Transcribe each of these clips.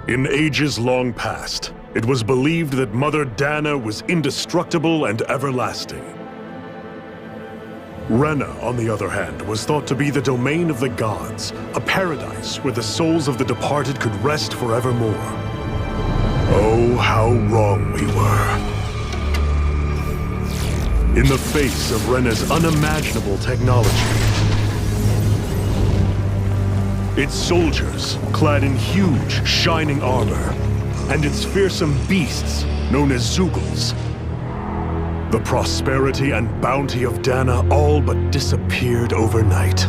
In ages long past, it was believed that Mother Dana was indestructible and everlasting. Rena, on the other hand, was thought to be the domain of the gods, a paradise where the souls of the departed could rest forevermore. Oh, how wrong we were. In the face of Rena's unimaginable technology, its soldiers, clad in huge, shining armor, and its fearsome beasts, known as Zeugles, the prosperity and bounty of Dana all but disappeared overnight.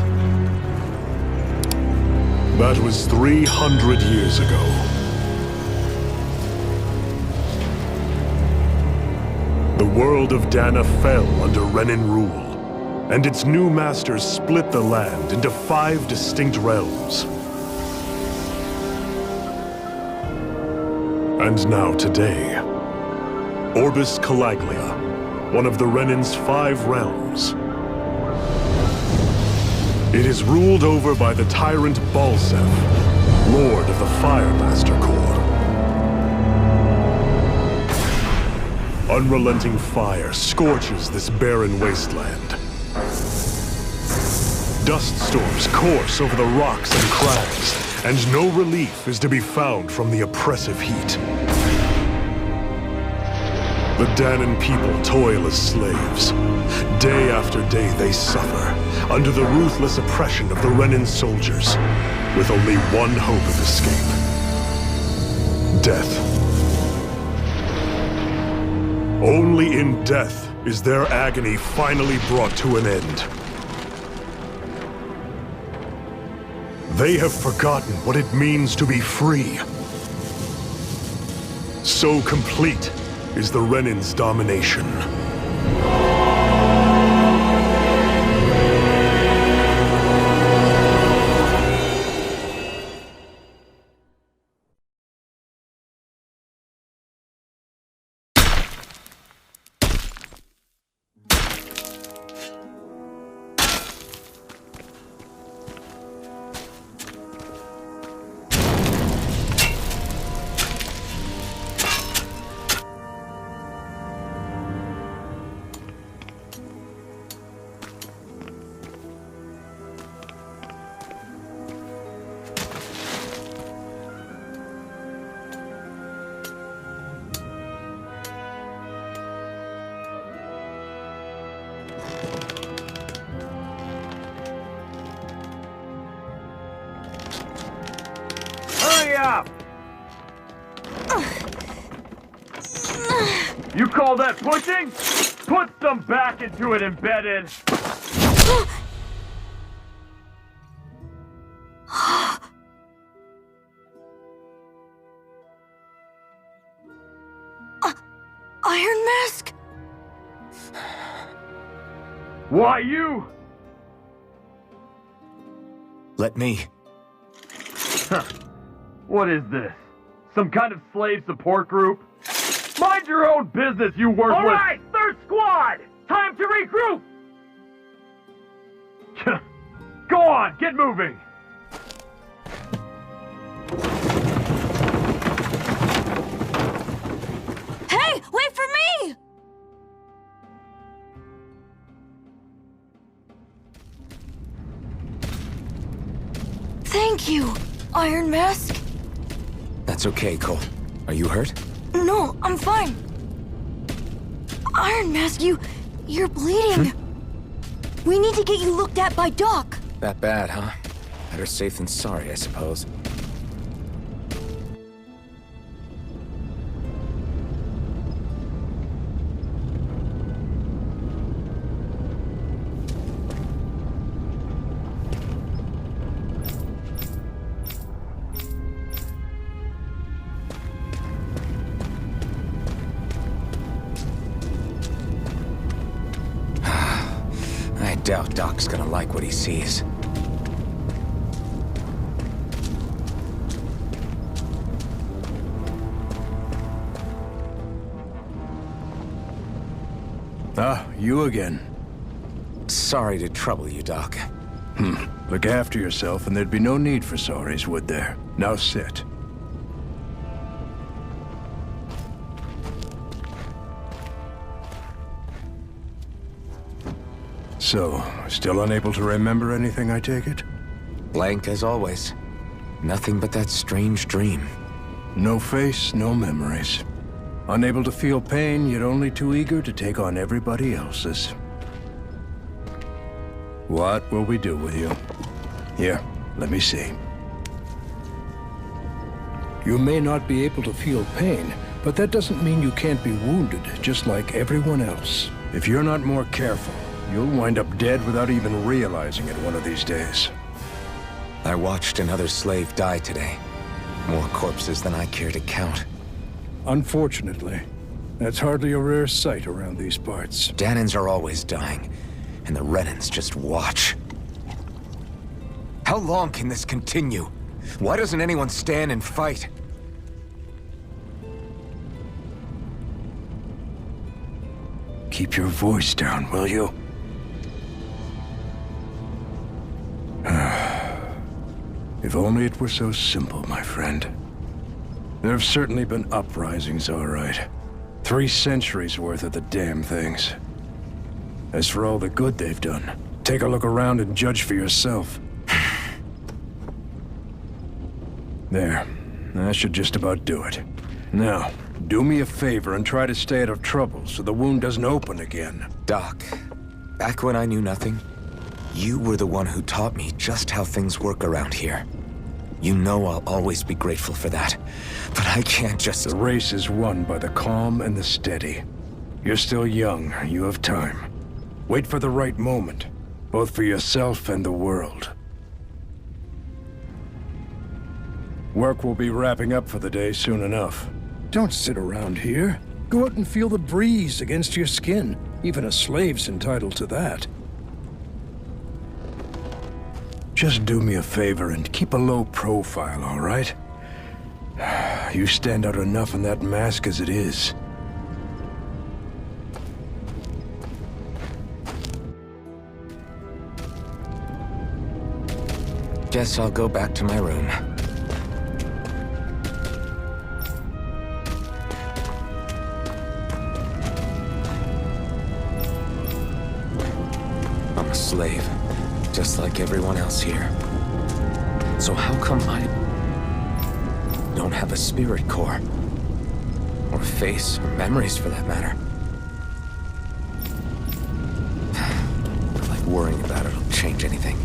That was 300 years ago. The world of Dana fell under Renan rule, and its new masters split the land into 5 distinct realms. And now today, Orbis Calaglia, one of the Renan's 5 realms. It is ruled over by the tyrant Balseph, Lord of the Firemaster Corps. Unrelenting fire scorches this barren wasteland. Dust storms course over the rocks and crags, and no relief is to be found from the oppressive heat. The Danan people toil as slaves. Day after day they suffer, under the ruthless oppression of the Renan soldiers, with only one hope of escape: death. Only in death is their agony finally brought to an end. They have forgotten what it means to be free. So complete is the Renan's domination. Up! You call that pushing? Put some back into it, embedded! Iron Mask? Why you? Let me. Huh. What is this? Some kind of slave support group? Mind your own business, you worthless— All right, third squad! Time to regroup! Go on, get moving! Hey, wait for me! Thank you, Iron Mask. That's okay, Cole. Are you hurt? No, I'm fine. Iron Mask, you're bleeding. We need to get you looked at by Doc. That bad, huh? Better safe than sorry, I suppose. I doubt Doc's gonna like what he sees. Ah, you again. Sorry to trouble you, Doc. Look after yourself and there'd be no need for sorries, would there? Now sit. So, still unable to remember anything, I take it? Blank as always. Nothing but that strange dream. No face, no memories. Unable to feel pain, yet only too eager to take on everybody else's. What will we do with you? Here, let me see. You may not be able to feel pain, but that doesn't mean you can't be wounded, just like everyone else. If you're not more careful, you'll wind up dead without even realizing it one of these days. I watched another slave die today. More corpses than I care to count. Unfortunately, that's hardly a rare sight around these parts. Danins are always dying, and the Renans just watch. How long can this continue? Why doesn't anyone stand and fight? Keep your voice down, will you? If only it were so simple, my friend. There have certainly been uprisings, all right. 3 centuries worth of the damn things. As for all the good they've done, take a look around and judge for yourself. There. That should just about do it. Now, do me a favor and try to stay out of trouble so the wound doesn't open again. Doc, back when I knew nothing, you were the one who taught me just how things work around here. You know I'll always be grateful for that, but I can't just... The race is won by the calm and the steady. You're still young, you have time. Wait for the right moment, both for yourself and the world. Work will be wrapping up for the day soon enough. Don't sit around here. Go out and feel the breeze against your skin. Even a slave's entitled to that. Just do me a favor and keep a low profile, all right? You stand out enough in that mask as it is. Guess I'll go back to my room. I'm a slave, just like everyone else here. So how come I don't have a spirit core? Or a face, or memories for that matter? Not like worrying about it'll change anything.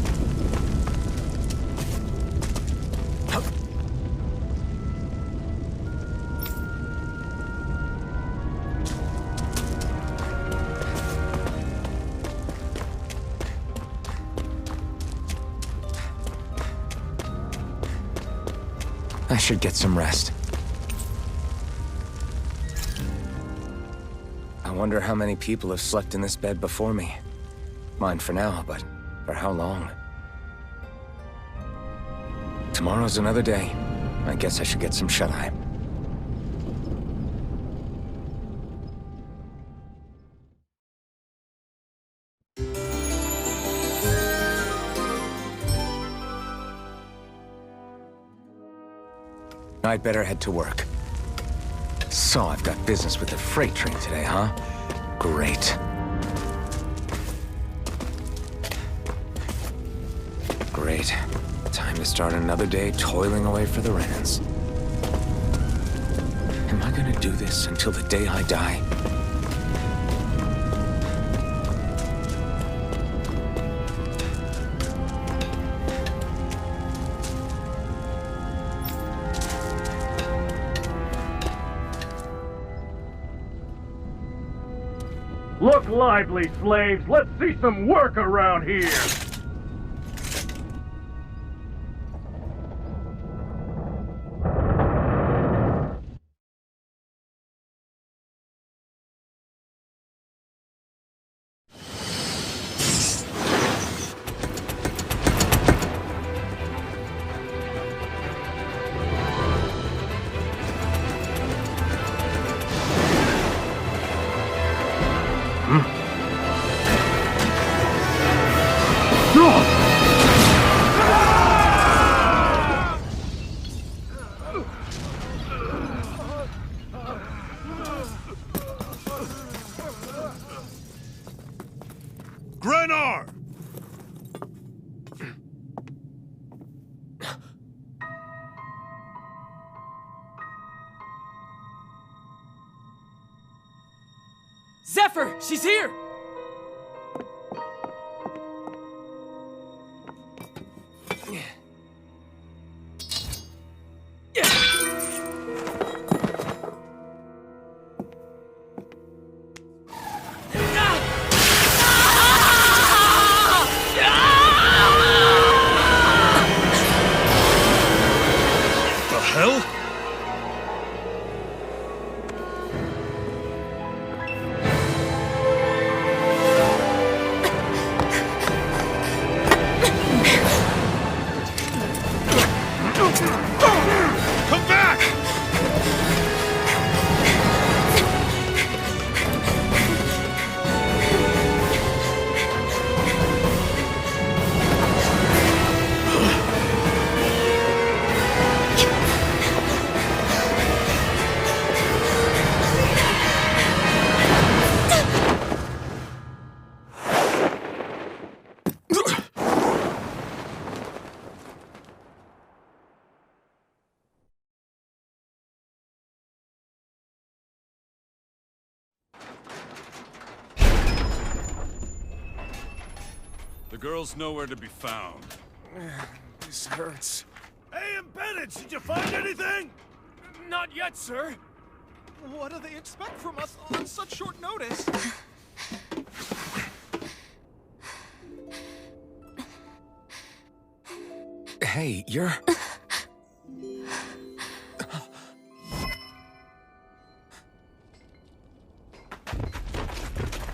I should get some rest. I wonder how many people have slept in this bed before me. Mine for now, but for how long? Tomorrow's another day. I guess I should get some shut-eye. I'd better head to work. So I've got business with the freight train today, huh? Great. Great. Time to start another day toiling away for the Renans. Am I gonna do this until the day I die? Look lively, slaves! Let's see some work around here! Zephyr! She's here! The hell? Come back! The girl's nowhere to be found. This hurts. Hey, Embedded, did you find anything? Not yet, sir. What do they expect from us on such short notice? Hey, you're...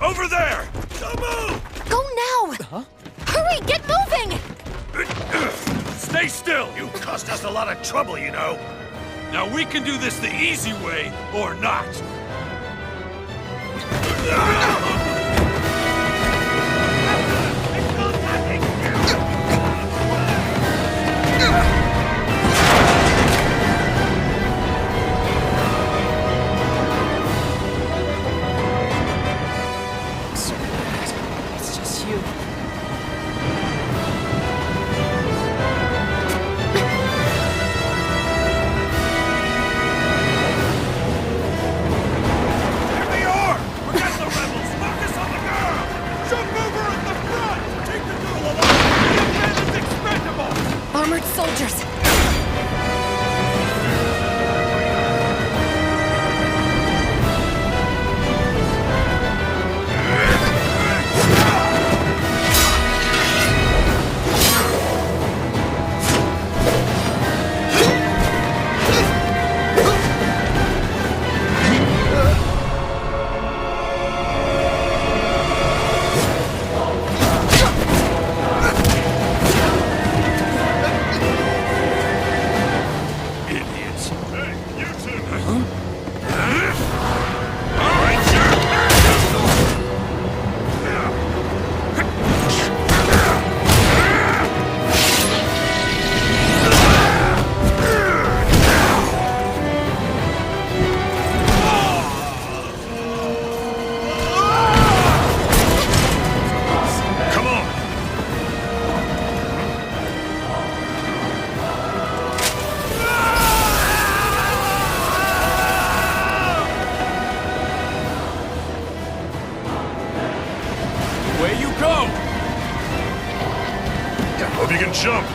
Over there! Don't move! Go now! Huh? Hurry, get moving! Stay still! You caused us a lot of trouble, you know. Now we can do this the easy way, or not. It's just you. Here they are! Forget the rebels! Focus on the girl! Jump over at the front! Take the girl alive! The man is expendable! Armored soldiers! Idiots. Hey, you two! All right, come on! Away you go! Hope you can jump.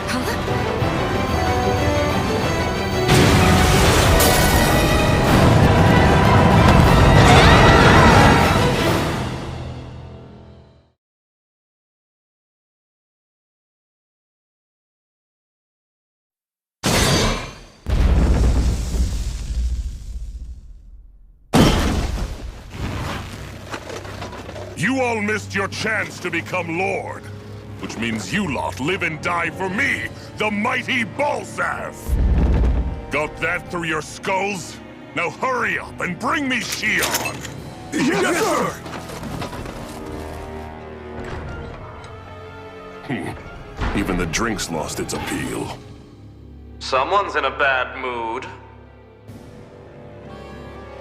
You all missed your chance to become Lord, which means you lot live and die for me, the mighty Balseph! Got that through your skulls? Now hurry up and bring me Shion! Yes, sir! Even the drink's lost its appeal. Someone's in a bad mood.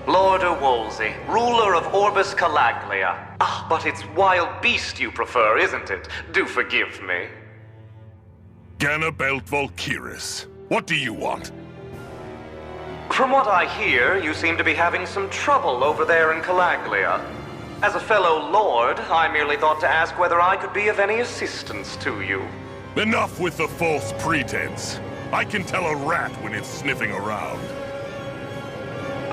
Lord Wolsey, ruler of Orbis Calaglia. Ah, but it's wild beast you prefer, isn't it? Do forgive me. Ganabelt Valkyris, what do you want? From what I hear, you seem to be having some trouble over there in Calaglia. As a fellow lord, I merely thought to ask whether I could be of any assistance to you. Enough with the false pretense. I can tell a rat when it's sniffing around.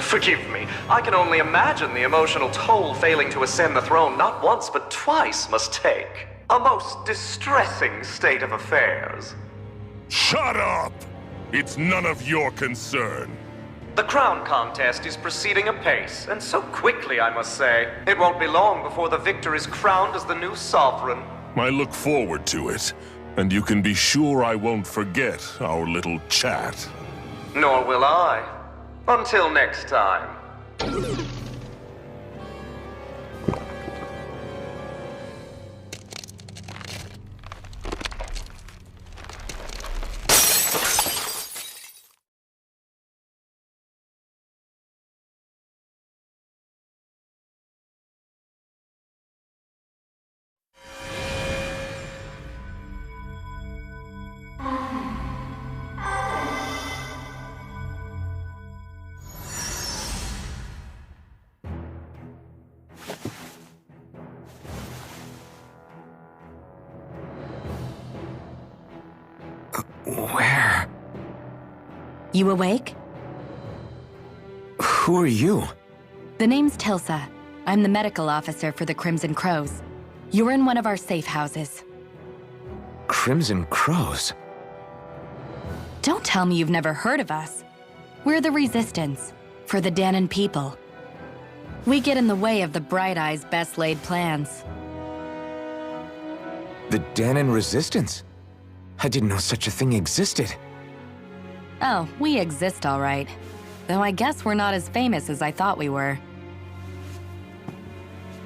Forgive me, I can only imagine the emotional toll failing to ascend the throne not once but twice must take. A most distressing state of affairs. Shut up! It's none of your concern. The crown contest is proceeding apace, and so quickly, I must say. It won't be long before the victor is crowned as the new sovereign. I look forward to it, and you can be sure I won't forget our little chat. Nor will I. Until next time. Where? You awake? Who are you? The name's Tilsa. I'm the medical officer for the Crimson Crows. You're in one of our safe houses. Crimson Crows? Don't tell me you've never heard of us. We're the Resistance, for the Danon people. We get in the way of the Bright Eye's best-laid plans. The Danon Resistance? I didn't know such a thing existed. Oh, we exist all right. Though I guess we're not as famous as I thought we were.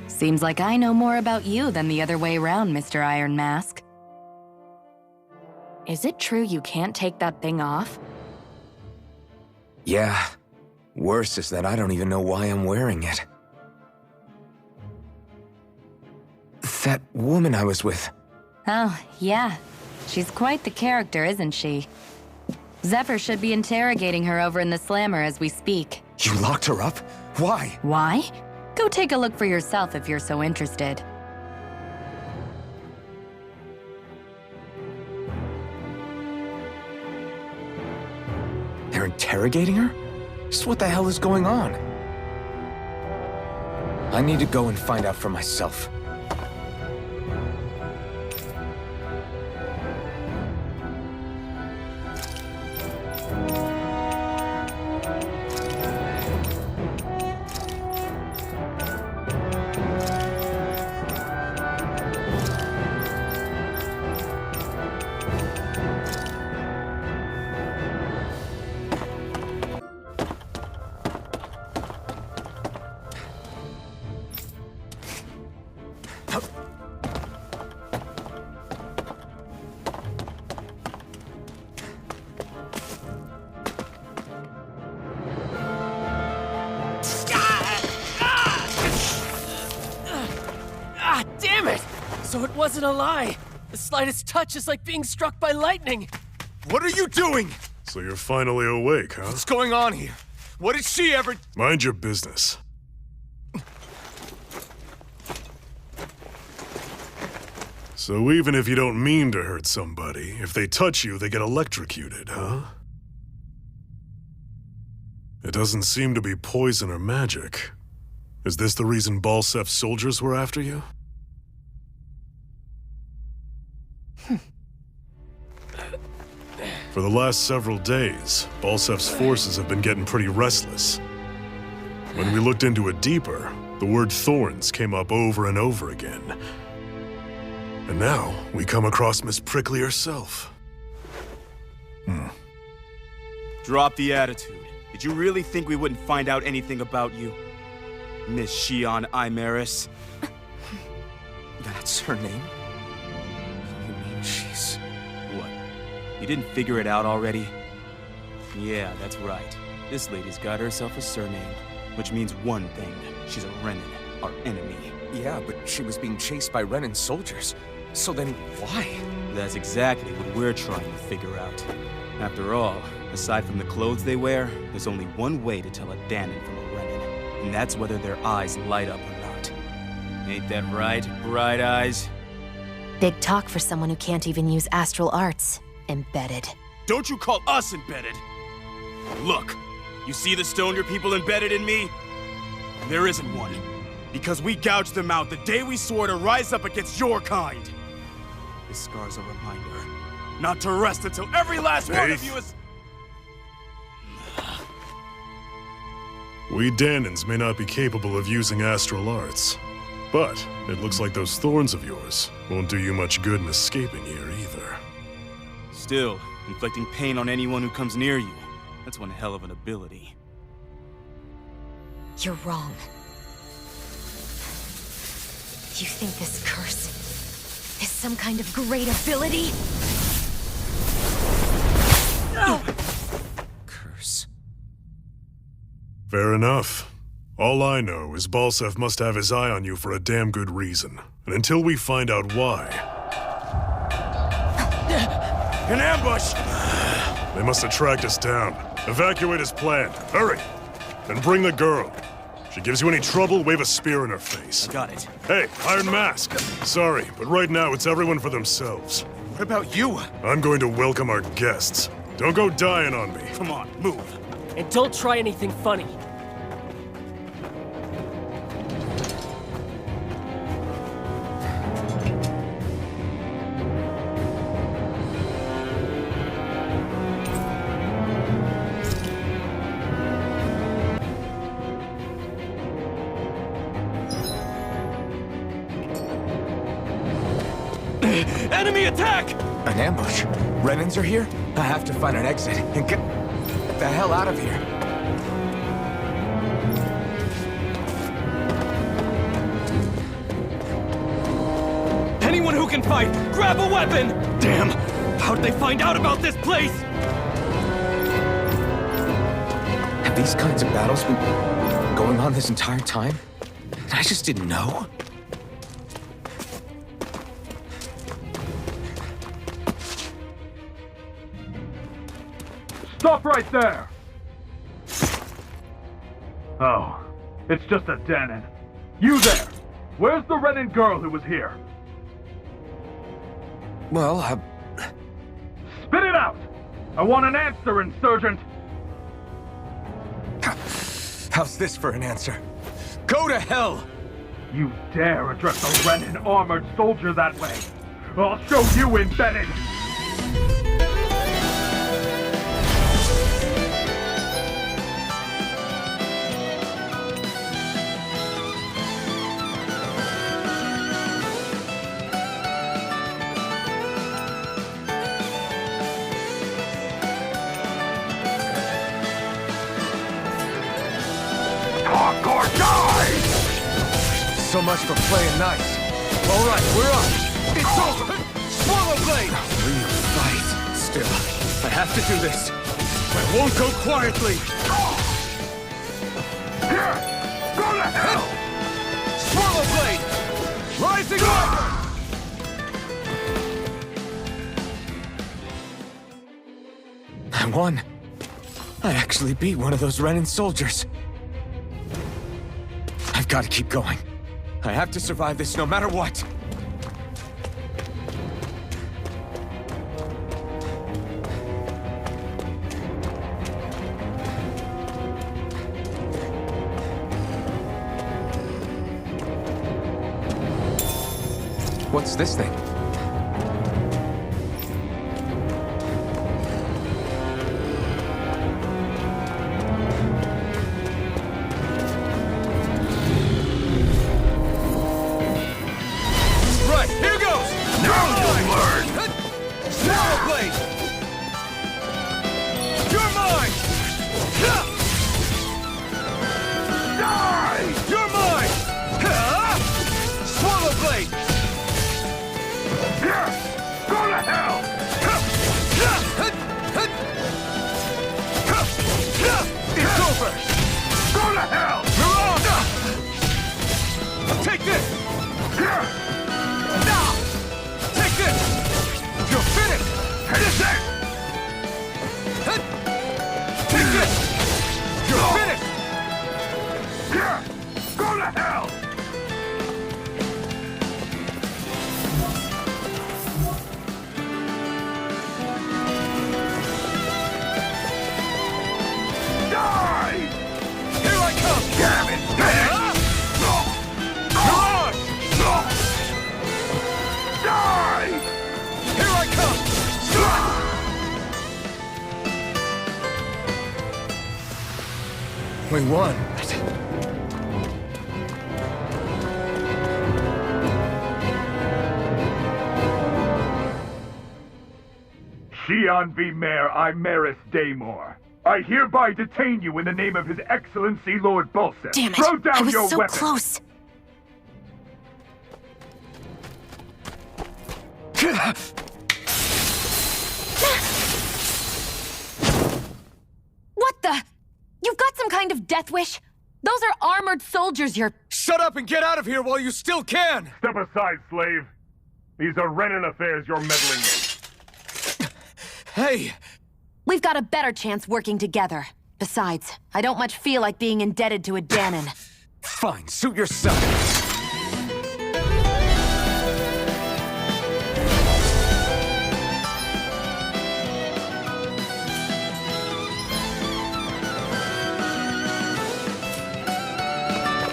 Seems like I know more about you than the other way around, Mr. Iron Mask. Is it true you can't take that thing off? Yeah. Worse is that I don't even know why I'm wearing it. That woman I was with. Oh, yeah. She's quite the character, isn't she? Zephyr should be interrogating her over in the Slammer as we speak. You locked her up? Why? Why? Go take a look for yourself if you're so interested. They're interrogating her? Just what the hell is going on? I need to go and find out for myself. Ah, damn it! So it wasn't a lie. The slightest touch is like being struck by lightning. What are you doing? So you're finally awake, huh? What's going on here? What did she ever... Mind your business. So even if you don't mean to hurt somebody, if they touch you, they get electrocuted, huh? It doesn't seem to be poison or magic. Is this the reason Balseph's soldiers were after you? For the last several days, Balseph's forces have been getting pretty restless. When we looked into it deeper, the word thorns came up over and over again. And now, we come across Miss Prickly herself. Drop the attitude. Did you really think we wouldn't find out anything about you? Miss Shion Imaris? That's her name? You mean she's... What? You didn't figure it out already? Yeah, that's right. This lady's got herself a surname, which means one thing. She's a Renan, our enemy. Yeah, but she was being chased by Renan's soldiers. So then why? That's exactly what we're trying to figure out. After all, aside from the clothes they wear, there's only one way to tell a Danon from a Renan, and that's whether their eyes light up or not. Ain't that right, Bright Eyes? Big talk for someone who can't even use astral arts. Embedded. Don't you call us embedded! Look, you see the stone your people embedded in me? There isn't one. Because we gouged them out the day we swore to rise up against your kind. This scar's a reminder not to rest until every last one of you is... We Danans may not be capable of using astral arts, but it looks like those thorns of yours won't do you much good in escaping here either. Still, inflicting pain on anyone who comes near you. That's one hell of an ability. You're wrong. You think this curse is some kind of great ability? Curse. Fair enough. All I know is Balseph must have his eye on you for a damn good reason. And until we find out why... An ambush! They must have tracked us down. Evacuate as planned. Hurry! And bring the girl. If she gives you any trouble, wave a spear in her face. Got it. Hey, Iron Mask. Sorry, but right now it's everyone for themselves. What about you? I'm going to welcome our guests. Don't go dying on me. Come on, move. And don't try anything funny. Enemy attack! An ambush? Renans are here? I have to find an exit and get the hell out of here. Anyone who can fight, grab a weapon! Damn! How'd they find out about this place? Have these kinds of battles been going on this entire time? And I just didn't know? Stop right there! Oh, it's just a Danon. You there! Where's the Renin girl who was here? Well, Spit it out! I want an answer, Insurgent! how's this for an answer? Go to hell! You dare address a Renin armored soldier that way! I'll show you embedded! Talk or die! So much for playing nice. All right, we're up. It's over. Swallow blade. Real fight. Still, I have to do this. I won't go quietly. Here! Go to hell! Swallow blade. Rising up. I won. I actually beat one of those Renin soldiers. I've got to keep going. I have to survive this no matter what. What's this thing? Right, here goes! Now you'll learn! Swallow blade! You're mine! Die! You're mine! Swallow blade! Here! Go to hell! It's over! Go to hell! You're on! Take this! Here! Take this! You're finished! This it! Take this! You're finished! Here! Go to hell! We won. Shion v. Mayor Imaris Daymore. I hereby detain you in the name of His Excellency Lord Balseph. Damn it! Throw down I was your so weapon. close. What the? You've got some kind of death wish? Those are armored soldiers you're... Shut up and get out of here while you still can! Step aside, slave. These are Renan affairs you're meddling in. Hey! We've got a better chance working together. Besides, I don't much feel like being indebted to a Danon. Fine, suit yourself.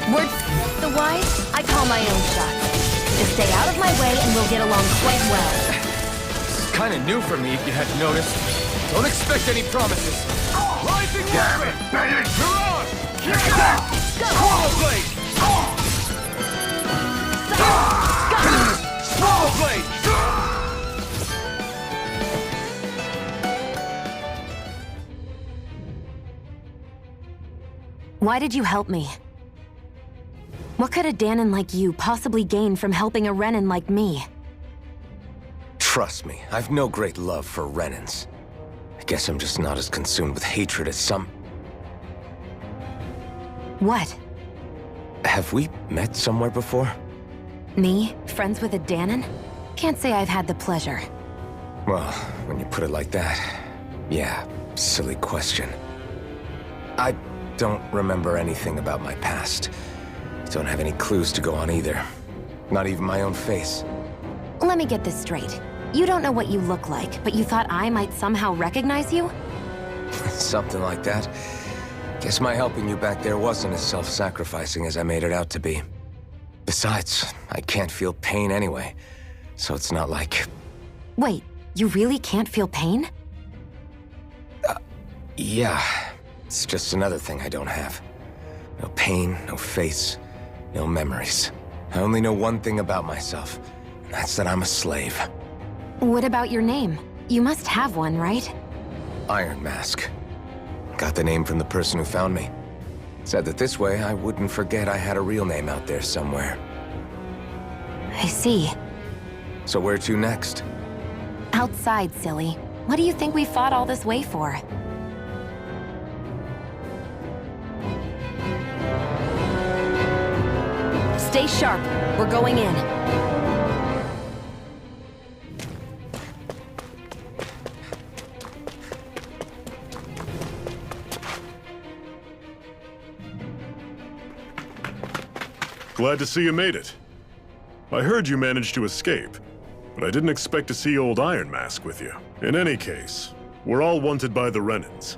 Words the wise, I call my own shots. Just stay out of my way and we'll get along quite well. It's kind of new for me, if you hadn't noticed. Don't expect any promises. Rising Roper! Bennett! You're on! Kick it out! Swallow Blade! Swallow Blade! Why did you help me? What could a Danon like you possibly gain from helping a Renan like me? Trust me, I've no great love for Renans. I guess I'm just not as consumed with hatred as some... What? Have we met somewhere before? Me? Friends with a Danon? Can't say I've had the pleasure. Well, when you put it like that, yeah, silly question. I don't remember anything about my past. Don't have any clues to go on either. Not even my own face. Let me get this straight. You don't know what you look like, but you thought I might somehow recognize you? Something like that. Guess my helping you back there wasn't as self-sacrificing as I made it out to be. Besides, I can't feel pain anyway, so it's not like... Wait, you really can't feel pain? Yeah. It's just another thing I don't have. No pain, no face, no memories. I only know one thing about myself, and that's that I'm a slave. What about your name? You must have one, right? Iron Mask. Got the name from the person who found me. Said that this way I wouldn't forget I had a real name out there somewhere. I see. So where to next? Outside, silly. What do you think we fought all this way for? Stay sharp. We're going in. Glad to see you made it. I heard you managed to escape, but I didn't expect to see old Iron Mask with you. In any case, we're all wanted by the Renans.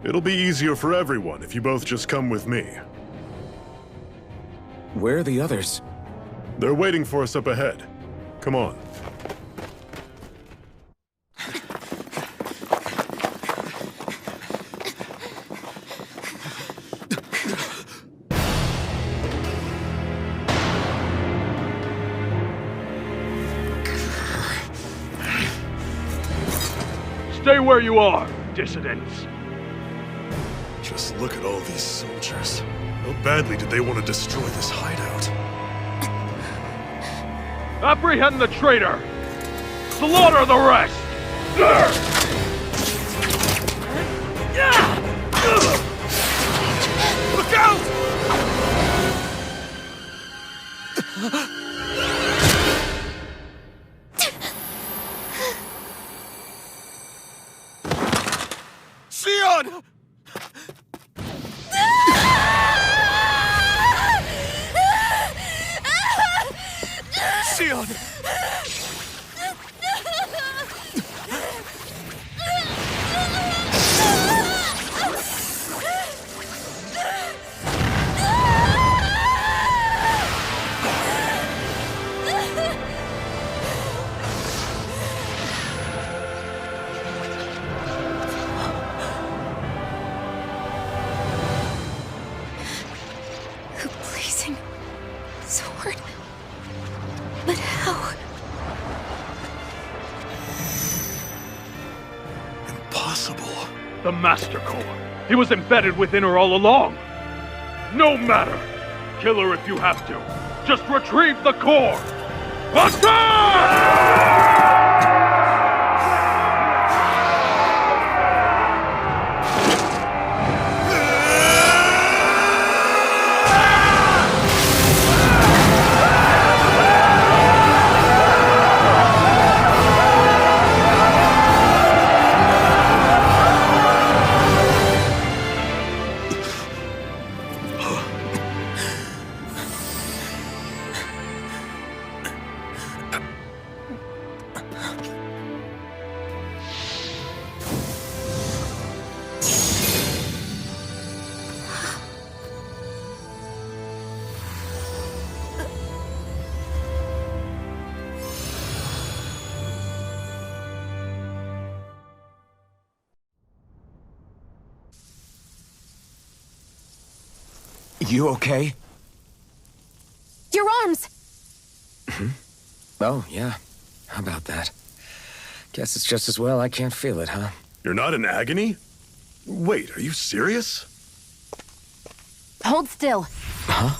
It'll be easier for everyone if you both just come with me. Where are the others? They're waiting for us up ahead. Come on. Stay where you are, dissidents. Just look at all these soldiers. How badly did they want to destroy this hideout? Apprehend the traitor! Slaughter the rest! Look out! Sion! Sion! Master Core. He was embedded within her all along. No matter. Kill her if you have to. Just retrieve the core. Attack! You okay? Your arms! Oh, yeah. How about that? Guess it's just as well I can't feel it, huh? You're not in agony? Wait, are you serious? Hold still. Huh?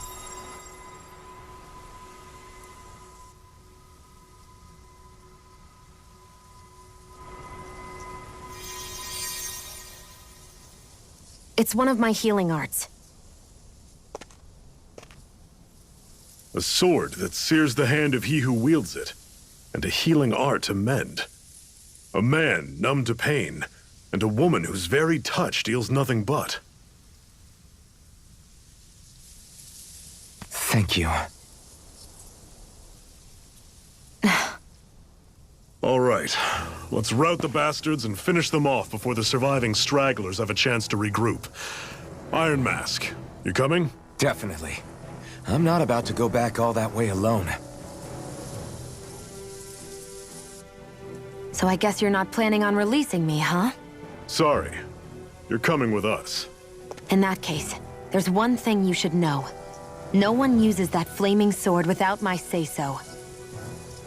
It's one of my healing arts. A sword that sears the hand of he who wields it, and a healing art to mend. A man numb to pain, and a woman whose very touch deals nothing but. Thank you. All right, let's rout the bastards and finish them off before the surviving stragglers have a chance to regroup. Iron Mask, you coming? Definitely. I'm not about to go back all that way alone. So I guess you're not planning on releasing me, huh? Sorry. You're coming with us. In that case, there's one thing you should know. No one uses that flaming sword without my say-so.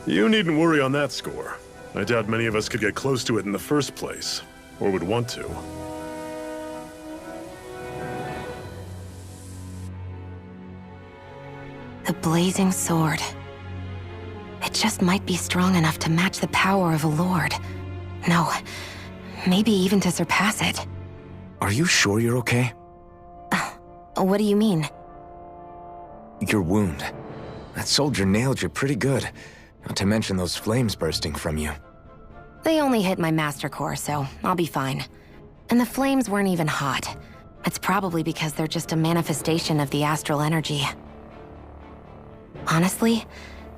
You needn't worry on that score. I doubt many of us could get close to it in the first place, or would want to. The blazing sword. It just might be strong enough to match the power of a lord. No, maybe even to surpass it. Are you sure you're okay? What do you mean? Your wound. That soldier nailed you pretty good. Not to mention those flames bursting from you. They only hit my master core, so I'll be fine. And the flames weren't even hot. It's probably because they're just a manifestation of the astral energy. Honestly,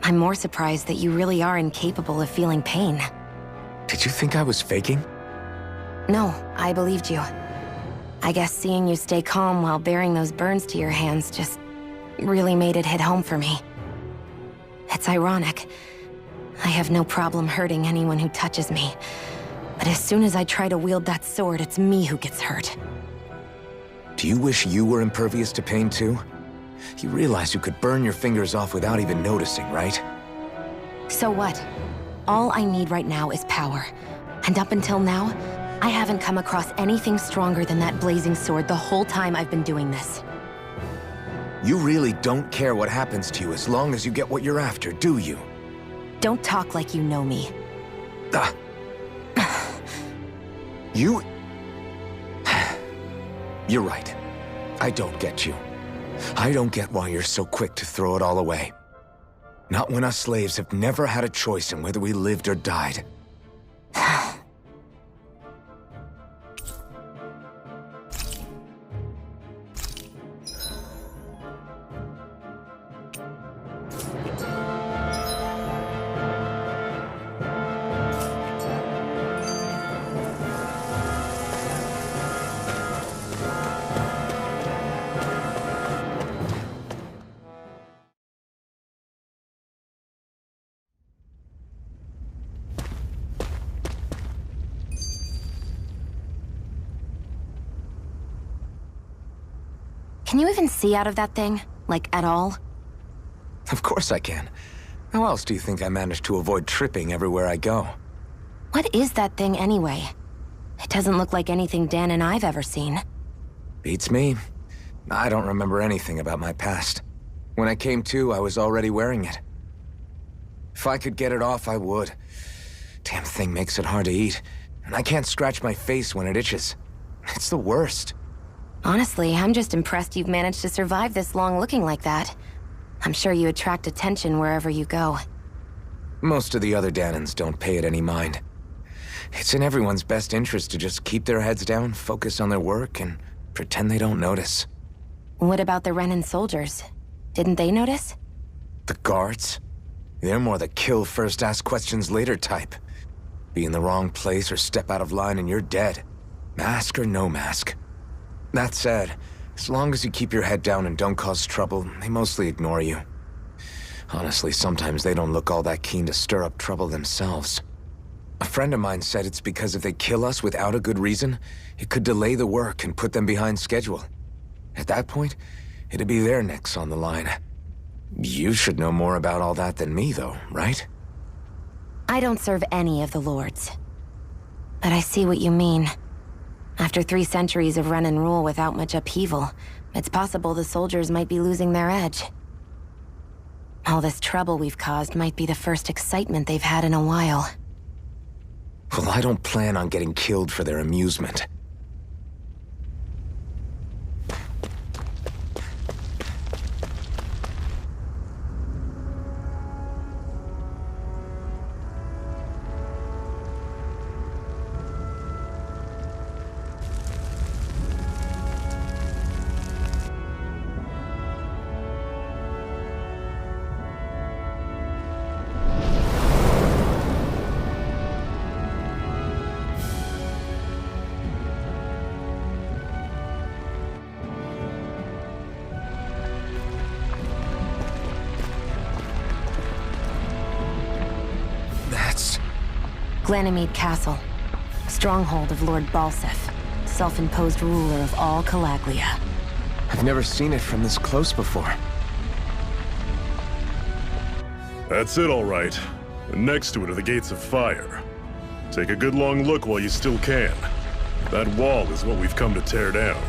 I'm more surprised that you really are incapable of feeling pain. Did you think I was faking? No, I believed you. I guess seeing you stay calm while bearing those burns to your hands just really made it hit home for me. It's ironic. I have no problem hurting anyone who touches me. But as soon as I try to wield that sword, it's me who gets hurt. Do you wish you were impervious to pain too? You realize you could burn your fingers off without even noticing, right? So what? All I need right now is power. And up until now, I haven't come across anything stronger than that blazing sword the whole time I've been doing this. You really don't care what happens to you as long as you get what you're after, do you? Don't talk like you know me. You... You're right. I don't get you. I don't get why you're so quick to throw it all away. Not when us slaves have never had a choice in whether we lived or died. Can you even see out of that thing? Like, at all? Of course I can. How else do you think I managed to avoid tripping everywhere I go? What is that thing anyway? It doesn't look like anything Dan and I've ever seen. Beats me. I don't remember anything about my past. When I came to, I was already wearing it. If I could get it off, I would. Damn thing makes it hard to eat, and I can't scratch my face when it itches. It's the worst. Honestly, I'm just impressed you've managed to survive this long looking like that. I'm sure you attract attention wherever you go. Most of the other Danans don't pay it any mind. It's in everyone's best interest to just keep their heads down, focus on their work, and pretend they don't notice. What about the Renan soldiers? Didn't they notice? The guards? They're more the kill first, ask questions later type. Be in the wrong place or step out of line and you're dead. Mask or no mask. That said, as long as you keep your head down and don't cause trouble, they mostly ignore you. Honestly, sometimes they don't look all that keen to stir up trouble themselves. A friend of mine said it's because if they kill us without a good reason, it could delay the work and put them behind schedule. At that point, it'd be their necks on the line. You should know more about all that than me, though, right? I don't serve any of the lords. But I see what you mean. After 3 centuries of run and rule without much upheaval, it's possible the soldiers might be losing their edge. All this trouble we've caused might be the first excitement they've had in a while. Well, I don't plan on getting killed for their amusement. Glanimede Castle, stronghold of Lord Balseph, self-imposed ruler of all Calaglia. I've never seen it from this close before. That's it, all right. And next to it are the Gates of Fire. Take a good long look while you still can. That wall is what we've come to tear down.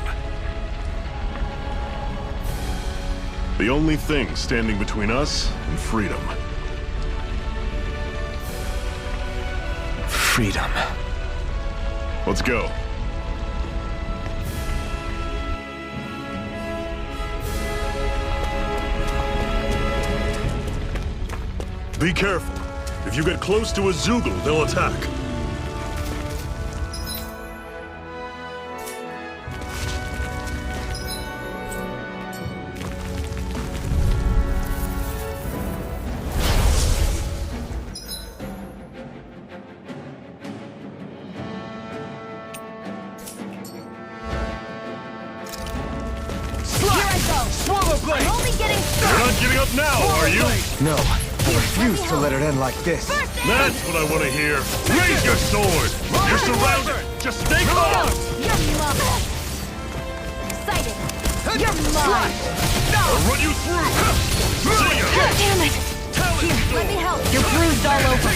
The only thing standing between us and freedom. Freedom. Let's go. Be careful. If you get close to a Zoogle, they'll attack. I'm only getting started! You're not giving up now, are you? No, I refuse to let it end like this. That's what I want to hear. Raise your sword! You're surrounded! Just stay calm! You're mine! Excited! You're mine! I'll run you through! See ya! Damn it! Here, let me help. You're bruised all over.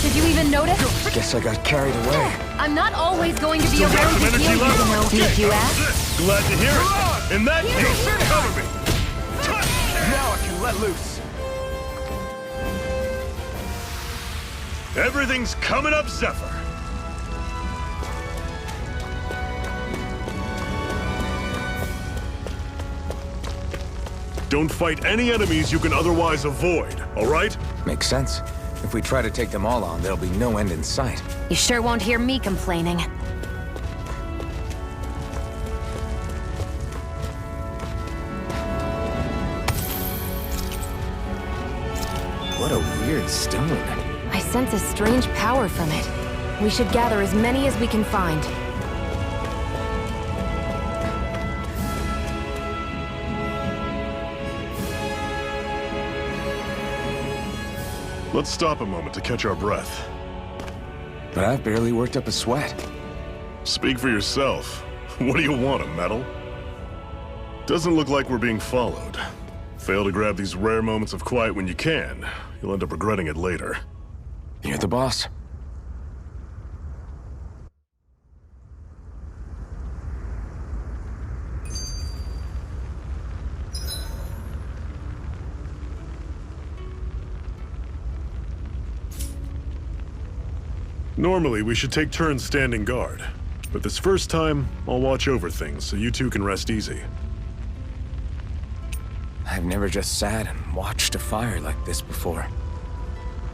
Did you even notice? Guess I got carried away. I'm not always going to be Still got around some to energy heal you, left? you know. Did you ask? Glad to hear it. In that case, cover me. Now I can let loose. Everything's coming up, Zephyr. Don't fight any enemies you can otherwise avoid, all right? Makes sense. If we try to take them all on, there'll be no end in sight. You sure won't hear me complaining. What a weird stone. I sense a strange power from it. We should gather as many as we can find. Let's stop a moment to catch our breath. But I've barely worked up a sweat. Speak for yourself. What do you want, a medal? Doesn't look like we're being followed. Fail to grab these rare moments of quiet when you can. You'll end up regretting it later. You're the boss. Normally, we should take turns standing guard. But this first time, I'll watch over things so you two can rest easy. I've never just sat and watched a fire like this before.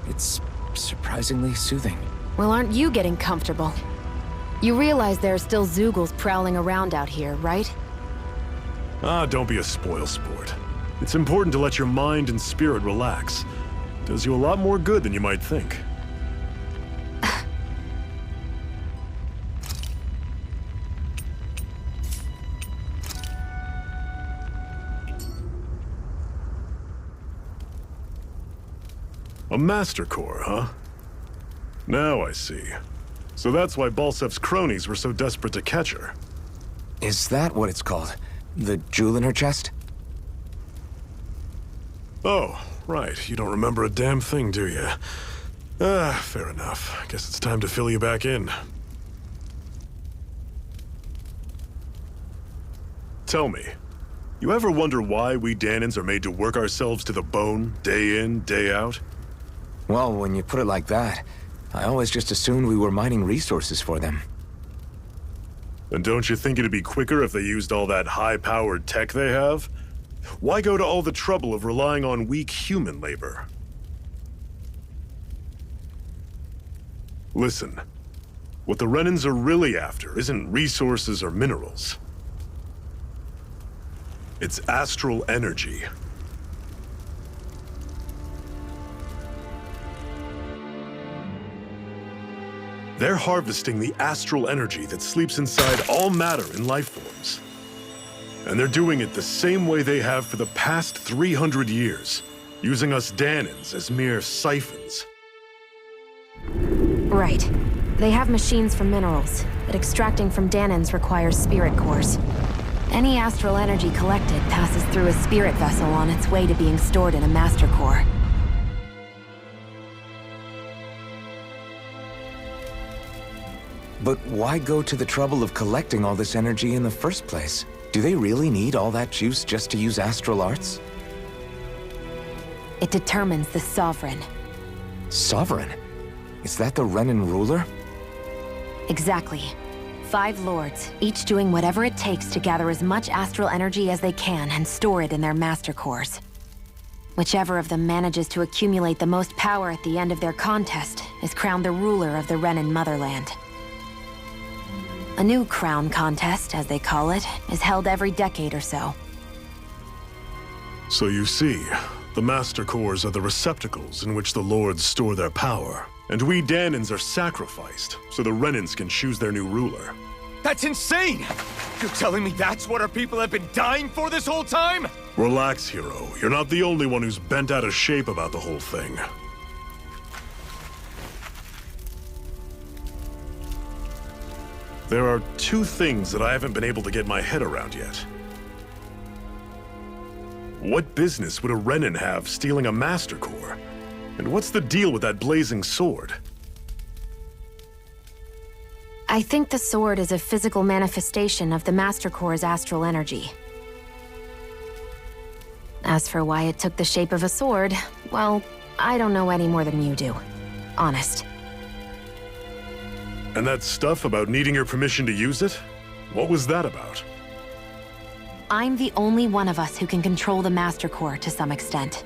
It's surprisingly soothing. Well, aren't you getting comfortable? You realize there are still Zeugles prowling around out here, right? Ah, don't be a spoil sport. It's important to let your mind and spirit relax. It does you a lot more good than you might think. A Master Core, huh? Now I see. So that's why Balseph's cronies were so desperate to catch her. Is that what it's called? The jewel in her chest? Oh, right. You don't remember a damn thing, do you? Fair enough. Guess it's time to fill you back in. Tell me, you ever wonder why we Dahnans are made to work ourselves to the bone, day in, day out? Well, when you put it like that, I always just assumed we were mining resources for them. And don't you think it'd be quicker if they used all that high-powered tech they have? Why go to all the trouble of relying on weak human labor? Listen, what the Renans are really after isn't resources or minerals. It's astral energy. They're harvesting the astral energy that sleeps inside all matter in life forms. And they're doing it the same way they have for the past 300 years, using us Dahnans as mere siphons. Right. They have machines for minerals, but extracting from Dahnans requires spirit cores. Any astral energy collected passes through a spirit vessel on its way to being stored in a master core. But why go to the trouble of collecting all this energy in the first place? Do they really need all that juice just to use astral arts? It determines the Sovereign. Sovereign? Is that the Renan ruler? Exactly. 5 lords, each doing whatever it takes to gather as much astral energy as they can and store it in their master cores. Whichever of them manages to accumulate the most power at the end of their contest is crowned the ruler of the Renan motherland. A new crown contest, as they call it, is held every decade or so. So you see, the Master Cores are the receptacles in which the Lords store their power. And we Dahnans are sacrificed, so the Renans can choose their new ruler. That's insane! You're telling me that's what our people have been dying for this whole time? Relax, hero. You're not the only one who's bent out of shape about the whole thing. There are 2 things that I haven't been able to get my head around yet. What business would a Renan have stealing a Master Core? And what's the deal with that blazing sword? I think the sword is a physical manifestation of the Master Core's astral energy. As for why it took the shape of a sword, well, I don't know any more than you do. Honest. And that stuff about needing your permission to use it? What was that about? I'm the only one of us who can control the Master Core to some extent.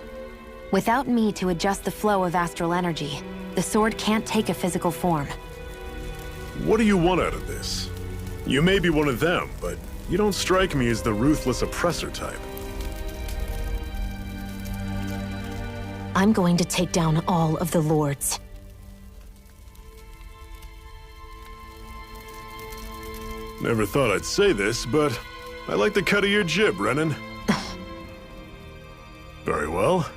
Without me to adjust the flow of astral energy, the sword can't take a physical form. What do you want out of this? You may be one of them, but you don't strike me as the ruthless oppressor type. I'm going to take down all of the lords. Never thought I'd say this, but I like the cut of your jib, Renan. Very well.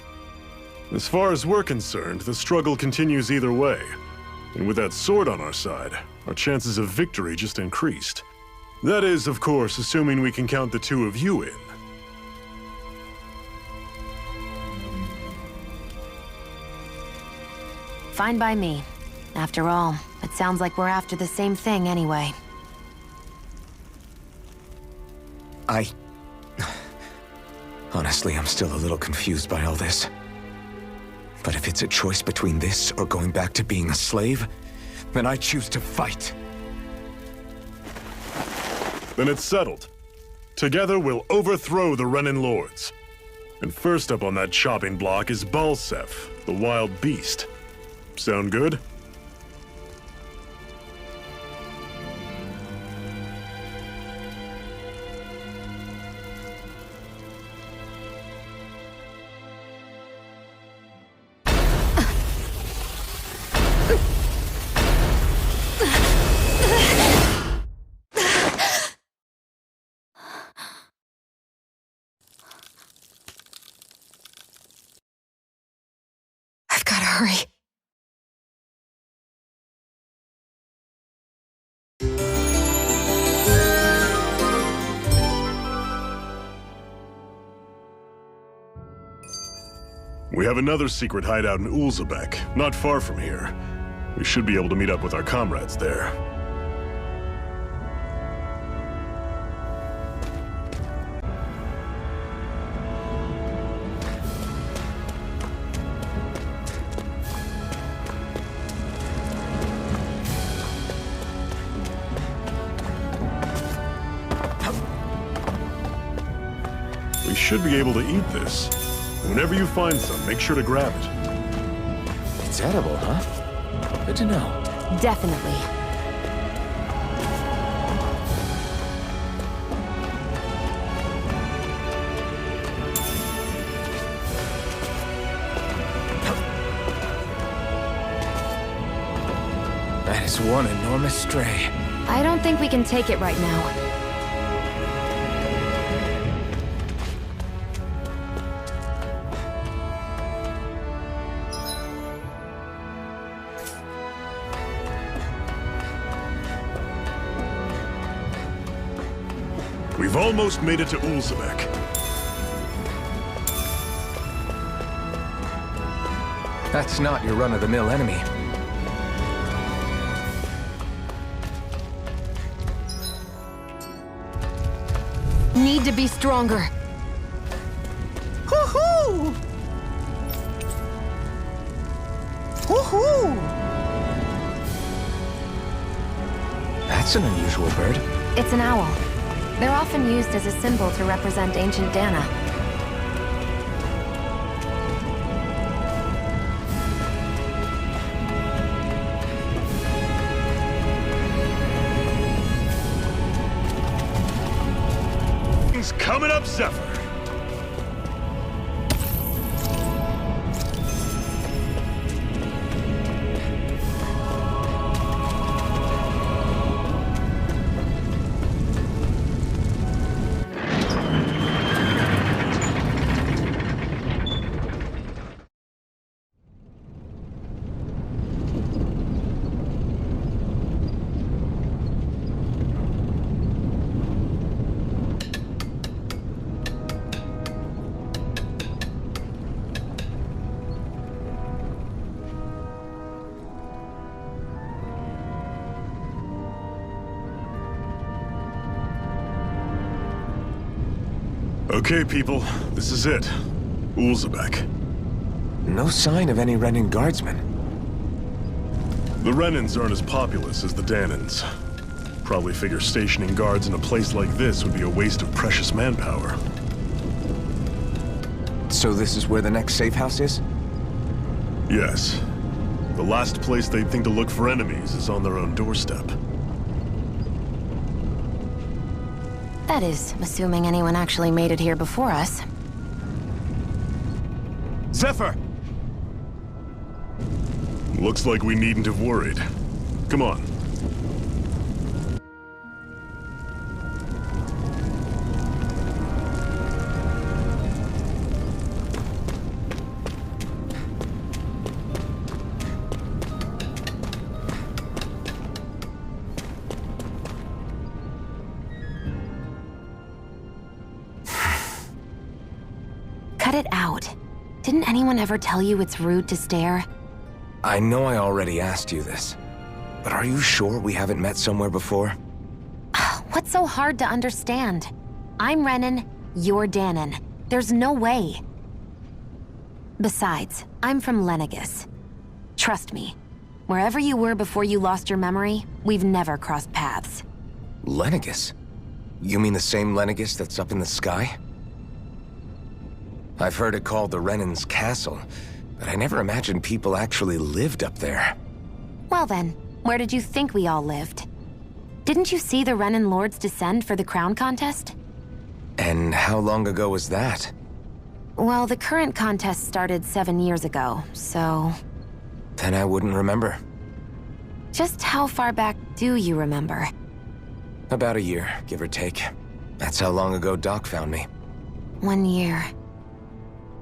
As far as we're concerned, the struggle continues either way. And with that sword on our side, our chances of victory just increased. That is, of course, assuming we can count the 2 of you in. Fine by me. After all, it sounds like we're after the same thing anyway. Honestly, I'm still a little confused by all this. But if it's a choice between this or going back to being a slave, then I choose to fight. Then it's settled. Together we'll overthrow the Renin Lords. And first up on that chopping block is Balseph, the wild beast. Sound good? I've gotta hurry. We have another secret hideout in Ulzebek, not far from here. We should be able to meet up with our comrades there. We should be able to eat this. Whenever you find some, make sure to grab it. It's edible, huh? Good to know. Definitely. That is one enormous stray. I don't think we can take it right now. We've almost made it to Ulzebek. That's not your run-of-the-mill enemy. Need to be stronger. Hoo-hoo! Hoo-hoo! That's an unusual bird. It's an owl. They're often used as a symbol to represent ancient Dana. He's coming up, Zephyr. Okay, people, this is it. Ulzebek. No sign of any Renin guardsmen. The Renins aren't as populous as the Danans. Probably figure stationing guards in a place like this would be a waste of precious manpower. So this is where the next safe house is? Yes. The last place they'd think to look for enemies is on their own doorstep. That is, assuming anyone actually made it here before us. Zephyr! Looks like we needn't have worried. Come on. Cut it out. Didn't anyone ever tell you it's rude to stare? I know I already asked you this, but are you sure we haven't met somewhere before? What's so hard to understand? I'm Renin, you're Danon. There's no way. Besides, I'm from Lenegis. Trust me, Wherever you were before you lost your memory, we've never crossed paths. Lenegus? You mean the same Lenegus that's up in the sky? I've heard it called the Renan's Castle, but I never imagined people actually lived up there. Well then, where did you think we all lived? Didn't you see the Renan Lords descend for the crown contest? And how long ago was that? Well, the current contest started 7 years ago, so... Then I wouldn't remember. Just how far back do you remember? About a year, give or take. That's how long ago Doc found me. 1 year.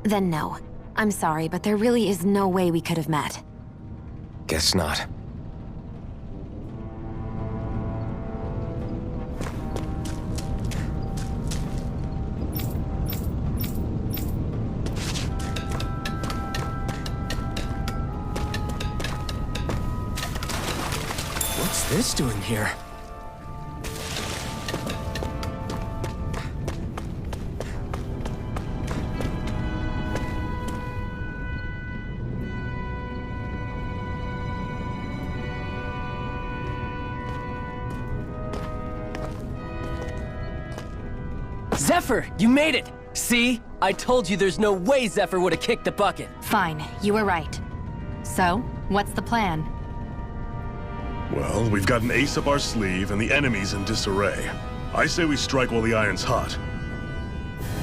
Then no. I'm sorry, but there really is no way we could have met. Guess not. What's this doing here? Zephyr, you made it! See? I told you there's no way Zephyr would have kicked the bucket. Fine, you were right. So, what's the plan? Well, we've got an ace up our sleeve and the enemy's in disarray. I say we strike while the iron's hot.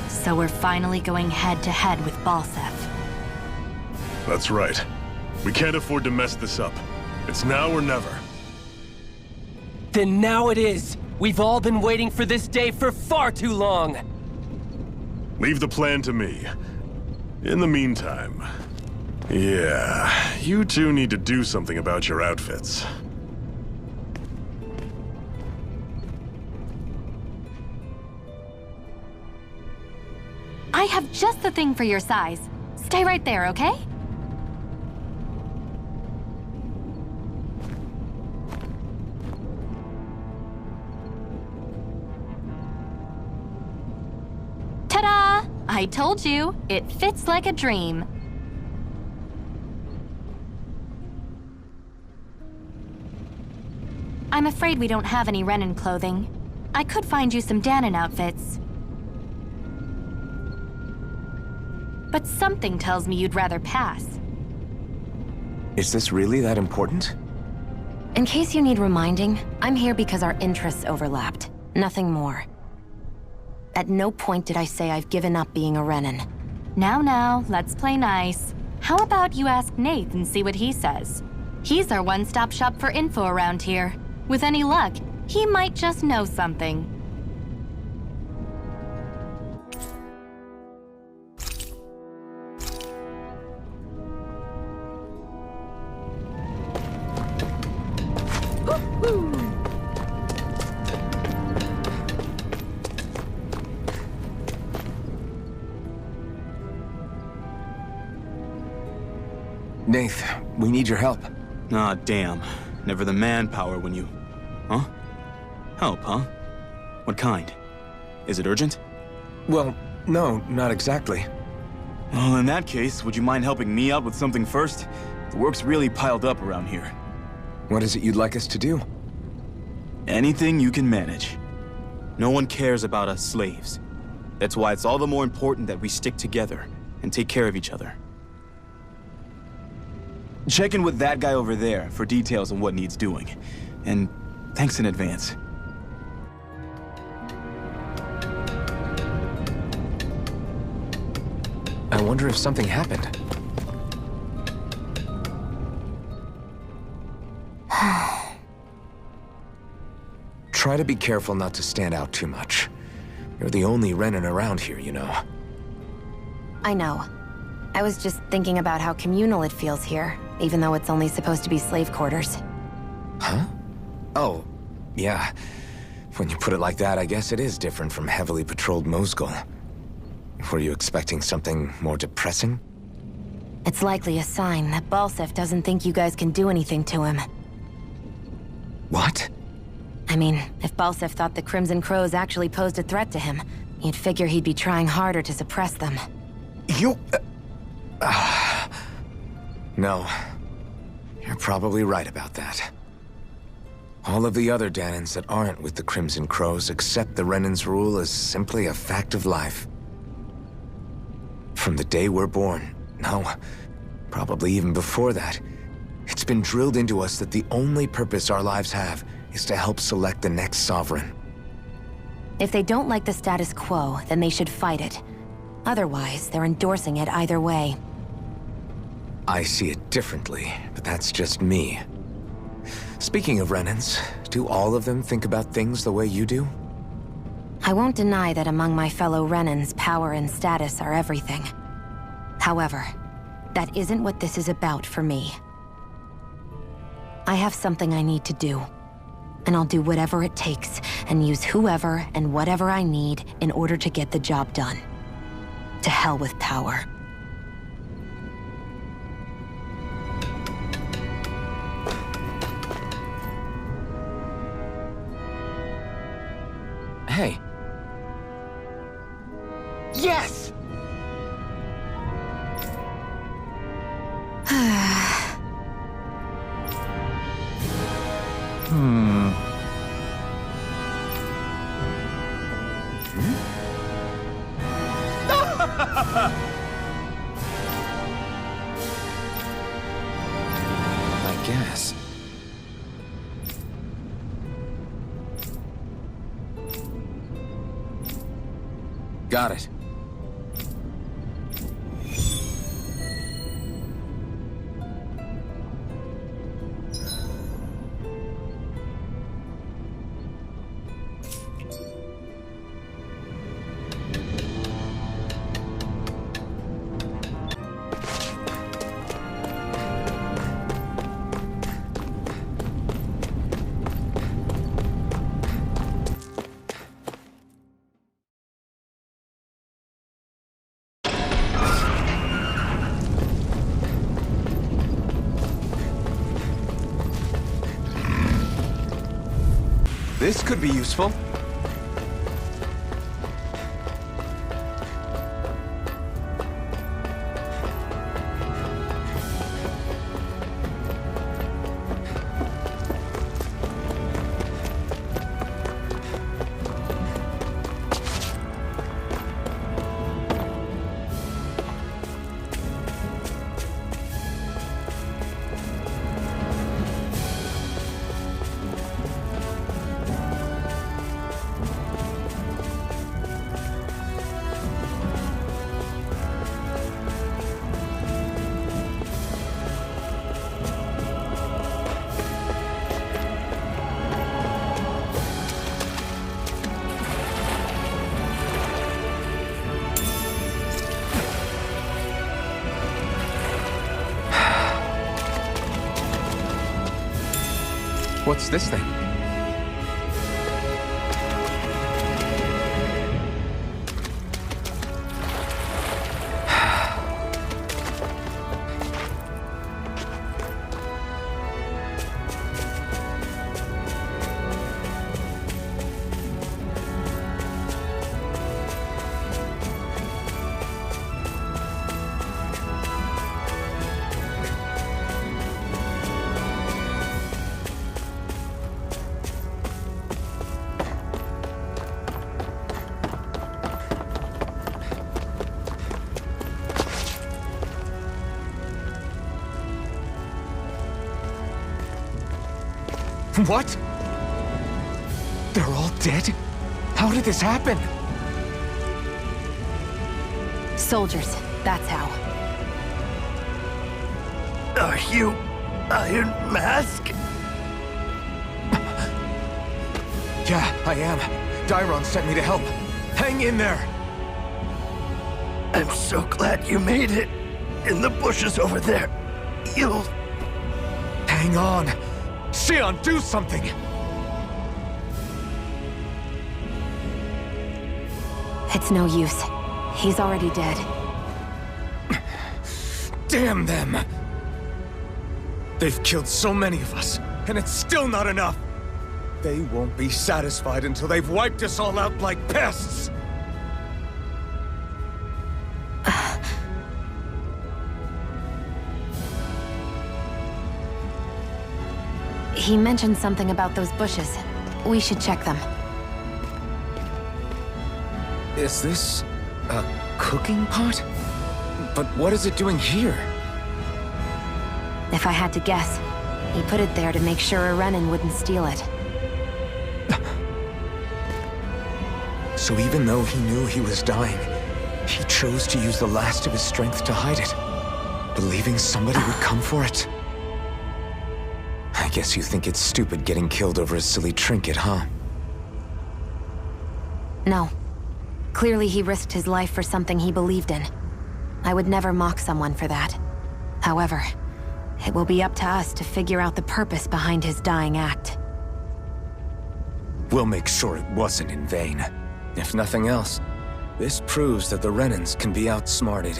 So we're finally going head-to-head with Balseph. That's right. We can't afford to mess this up. It's now or never. Then now it is! We've all been waiting for this day for far too long! Leave the plan to me. In the meantime... Yeah, you two need to do something about your outfits. I have just the thing for your size. Stay right there, okay? Ta-da! I told you, it fits like a dream. I'm afraid we don't have any Renan clothing. I could find you some Danon outfits. But something tells me you'd rather pass. Is this really that important? In case you need reminding, I'm here because our interests overlapped. Nothing more. At no point did I say I've given up being a Renan. Now, let's play nice. How about you ask Nath and see what he says? He's our one-stop shop for info around here. With any luck, he might just know something. Nath, we need your help. Ah, damn. Never the manpower when you... Huh? Help, huh? What kind? Is it urgent? Well, no, not exactly. Well, in that case, would you mind helping me out with something first? The work's really piled up around here. What is it you'd like us to do? Anything you can manage. No one cares about us slaves. That's why it's all the more important that we stick together and take care of each other. Check in with that guy over there for details on what needs doing. And thanks in advance. I wonder if something happened. Try to be careful not to stand out too much. You're the only Renan around here, you know. I know. I was just thinking about how communal it feels here, even though it's only supposed to be slave quarters. Huh? Oh, yeah. When you put it like that, I guess it is different from heavily patrolled Mosgul. Were you expecting something more depressing? It's likely a sign that Balseph doesn't think you guys can do anything to him. What? I mean, if Balseph thought the Crimson Crows actually posed a threat to him, you'd figure he'd be trying harder to suppress them. You... No. You're probably right about that. All of the other Danans that aren't with the Crimson Crows accept the Renan's rule as simply a fact of life. From the day we're born, no, probably even before that, it's been drilled into us that the only purpose our lives have is to help select the next sovereign. If they don't like the status quo, then they should fight it. Otherwise, they're endorsing it either way. I see it differently, but that's just me. Speaking of Renans, do all of them think about things the way you do? I won't deny that among my fellow Renans, power and status are everything. However, that isn't what this is about for me. I have something I need to do, and I'll do whatever it takes and use whoever and whatever I need in order to get the job done. To hell with power. Hey. Yes! I guess. Got it. This could be useful. What's this thing? What? They're all dead? How did this happen? Soldiers, that's how. Are you Iron Mask? Yeah, I am. Dairon sent me to help. Hang in there! I'm so glad you made it. In the bushes over there. You'll... Hang on! Sion, do something! It's no use. He's already dead. Damn them! They've killed so many of us, and it's still not enough! They won't be satisfied until they've wiped us all out like pests! He mentioned something about those bushes. We should check them. Is this a cooking pot? But what is it doing here? If I had to guess, he put it there to make sure a Renan wouldn't steal it. So even though he knew he was dying, he chose to use the last of his strength to hide it, believing somebody would come for it? I guess you think it's stupid getting killed over a silly trinket, huh? No. Clearly he risked his life for something he believed in. I would never mock someone for that. However, it will be up to us to figure out the purpose behind his dying act. We'll make sure it wasn't in vain. If nothing else, this proves that the Renans can be outsmarted.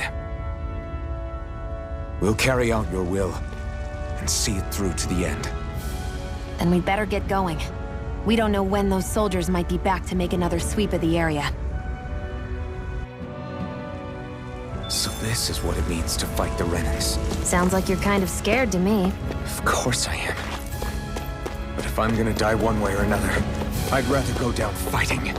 We'll carry out your will, and see it through to the end. Then we'd better get going. We don't know when those soldiers might be back to make another sweep of the area. So this is what it means to fight the Renans. Sounds like you're kind of scared to me. Of course I am. But if I'm gonna die one way or another, I'd rather go down fighting.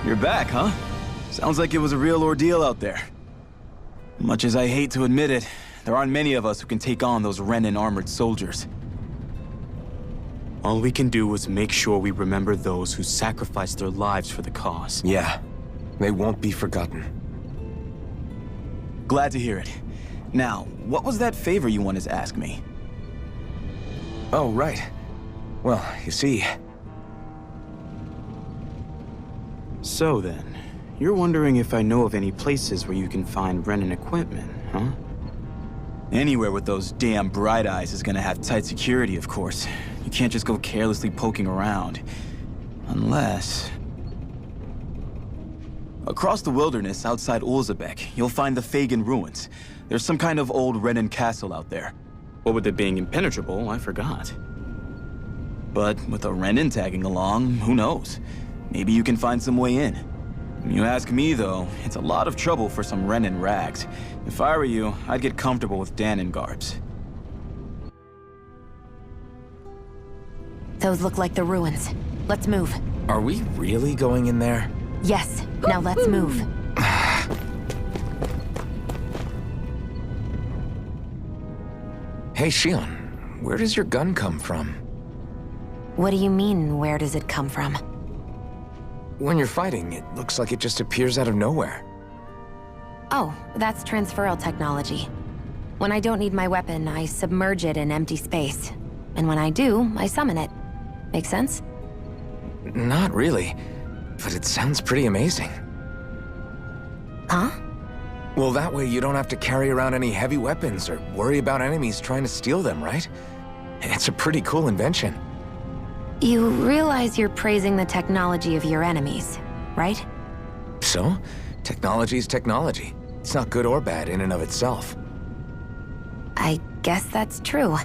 You're back, huh? Sounds like it was a real ordeal out there. Much as I hate to admit it, there aren't many of us who can take on those Renan armored soldiers. All we can do is make sure we remember those who sacrificed their lives for the cause. Yeah, they won't be forgotten. Glad to hear it. Now, what was that favor you wanted to ask me? Oh, right. Well, you see... So then, you're wondering if I know of any places where you can find Renan equipment, huh? Anywhere with those damn bright eyes is gonna have tight security, of course. You can't just go carelessly poking around. Unless... Across the wilderness outside Ulzebek, you'll find the Fagan ruins. There's some kind of old Renan castle out there. What with it being impenetrable, I forgot. But with a Renan tagging along, who knows? Maybe you can find some way in. You ask me, though, it's a lot of trouble for some Renan rags. If I were you, I'd get comfortable with Danon garbs. Those look like the ruins. Let's move. Are we really going in there? Yes. Now let's move. Hey, Shion, where does your gun come from? What do you mean, where does it come from? When you're fighting, it looks like it just appears out of nowhere. Oh, that's transferal technology. When I don't need my weapon, I submerge it in empty space. And when I do, I summon it. Make sense? Not really, but it sounds pretty amazing. Huh? Well, that way you don't have to carry around any heavy weapons or worry about enemies trying to steal them, right? It's a pretty cool invention. You realize you're praising the technology of your enemies, right? So, technology's technology. It's not good or bad in and of itself. I guess that's true.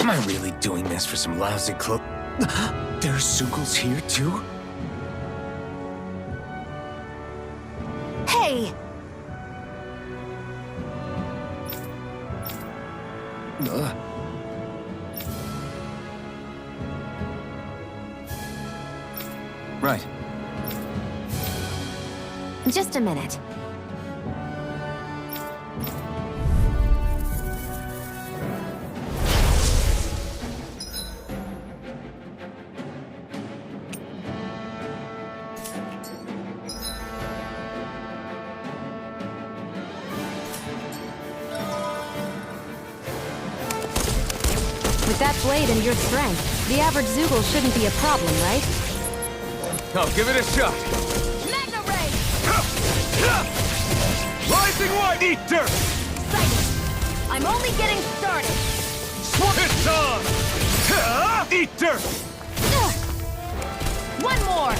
Am I really doing this for some lousy cloak? There are Zugals here, too? Hey! Right. Just a minute. With that blade and your strength, the average Zugal shouldn't be a problem, right? I'll give it a shot. Magna Ray! Rising White Eater! Excited! I'm only getting started! It's on! Eater! One more!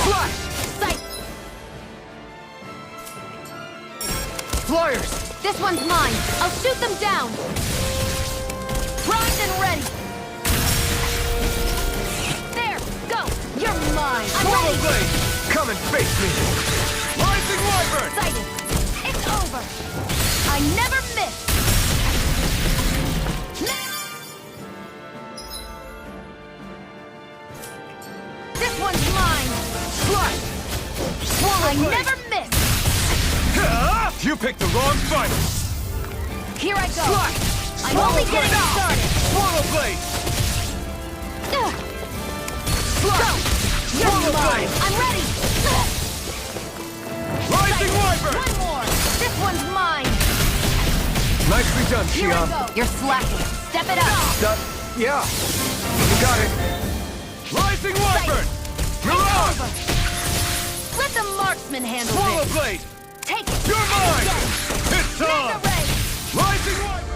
Flash! Sight! Flyers! This one's mine! I'll shoot them down! Primed and ready! There! Go! You're mine! I'm Swallow ready! Blade! Come and face me! Rising Wyvern! Excited! It's over! I never miss! This one's mine! Slash! Swallow I Blade! never miss! You picked the wrong fight! Here I go! Slash! I'm Swallow only Blade! getting started! Swallow Blade! Go! You're Swallow mine! Blade! I'm ready! Rising Wyvern! One more! This one's mine! Nicely done, Here I Shion. go! You're slacking! Step it up! Yeah. You got it. Rising Wyvern! Mirage! Let the marksman handle Swallow this! Blade! Take it! You're mine! Again. It's Magna on! Ray! Rising Wyvern!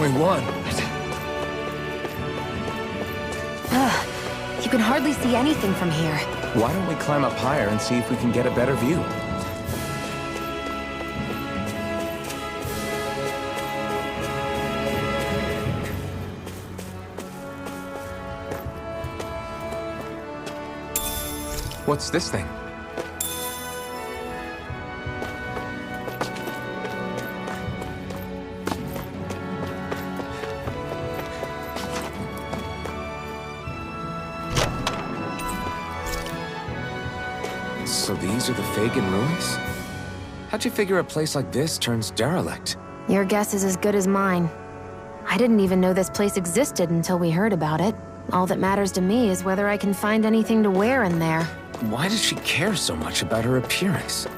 We won. You can hardly see anything from here. Why don't we climb up higher and see if we can get a better view? What's this thing? So these are the Fagin ruins? How'd you figure a place like this turns derelict? Your guess is as good as mine. I didn't even know this place existed until we heard about it. All that matters to me is whether I can find anything to wear in there. Why does she care so much about her appearance?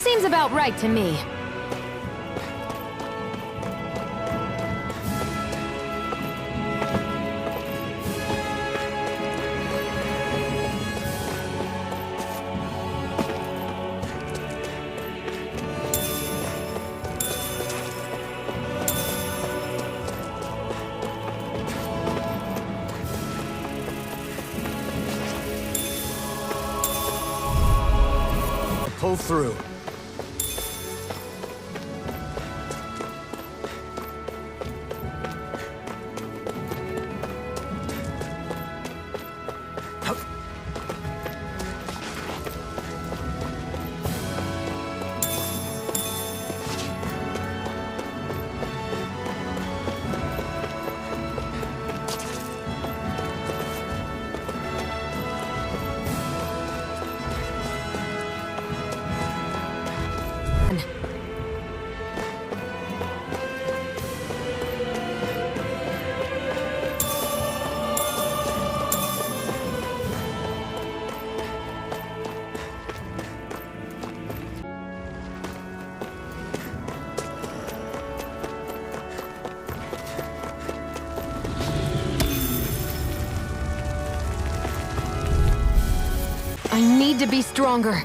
Seems about right to me. Pull through. I need to be stronger.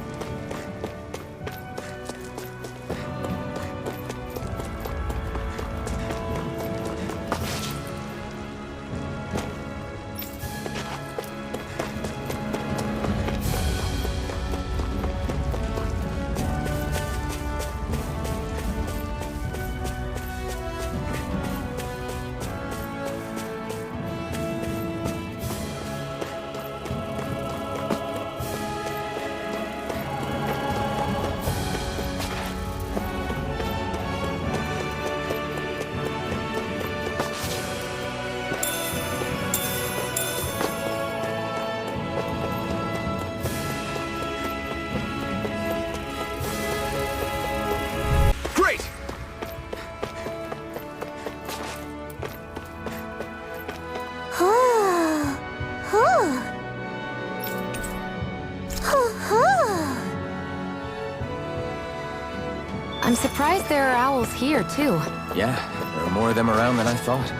I'm surprised there are owls here, too. Yeah, there are more of them around than I thought.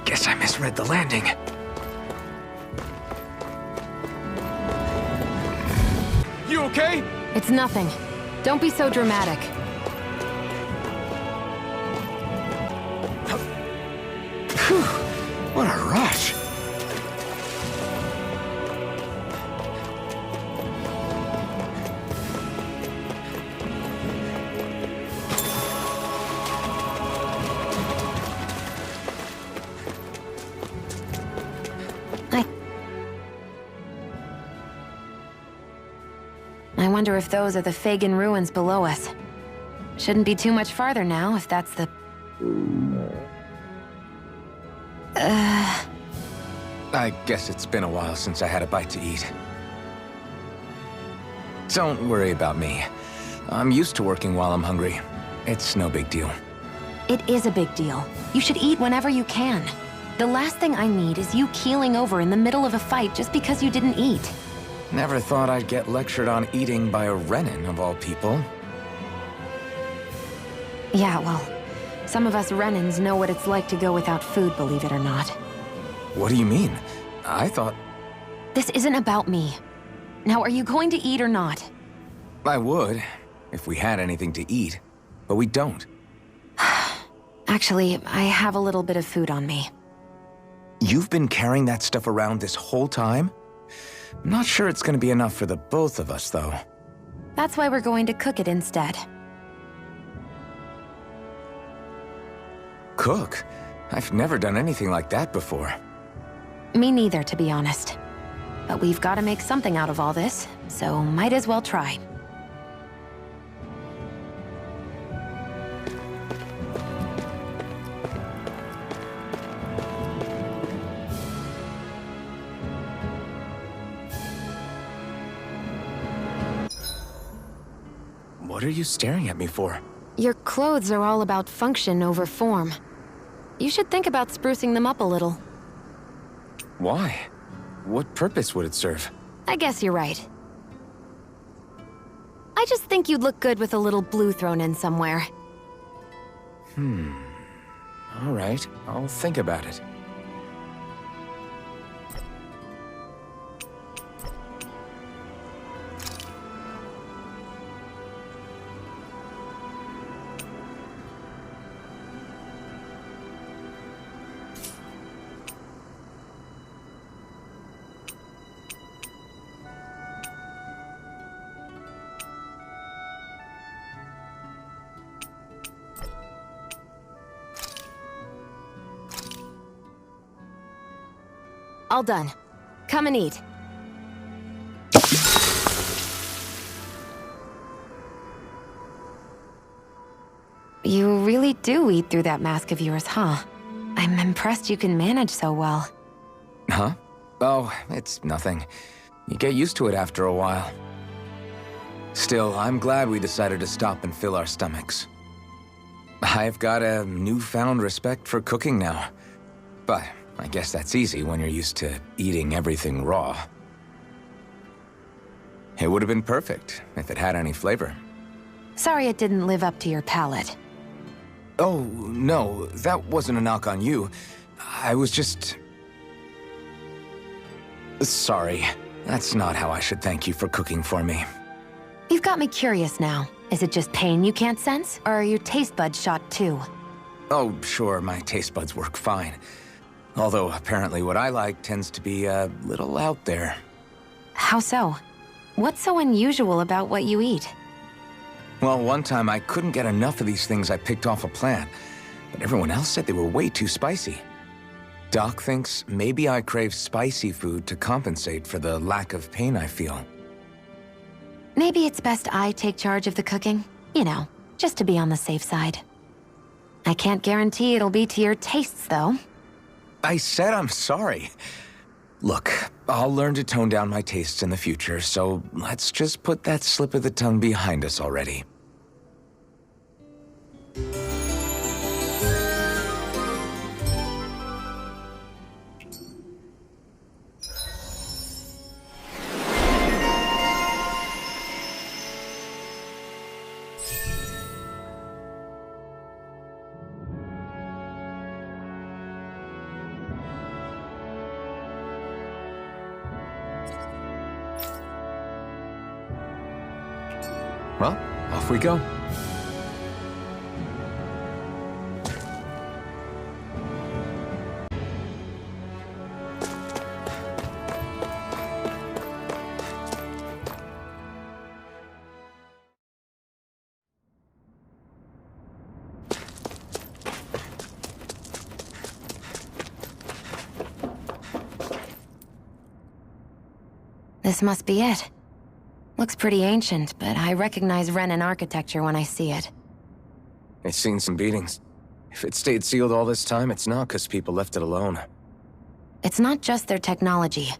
Guess I misread the landing. You okay? It's nothing. Don't be so dramatic. Phew, what a rush. I wonder if those are the Fagin ruins below us. Shouldn't be too much farther now, if that's the... I guess it's been a while since I had a bite to eat. Don't worry about me. I'm used to working while I'm hungry. It's no big deal. It is a big deal. You should eat whenever you can. The last thing I need is you keeling over in the middle of a fight just because you didn't eat. Never thought I'd get lectured on eating by a Renin, of all people. Yeah, well, some of us Renins know what it's like to go without food, believe it or not. What do you mean? I thought... This isn't about me. Now, are you going to eat or not? I would, if we had anything to eat. But we don't. Actually, I have a little bit of food on me. You've been carrying that stuff around this whole time? I'm not sure it's gonna be enough for the both of us, though. That's why we're going to cook it instead. Cook? I've never done anything like that before. Me neither, to be honest. But we've got to make something out of all this, so might as well try. What are you staring at me for? Your clothes are all about function over form. You should think about sprucing them up a little. Why? What purpose would it serve? I guess you're right. I just think you'd look good with a little blue thrown in somewhere. All right, I'll think about it. All done. Come and eat. You really do eat through that mask of yours, huh? I'm impressed you can manage so well. Huh? Oh, it's nothing. You get used to it after a while. Still, I'm glad we decided to stop and fill our stomachs. I've got a newfound respect for cooking now. But I guess that's easy when you're used to eating everything raw. It would have been perfect if it had any flavor. Sorry it didn't live up to your palate. Oh, no, that wasn't a knock on you. I was just... Sorry. That's not how I should thank you for cooking for me. You've got me curious now. Is it just pain you can't sense, or are your taste buds shot too? Oh, sure, my taste buds work fine. Although, apparently what I like tends to be a little out there. How so? What's so unusual about what you eat? Well, one time I couldn't get enough of these things I picked off a plant, but everyone else said they were way too spicy. Doc thinks maybe I crave spicy food to compensate for the lack of pain I feel. Maybe it's best I take charge of the cooking. You know, just to be on the safe side. I can't guarantee it'll be to your tastes, though. I said I'm sorry. Look, I'll learn to tone down my tastes in the future, so let's just put that slip of the tongue behind us already. Well, off we go. This must be it. Looks pretty ancient, but I recognize Renan architecture when I see it. It's seen some beatings. If it stayed sealed all this time, it's not because people left it alone. It's not just their technology.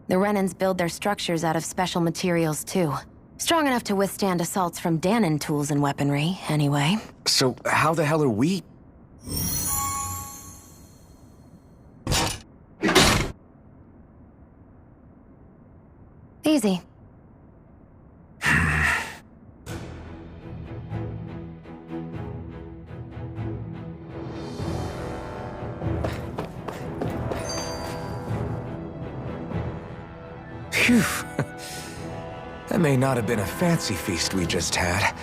The Renans build their structures out of special materials, too. Strong enough to withstand assaults from Danon tools and weaponry, anyway. So how the hell are we... Easy. Phew. That may not have been a fancy feast we just had,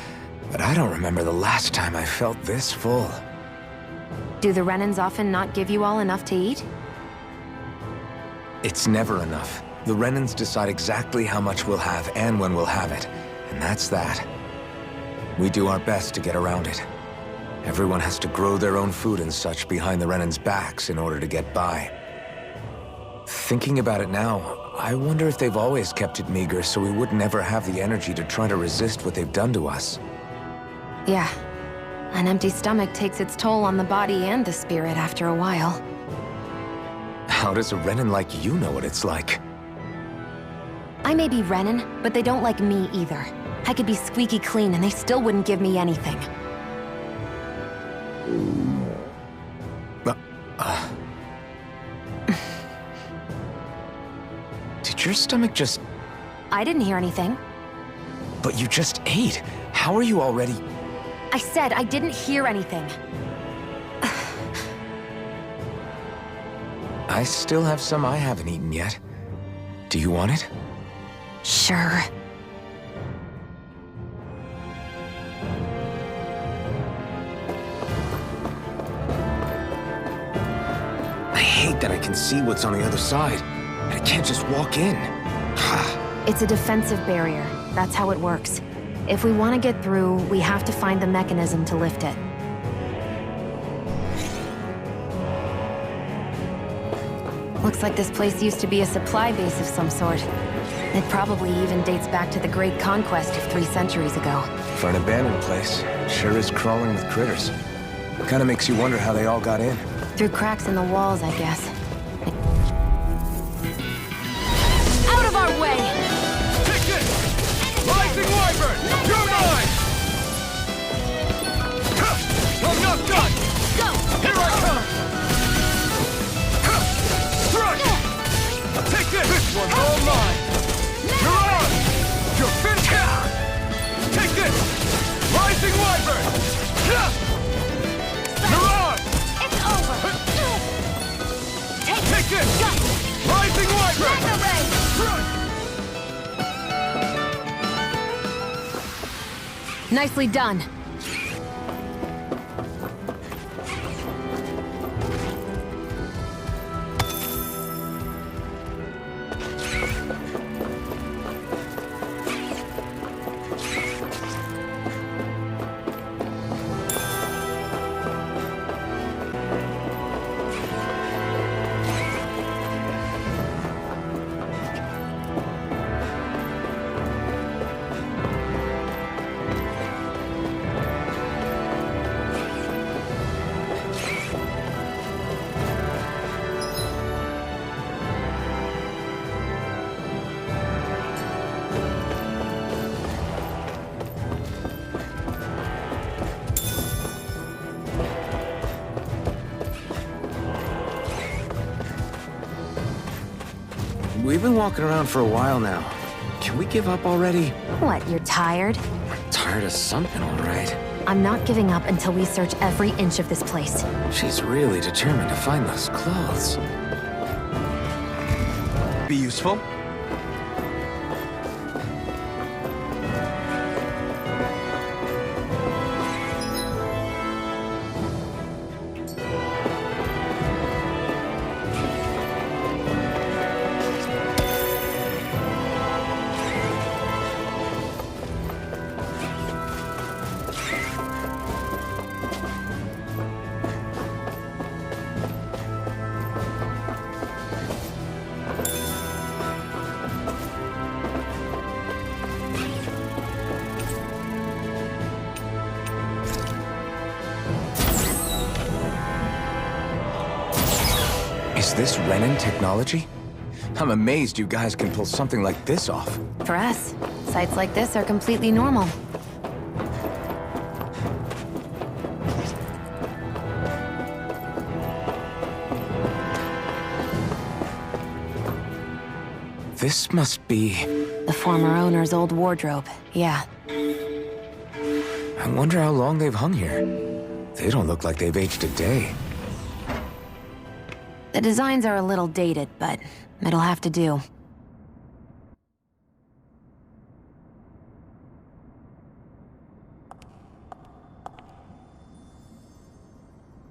but I don't remember the last time I felt this full. Do the Renans often not give you all enough to eat? It's never enough. The Renans decide exactly how much we'll have and when we'll have it, and that's that. We do our best to get around it. Everyone has to grow their own food and such behind the Renans' backs in order to get by. Thinking about it now, I wonder if they've always kept it meager so we would never have the energy to try to resist what they've done to us. Yeah. An empty stomach takes its toll on the body and the spirit after a while. How does a Renin like you know what it's like? I may be Renin, but they don't like me either. I could be squeaky clean and they still wouldn't give me anything. Did your stomach just... I didn't hear anything. But you just ate. How are you already... I said I didn't hear anything. I still have some I haven't eaten yet. Do you want it? Sure. I hate that I can see what's on the other side. And I can't just walk in. It's a defensive barrier. That's how it works. If we want to get through, we have to find the mechanism to lift it. Looks like this place used to be a supply base of some sort. It probably even dates back to the Great Conquest of 3 centuries ago. For an abandoned place, sure is crawling with critters. Kinda makes you wonder how they all got in. Through cracks in the walls, I guess. Out of our way! Take it! Rising Wyvern! You're mine! I'm not done! Go! Here I come! Thrust! Take this! This one's all mine! You're on! You're finished! Take this! Rising Wyvern! You're on! It's over! Take this! Rising Wyvern! Mega Ray! Nicely done. We've been walking around for a while now. Can we give up already? What, you're tired? Tired of something, all right. I'm not giving up until we search every inch of this place. She's really determined to find those clothes. Be useful? Is this Renin technology? I'm amazed you guys can pull something like this off. For us, sights like this are completely normal. This must be... The former owner's old wardrobe, yeah. I wonder how long they've hung here. They don't look like they've aged a day. The designs are a little dated, but it'll have to do.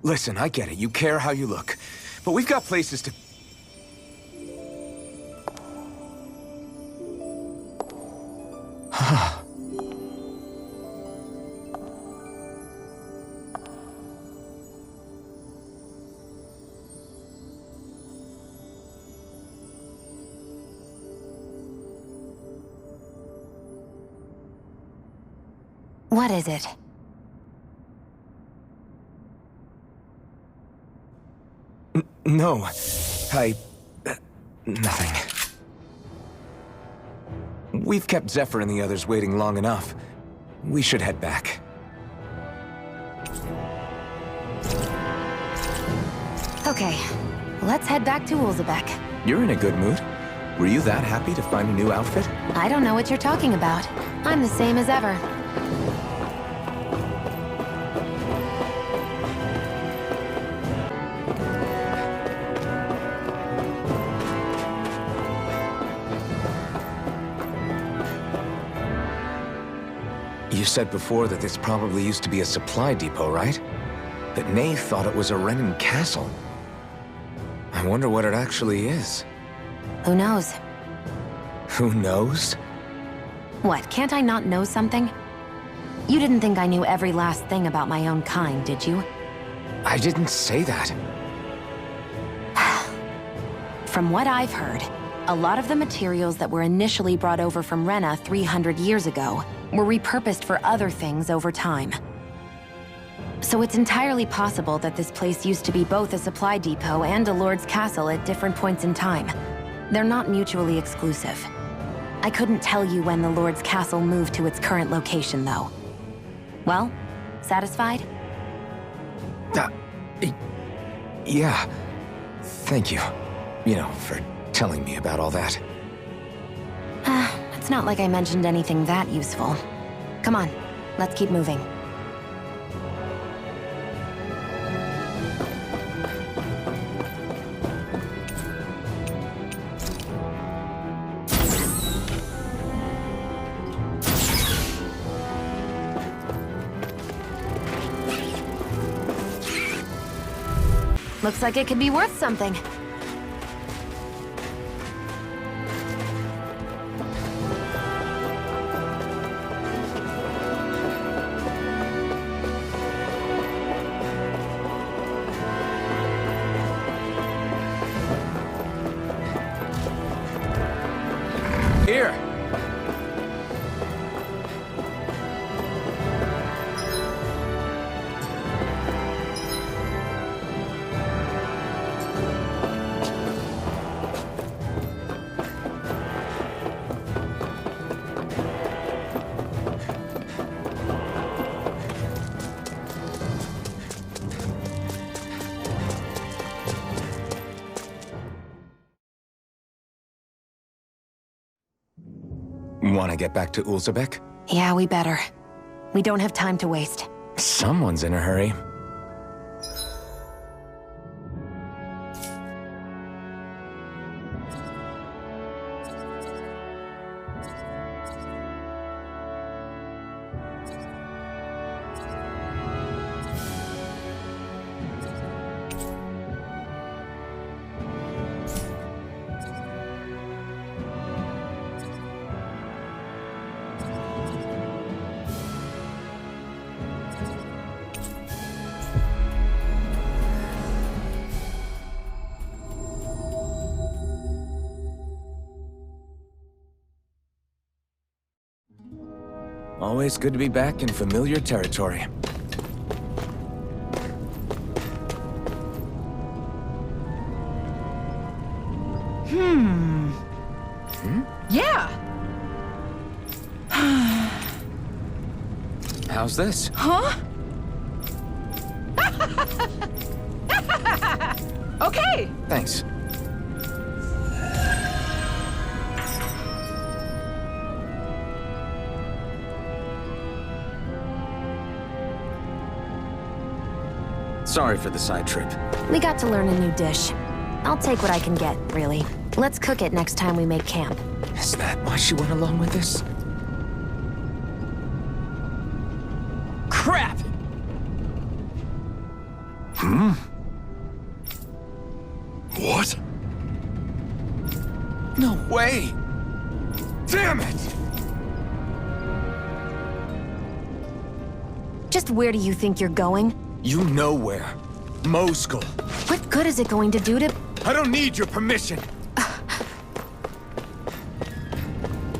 Listen, I get it. You care how you look. But we've got places to... What is it? No. Nothing. We've kept Zephyr and the others waiting long enough. We should head back. Okay, let's head back to Ulzebek. You're in a good mood. Were you that happy to find a new outfit? I don't know what you're talking about. I'm the same as ever. You said before that this probably used to be a supply depot, right? That Nay thought it was a Renin castle. I wonder what it actually is. Who knows? Who knows? What, can't I not know something? You didn't think I knew every last thing about my own kind, did you? I didn't say that. From what I've heard, a lot of the materials that were initially brought over from Rena 300 years ago were repurposed for other things over time. So it's entirely possible that this place used to be both a supply depot and a lord's castle at different points in time. They're not mutually exclusive. I couldn't tell you when the lord's castle moved to its current location, though. Well, satisfied? Yeah. Thank you. You know, for telling me about all that. It's not like I mentioned anything that useful. Come on, let's keep moving. Looks like it could be worth something. Here! Want to get back to Ulzebek? Yeah, we better. We don't have time to waste. Someone's in a hurry. Always good to be back in familiar territory. Yeah. How's this? Huh? Okay. Thanks. Sorry for the side trip. We got to learn a new dish. I'll take what I can get, really. Let's cook it next time we make camp. Is that why she went along with this? Crap! What? No way! Damn it! Just where do you think you're going? You know where. Moskul. What good is it going to do to... I don't need your permission.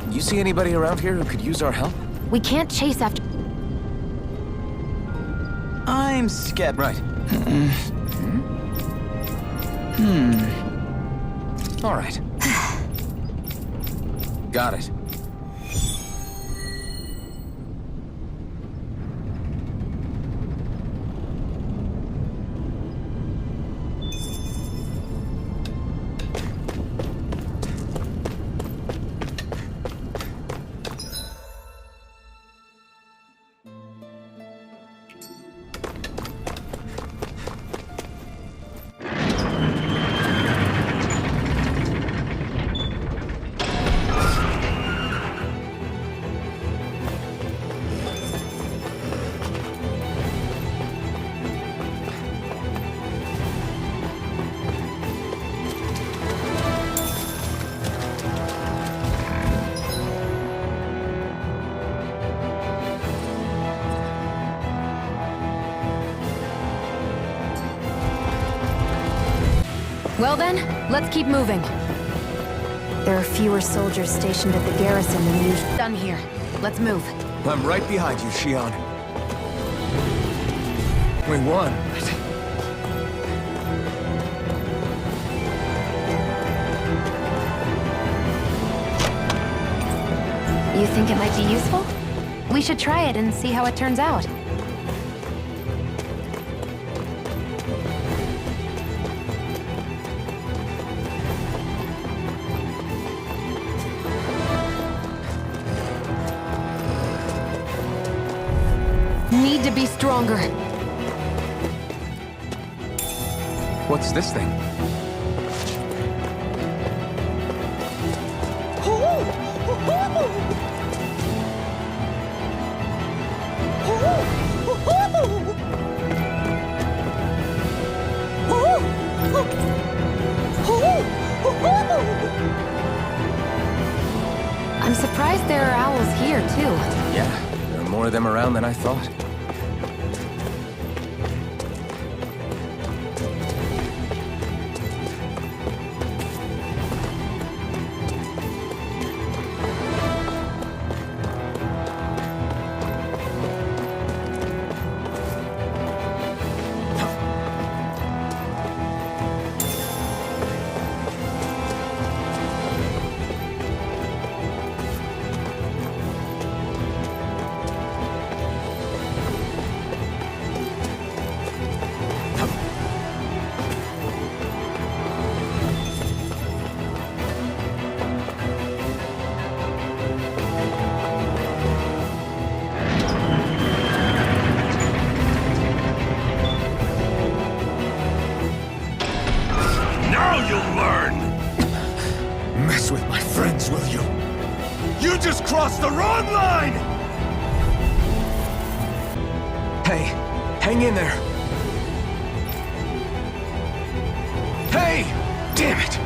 You see anybody around here who could use our help? We can't chase after... I'm skeptical. Right. All right. Got it. Well then, let's keep moving. There are fewer soldiers stationed at the garrison than usual. Done here. Let's move. I'm right behind you, Shion. We won. You think it might be useful? We should try it and see how it turns out. Need to be stronger. What's this thing? I'm surprised there are owls here, too. Yeah, there are more of them around than I thought. Mess with my friends, will you? You just crossed the wrong line! Hey, hang in there. Hey! Damn it!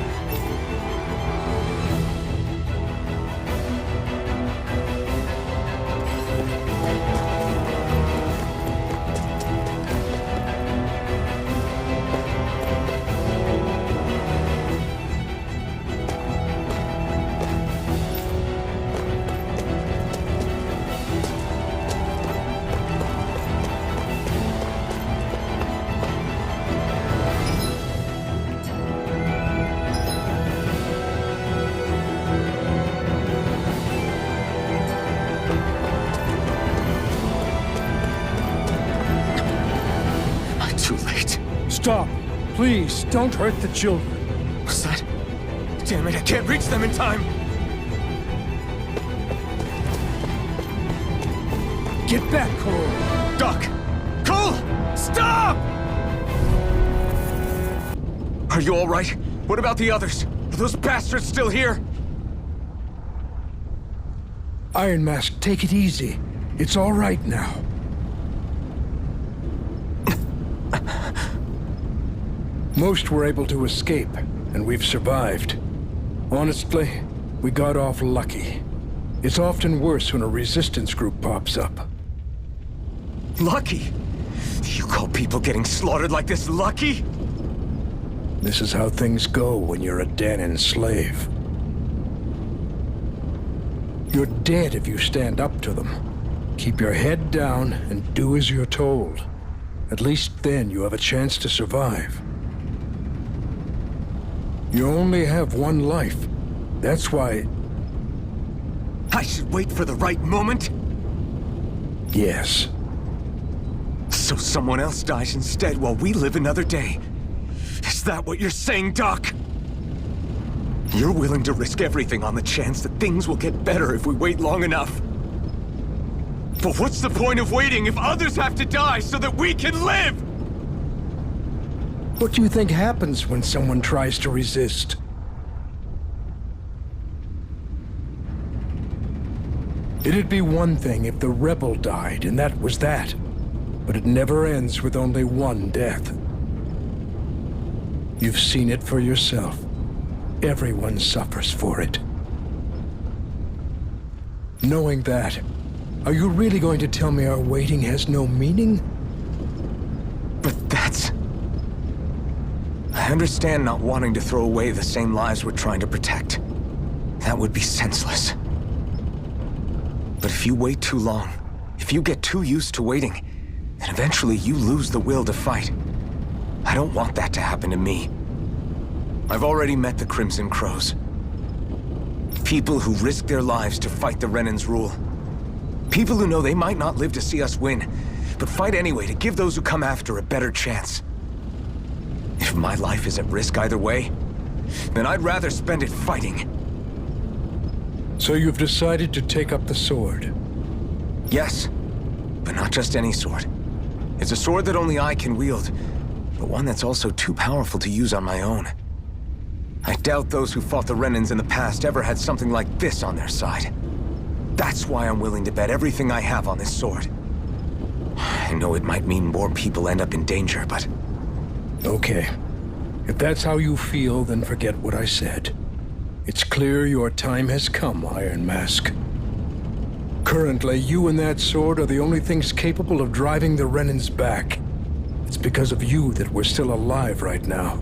Stop! Please, don't hurt the children. What's that? Damn it, I can't reach them in time! Get back, Cole! Doc! Cole! Stop! Are you alright? What about the others? Are those bastards still here? Iron Mask, take it easy. It's all right now. Most were able to escape, and we've survived. Honestly, we got off lucky. It's often worse when a resistance group pops up. Lucky? You call people getting slaughtered like this lucky? This is how things go when you're a Danon slave. You're dead if you stand up to them. Keep your head down and do as you're told. At least then you have a chance to survive. You only have one life. That's why... I should wait for the right moment? Yes. So someone else dies instead while we live another day. Is that what you're saying, Doc? You're willing to risk everything on the chance that things will get better if we wait long enough. But what's the point of waiting if others have to die so that we can live? What do you think happens when someone tries to resist? It'd be one thing if the rebel died, and that was that. But it never ends with only one death. You've seen it for yourself. Everyone suffers for it. Knowing that, are you really going to tell me our waiting has no meaning? But that's... I understand not wanting to throw away the same lives we're trying to protect. That would be senseless. But if you wait too long, if you get too used to waiting, then eventually you lose the will to fight. I don't want that to happen to me. I've already met the Crimson Crows. People who risk their lives to fight the Renan's rule. People who know they might not live to see us win, but fight anyway to give those who come after a better chance. If my life is at risk either way, then I'd rather spend it fighting. So you've decided to take up the sword? Yes, but not just any sword. It's a sword that only I can wield, but one that's also too powerful to use on my own. I doubt those who fought the Renans in the past ever had something like this on their side. That's why I'm willing to bet everything I have on this sword. I know it might mean more people end up in danger, but... Okay. If that's how you feel, then forget what I said. It's clear your time has come, Iron Mask. Currently, you and that sword are the only things capable of driving the Renans back. It's because of you that we're still alive right now.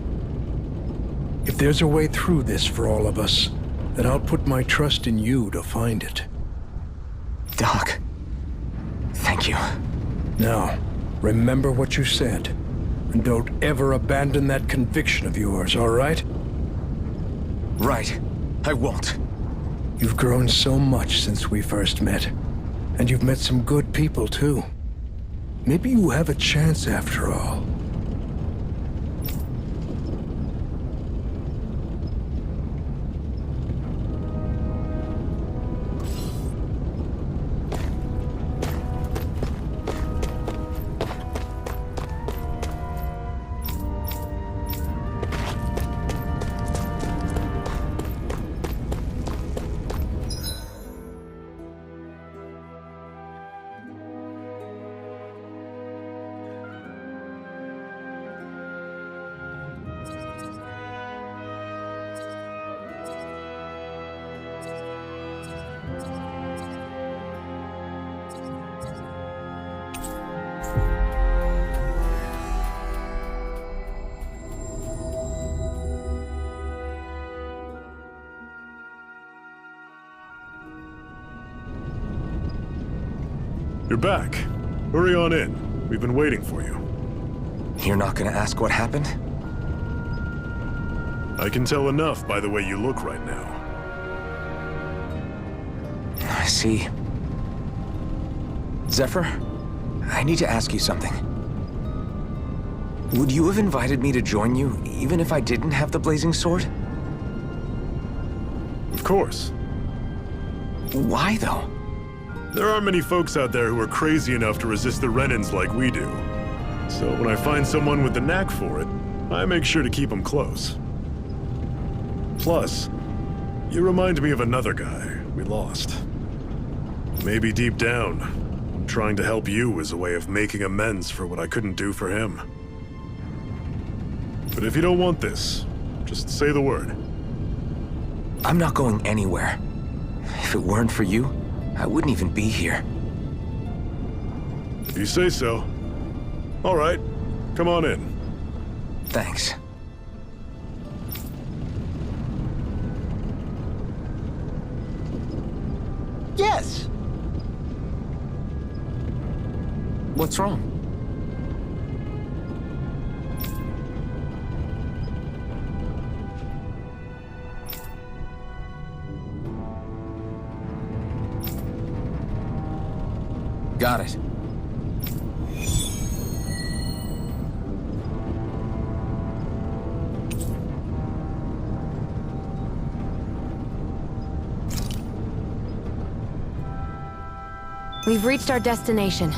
If there's a way through this for all of us, then I'll put my trust in you to find it. Doc, thank you. Now, remember what you said, and don't ever abandon that conviction of yours, all right? Right. I won't. You've grown so much since we first met, and you've met some good people, too. Maybe you have a chance after all. You're back. Hurry on in. We've been waiting for you. You're not gonna ask what happened? I can tell enough by the way you look right now. I see. Zephyr, I need to ask you something. Would you have invited me to join you, even if I didn't have the blazing sword? Of course. Why, though? There aren't many folks out there who are crazy enough to resist the Renans like we do. So when I find someone with the knack for it, I make sure to keep them close. Plus, you remind me of another guy we lost. Maybe deep down, trying to help you is a way of making amends for what I couldn't do for him. But if you don't want this, just say the word. I'm not going anywhere. If it weren't for you, I wouldn't even be here. If you say so. All right, come on in. Thanks. Yes! What's wrong? Got it. We've reached our destination.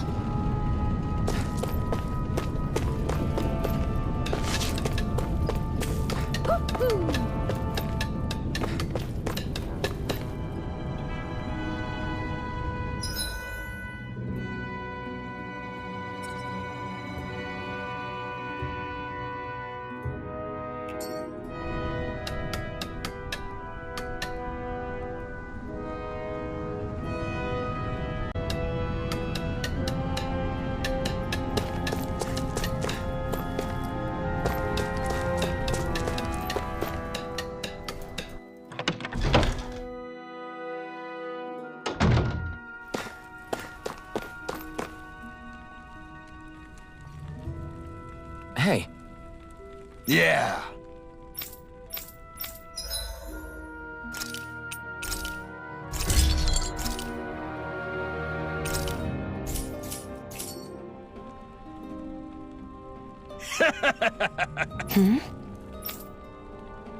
Hey. Yeah.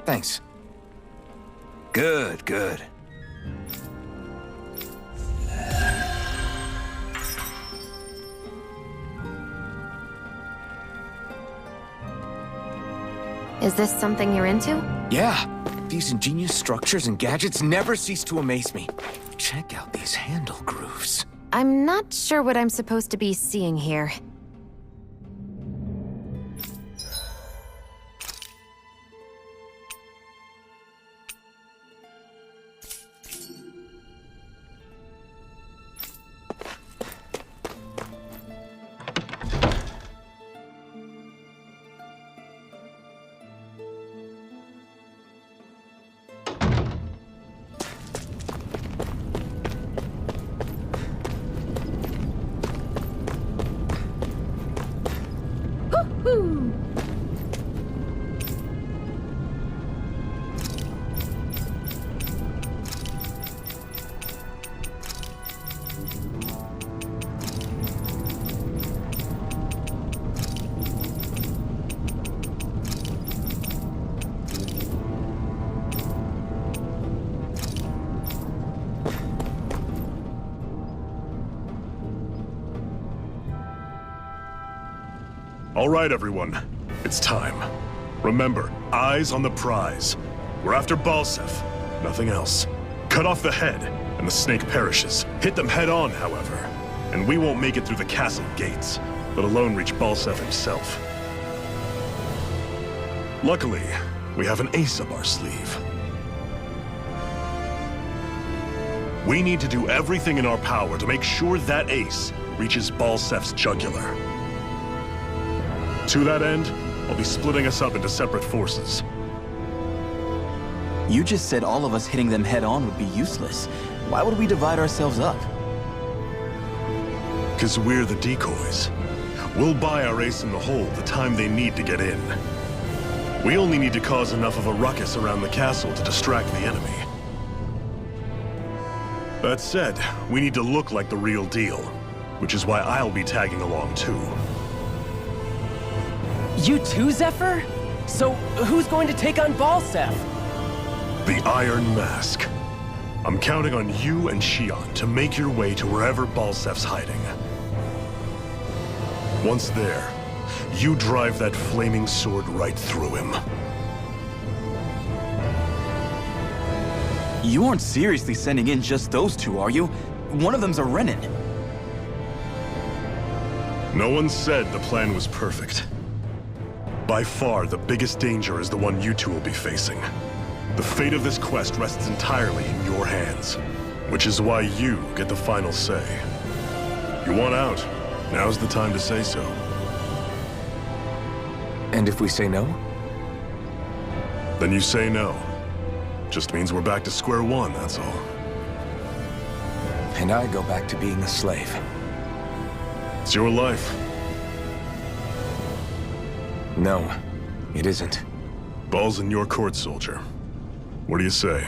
Thanks. Good, good. Is this something you're into? Yeah. These ingenious structures and gadgets never cease to amaze me. Check out these handle grooves. I'm not sure what I'm supposed to be seeing here. All right, everyone. It's time. Remember, eyes on the prize. We're after Balseph, nothing else. Cut off the head, and the snake perishes. Hit them head on, however, and we won't make it through the castle gates, let alone reach Balseph himself. Luckily, we have an ace up our sleeve. We need to do everything in our power to make sure that ace reaches Balseph's jugular. To that end, I'll be splitting us up into separate forces. You just said all of us hitting them head-on would be useless. Why would we divide ourselves up? 'Cause we're the decoys. We'll buy our ace in the hole the time they need to get in. We only need to cause enough of a ruckus around the castle to distract the enemy. That said, we need to look like the real deal, which is why I'll be tagging along too. You too, Zephyr? So, who's going to take on Balseph? The Iron Mask. I'm counting on you and Shion to make your way to wherever Balseph's hiding. Once there, you drive that flaming sword right through him. You aren't seriously sending in just those two, are you? One of them's a Renin. No one said the plan was perfect. By far, the biggest danger is the one you two will be facing. The fate of this quest rests entirely in your hands, which is why you get the final say. You want out, now's the time to say so. And if we say no? Then you say no. Just means we're back to square one, that's all. And I go back to being a slave. It's your life. No, it isn't. Ball's in your court, soldier. What do you say?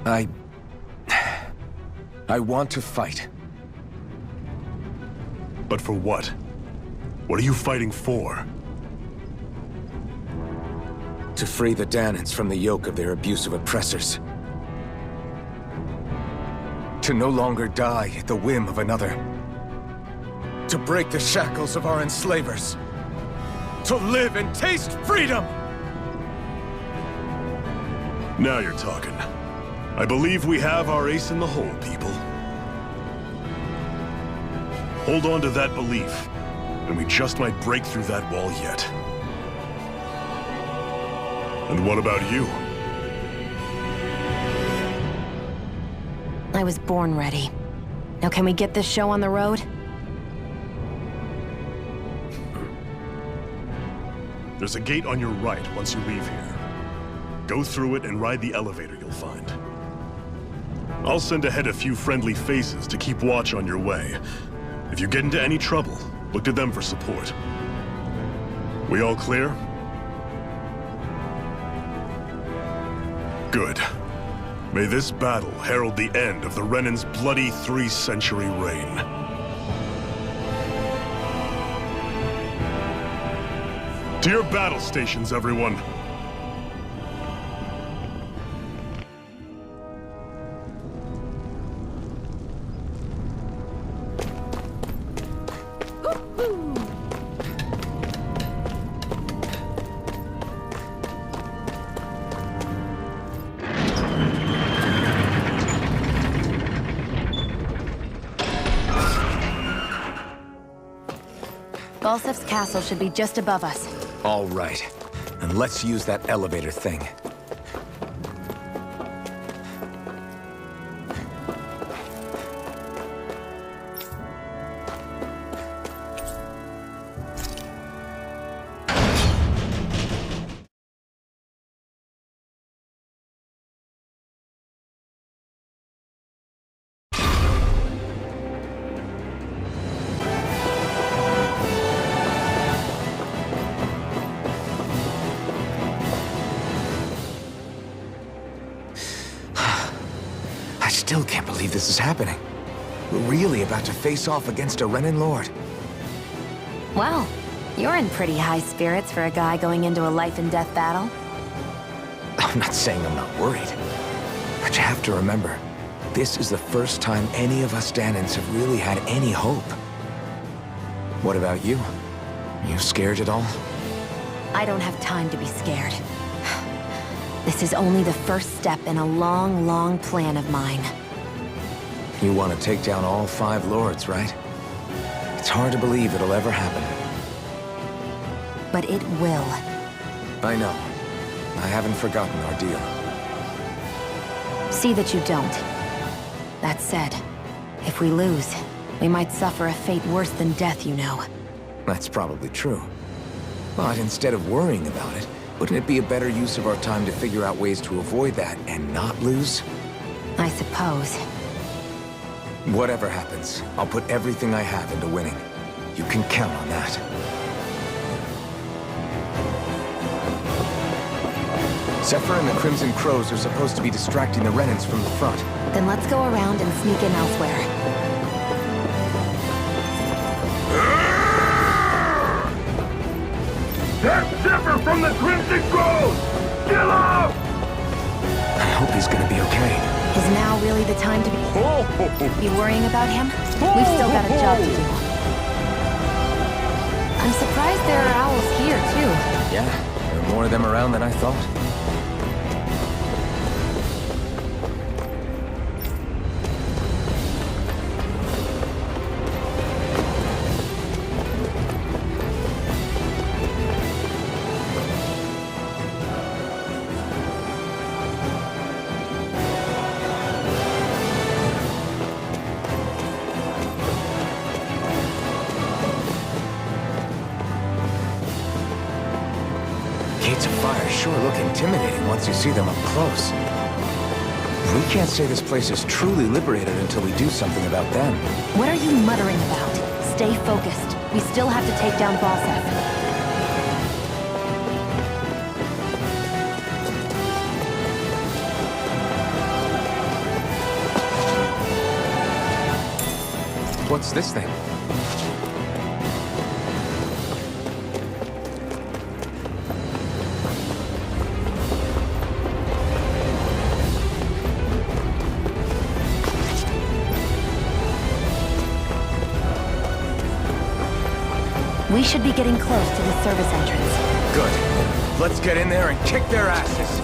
I want to fight. But for what? What are you fighting for? To free the Danans from the yoke of their abusive oppressors. To no longer die at the whim of another. To break the shackles of our enslavers. To live and taste freedom! Now you're talking. I believe we have our ace in the hole, people. Hold on to that belief, and we just might break through that wall yet. And what about you? I was born ready. Now can we get this show on the road? There's a gate on your right once you leave here. Go through it and ride the elevator you'll find. I'll send ahead a few friendly faces to keep watch on your way. If you get into any trouble, look to them for support. We all clear? Good. May this battle herald the end of the Renan's bloody 3-century reign. To your battle stations, everyone! Balseph's castle should be just above us. All right. And let's use that elevator thing. I still can't believe this is happening. We're really about to face off against a Renan Lord. Well, you're in pretty high spirits for a guy going into a life-and-death battle. I'm not saying I'm not worried. But you have to remember, this is the first time any of us Danans have really had any hope. What about you? You scared at all? I don't have time to be scared. This is only the first step in a long, long plan of mine. You want to take down all 5 lords, right? It's hard to believe it'll ever happen. But it will. I know. I haven't forgotten our deal. See that you don't. That said, if we lose, we might suffer a fate worse than death, you know. That's probably true. But instead of worrying about it, wouldn't it be a better use of our time to figure out ways to avoid that and not lose? I suppose. Whatever happens, I'll put everything I have into winning. You can count on that. Zephyr and the Crimson Crows are supposed to be distracting the Renans from the front. Then let's go around and sneak in elsewhere. That's Zephyr from the Crimson Crows! Kill him! I hope he's gonna be okay. Is now really the time to be worrying about him? We've still got a job to do. I'm surprised there are owls here, too. Yeah, there are more of them around than I thought. Gates of fire sure look intimidating once you see them up close. We can't say this place is truly liberated until we do something about them. What are you muttering about? Stay focused. We still have to take down Balseph. What's this thing? We should be getting close to the service entrance. Good. Let's get in there and kick their asses.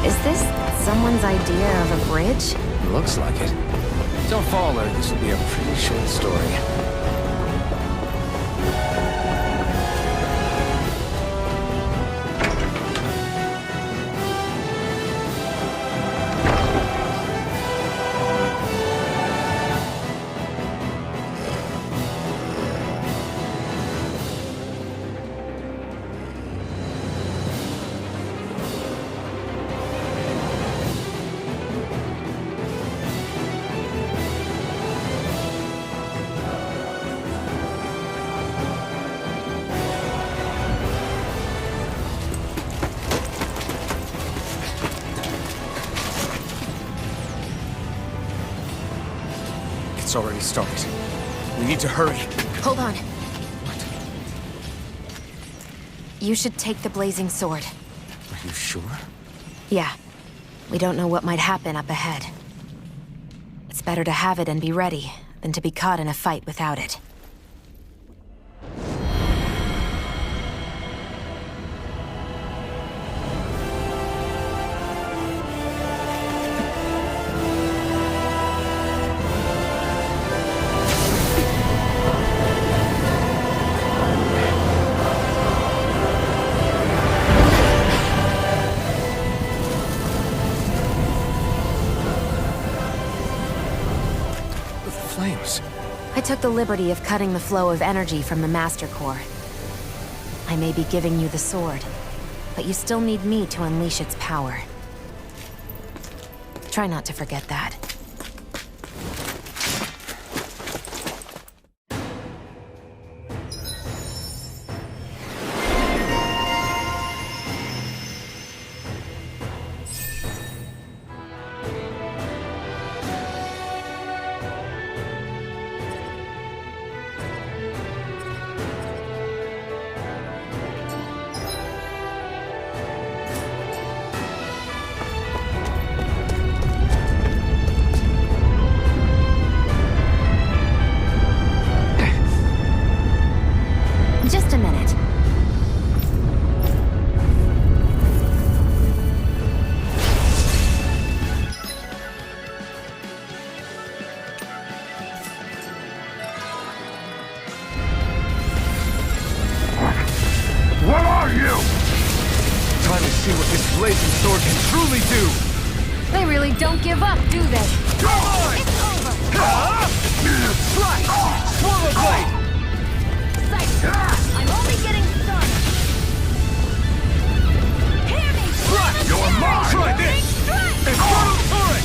Is this someone's idea of a bridge? Looks like it. Don't fall, or this will be a pretty short story. It's already started. We need to hurry. Hold on. You should take the blazing sword. Are you sure? Yeah. We don't know what might happen up ahead. It's better to have it and be ready than to be caught in a fight without it. I took the liberty of cutting the flow of energy from the Master Core. I may be giving you the sword, but you still need me to unleash its power. Try not to forget that. Just a minute. What are you? Time to see what this blazing sword can truly do. They really don't give up, do they? Come on! It's over! Strike! Swallow blade! I'm only getting started! Hear me! Strike! You're mine! Try this! Infernal turret!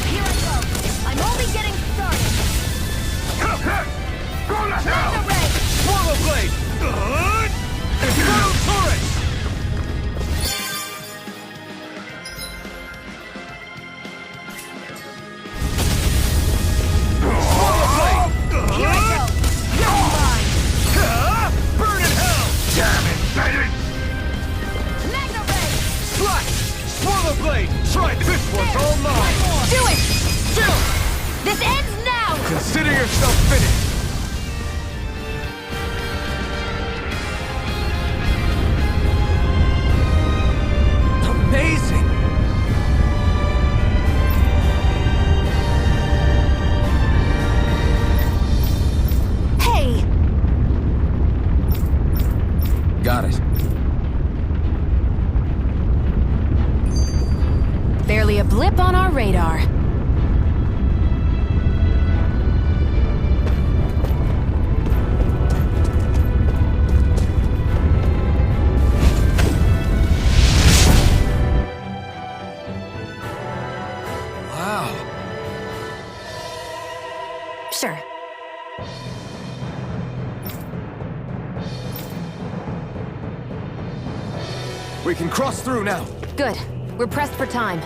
Here I go! I'm only getting started! Go to hell! Laser ray! Swallow blade! Infernal turret! Swallow blade! Here I go! You're mine! Burn in hell! Damn it, Bennett! Magna ray! Strike! Swallow blade! Try this one's all mine! Do it! Still! This ends now! Consider yourself finished! Amazing! Hey! Got it. Barely a blip on our radar. Wow. Sure. We can cross through now. Good. We're pressed for time.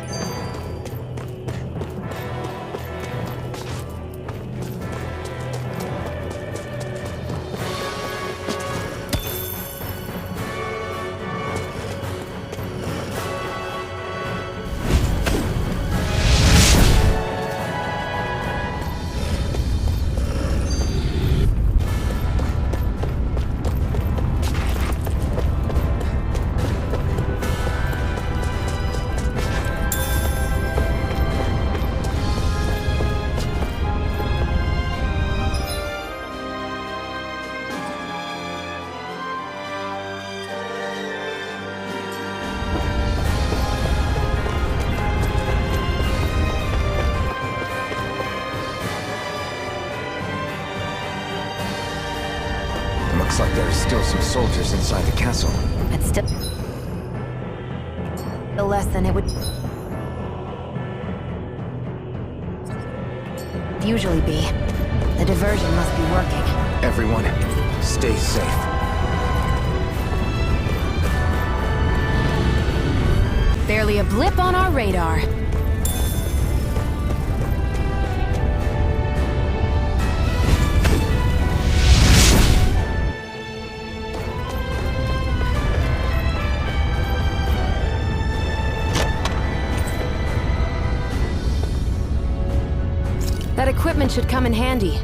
Looks like there's still some soldiers inside the castle. It's still less than it would usually be. The diversion must be working. Everyone, stay safe. Barely a blip on our radar. That equipment should come in handy.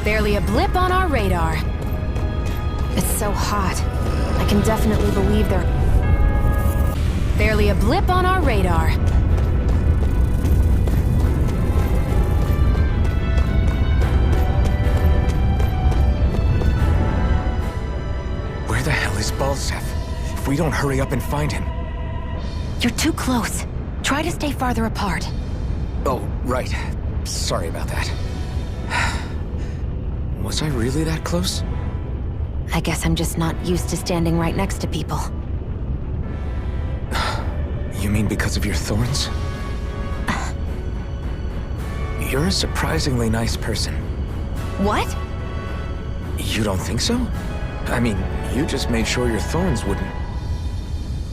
Barely a blip on our radar. It's so hot. I can definitely believe they're... Barely a blip on our radar. Where the hell is Balseph? If we don't hurry up and find him... You're too close. Try to stay farther apart. Oh, right. Sorry about that. Was I really that close? I guess I'm just not used to standing right next to people. You mean because of your thorns? You're a surprisingly nice person. What? You don't think so? I mean, you just made sure your thorns wouldn't...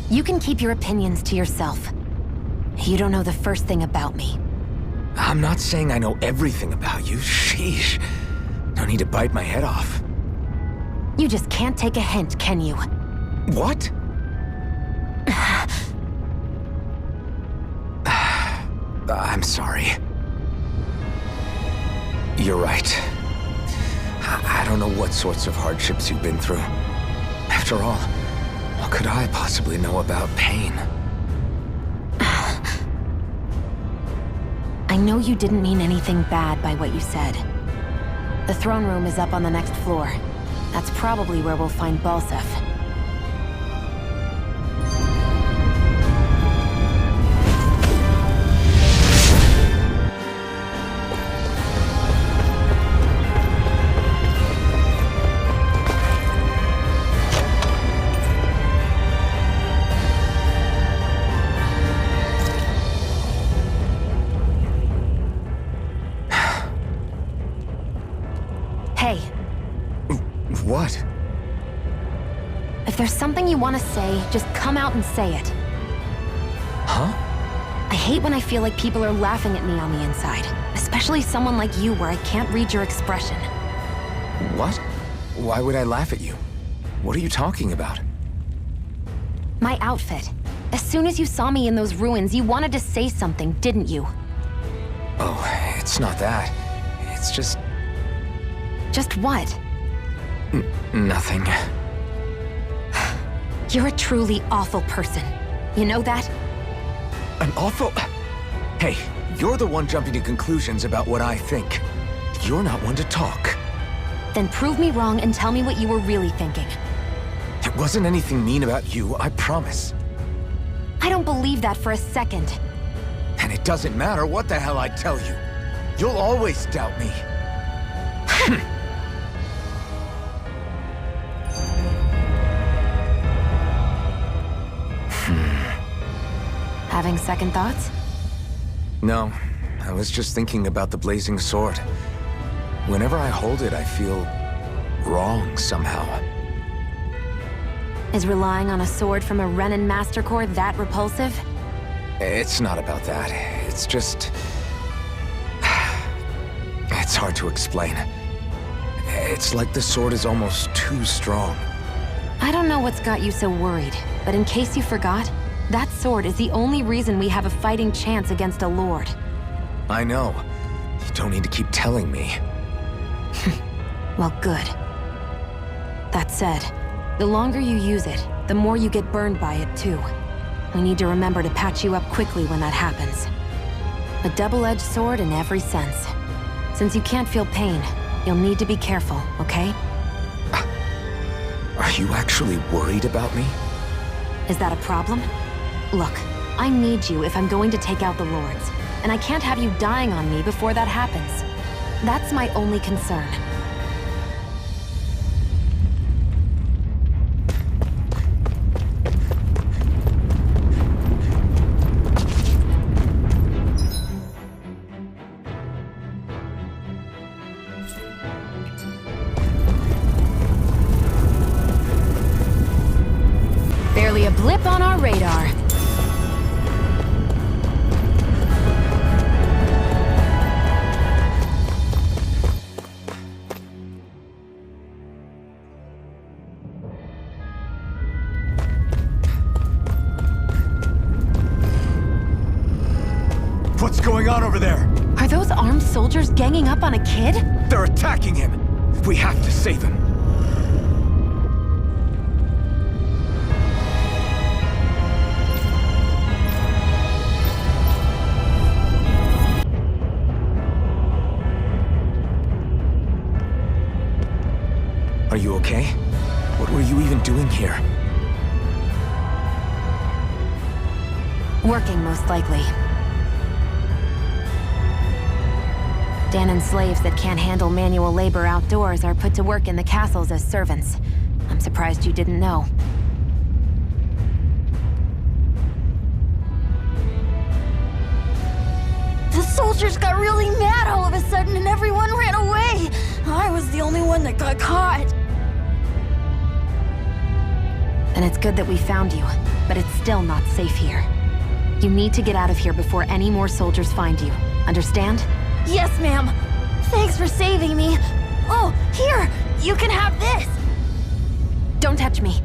You can keep your opinions to yourself. You don't know the first thing about me. I'm not saying I know everything about you. Sheesh. No need to bite my head off. You just can't take a hint, can you? What? I'm sorry. You're right. I don't know what sorts of hardships you've been through. After all, what could I possibly know about pain? I know you didn't mean anything bad by what you said. The throne room is up on the next floor. That's probably where we'll find Balseph. Hey. What? If there's something you want to say, just come out and say it. Huh? I hate when I feel like people are laughing at me on the inside. Especially someone like you where I can't read your expression. What? Why would I laugh at you? What are you talking about? My outfit. As soon as you saw me in those ruins, you wanted to say something, didn't you? Oh, it's not that. It's just... Just what? Nothing. You're a truly awful person. You know that? An awful... Hey, you're the one jumping to conclusions about what I think. You're not one to talk. Then prove me wrong and tell me what you were really thinking. It wasn't anything mean about you, I promise. I don't believe that for a second. And it doesn't matter what the hell I tell you. You'll always doubt me. Having second thoughts? No, I was just thinking about the blazing sword. Whenever I hold it, I feel wrong somehow. Is relying on a sword from a Renin Master Core that repulsive? It's not about that. It's just... It's hard to explain. It's like the sword is almost too strong. I don't know what's got you so worried, but in case you forgot, that sword is the only reason we have a fighting chance against a lord. I know. You don't need to keep telling me. Well, good. That said, the longer you use it, the more you get burned by it, too. We need to remember to patch you up quickly when that happens. A double-edged sword in every sense. Since you can't feel pain, you'll need to be careful, okay? Are you actually worried about me? Is that a problem? Look, I need you if I'm going to take out the Lords, and I can't have you dying on me before that happens. That's my only concern. Barely a blip on our radar. What's going on over there? Are those armed soldiers ganging up on a kid? They're attacking him! We have to save him! Are you okay? What were you even doing here? Working, most likely. Danon slaves that can't handle manual labor outdoors are put to work in the castles as servants. I'm surprised you didn't know. The soldiers got really mad all of a sudden and everyone ran away. I was the only one that got caught. And it's good that we found you, but it's still not safe here. You need to get out of here before any more soldiers find you. Understand? Yes, ma'am. Thanks for saving me. Oh, here! You can have this! Don't touch me.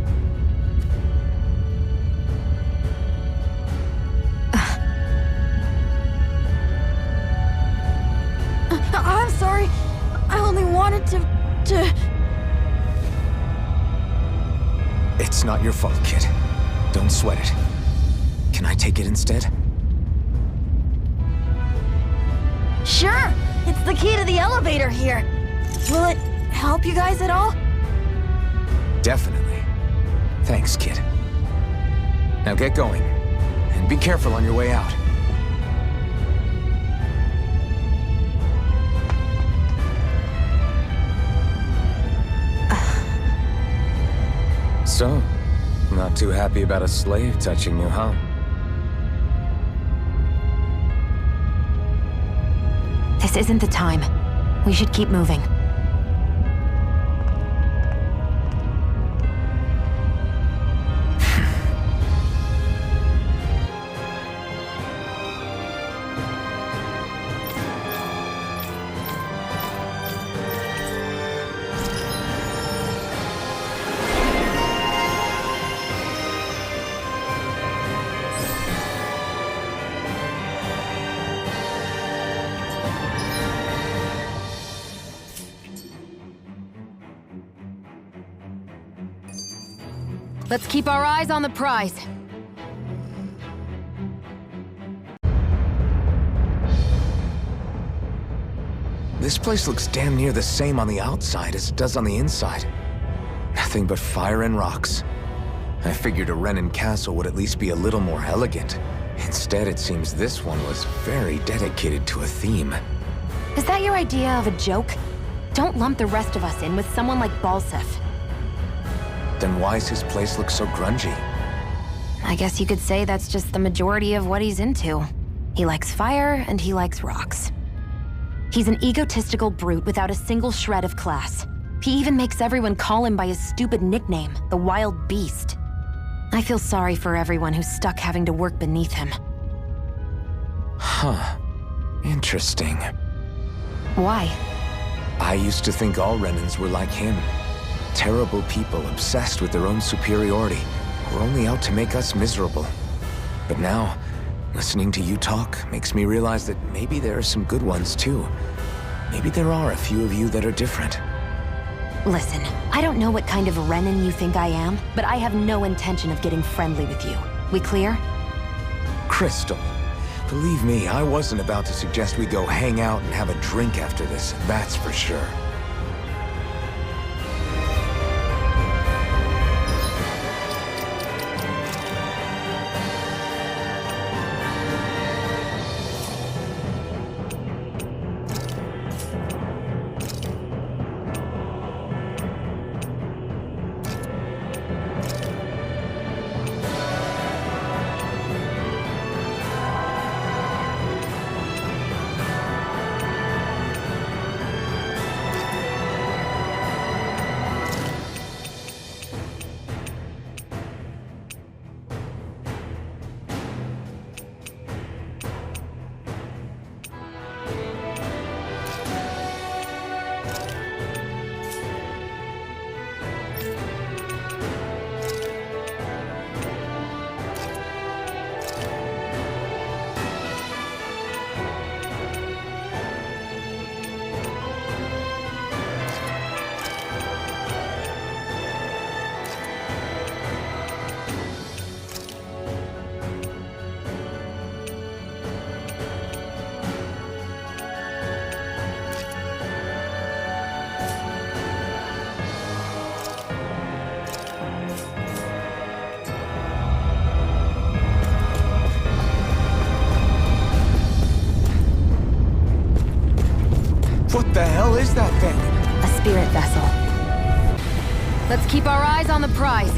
I'm sorry. I only wanted to... It's not your fault, kid. Don't sweat it. Can I take it instead? Sure! It's the key to the elevator here. Will it help you guys at all? Definitely. Thanks, kid. Now get going. And be careful on your way out. So, not too happy about a slave touching you, huh? This isn't the time. We should keep moving. Let's keep our eyes on the prize. This place looks damn near the same on the outside as it does on the inside. Nothing but fire and rocks. I figured a Renin castle would at least be a little more elegant. Instead, it seems this one was very dedicated to a theme. Is that your idea of a joke? Don't lump the rest of us in with someone like Balseph. Then why's his place look so grungy? I guess you could say that's just the majority of what he's into. He likes fire and he likes rocks. He's an egotistical brute without a single shred of class. He even makes everyone call him by his stupid nickname, the Wild Beast. I feel sorry for everyone who's stuck having to work beneath him. Huh. Interesting. Why? I used to think all Renins were like him. Terrible people obsessed with their own superiority, who are only out to make us miserable. But now, listening to you talk makes me realize that maybe there are some good ones too. Maybe there are a few of you that are different. Listen, I don't know what kind of Renin you think I am, but I have no intention of getting friendly with you. We clear? Crystal, Believe me, I wasn't about to suggest we go hang out and have a drink after this, that's for sure. What the hell is that thing? A spirit vessel. Let's keep our eyes on the prize.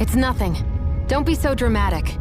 It's nothing. Don't be so dramatic.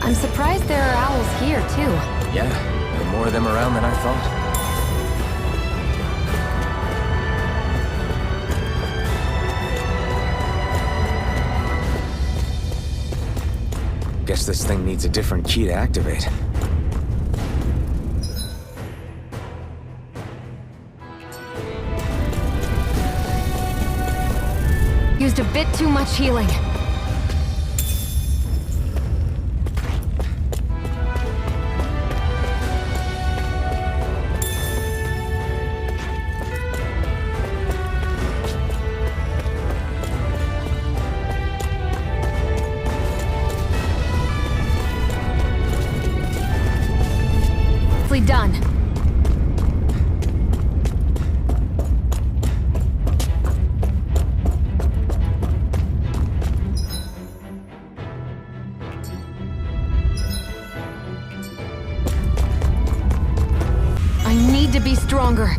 I'm surprised there are owls here, too. Yeah, there are more of them around than I thought. Guess this thing needs a different key to activate. Used a bit too much healing. Done. I need to be stronger.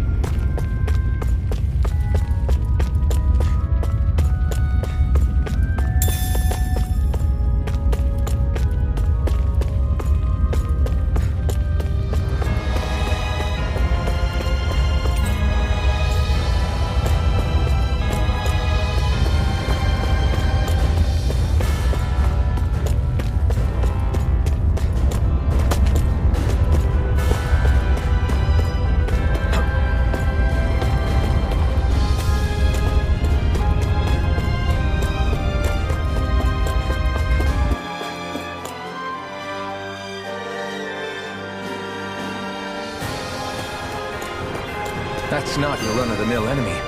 That's not your run-of-the-mill enemy.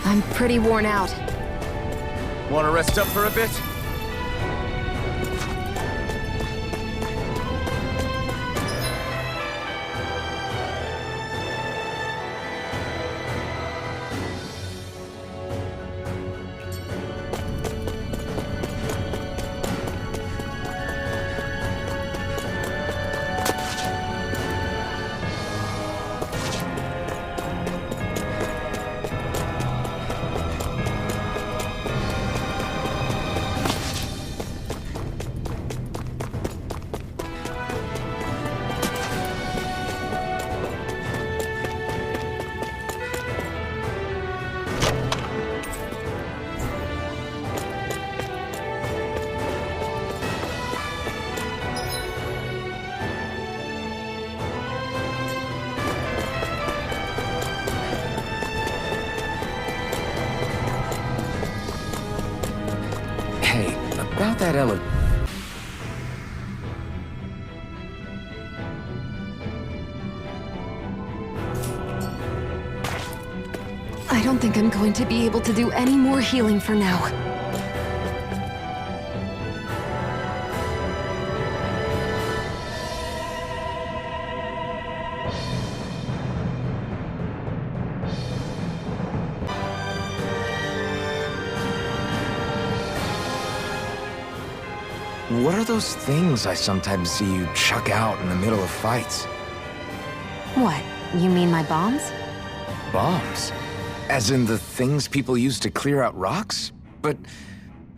I'm pretty worn out. Want to rest up for a bit? About that elevator. I don't think I'm going to be able to do any more healing for now. What are those things I sometimes see you chuck out in the middle of fights? What? You mean my bombs? Bombs? As in the things people use to clear out rocks? But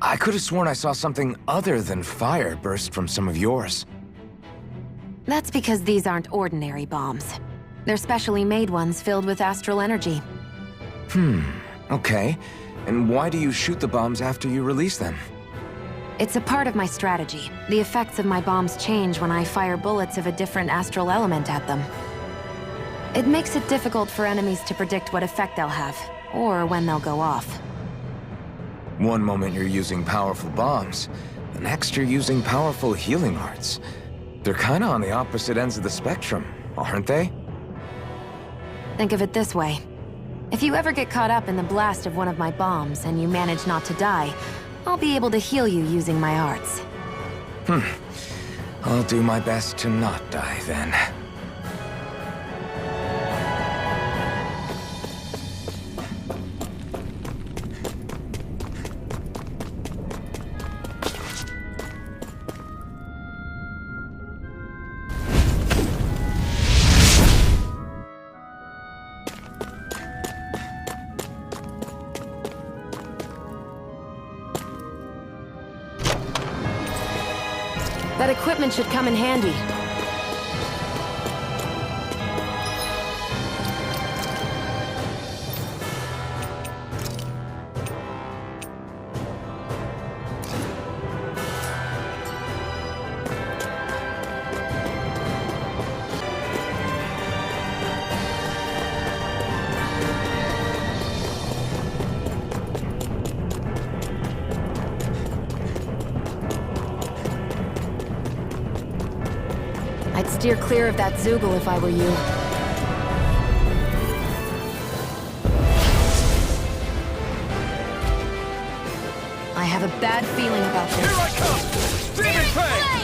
I could have sworn I saw something other than fire burst from some of yours. That's because these aren't ordinary bombs. They're specially made ones filled with astral energy. Okay. And why do you shoot the bombs after you release them? It's a part of my strategy. The effects of my bombs change when I fire bullets of a different astral element at them. It makes it difficult for enemies to predict what effect they'll have, or when they'll go off. One moment you're using powerful bombs, the next you're using powerful healing arts. They're kinda on the opposite ends of the spectrum, aren't they? Think of it this way. If you ever get caught up in the blast of one of my bombs and you manage not to die, I'll be able to heal you using my arts. I'll do my best to not die then. That equipment should come in handy. I'd steer clear of that Zoogle if I were you. I have a bad feeling about this. Here I come! Demon Fang!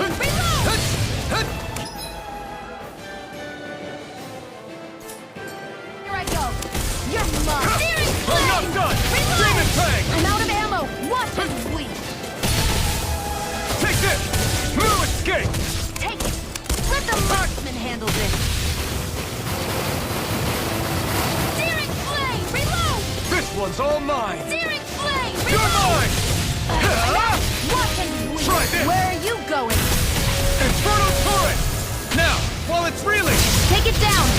Here I go! You're mine! I'm not done! Demon Fang! I'm out of ammo! Watch this weak! Take this! No escape! Take it! Let the marksman handle this! Searing Flame! Reload! This one's all mine! Searing Flame! Reload! You're mine! Watch and weak! Try this! Where are you going? Inferno Torrent! Now, while it's reeling! Take it down!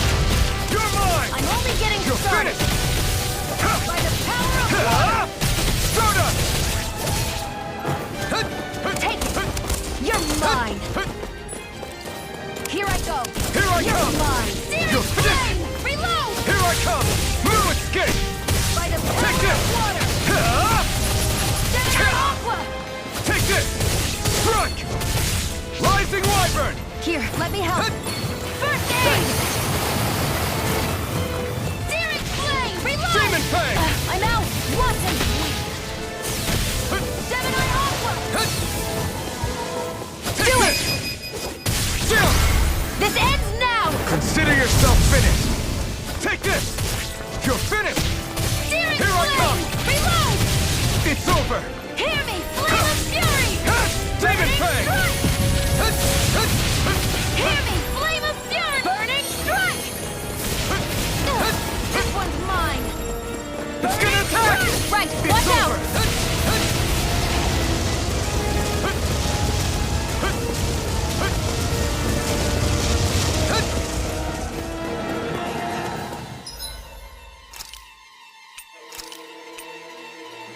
You're mine! I'm only getting You're started! finished! By the power of water! Stardust! Take it! You're mine! Here I go! Here I You're come! mine! You're Searing finished! Flame! Reload! Here I come! No escape! By the Take power this! of water! Senator Aqua! Take this! Strike! Rising Wyvern! Here, let me help. First aid! Searing Flame! Reload! Demon Fang! I'm out! Roper! Hear me! Flame of fury! Demon Fang! Hear me! Flame of fury! Burning strike! This one's mine! It's gonna attack! Right, It's watch out! over.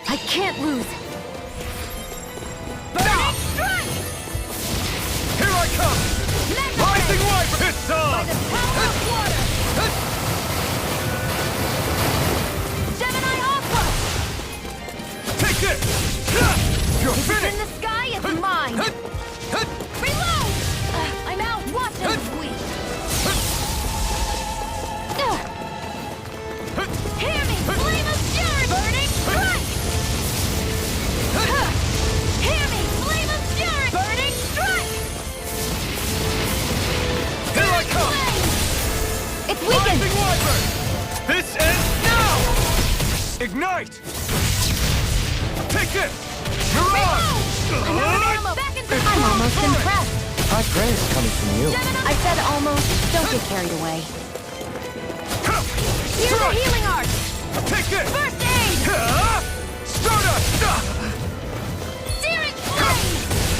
I can't lose! Burning strike! Here I come! Rising Wiper! It's on! By the power of water! Gemini Aqua! Take this! You're If it's finished! in the sky, it's mine! Reload! I'm out! Watch them squeak! Hear me! Flame of fury! Burning strike! Hear me! Flame of fury! Burning strike! Here I come! It's weakened! Rising Wiper! This ends now! Ignite! Take this! You're on! I'm out of ammo! Back into I'm almost impressed! High praise coming from you. I said almost. Don't get carried away. Here's the healing art! Take this! First aid! Stardust! Searing flame!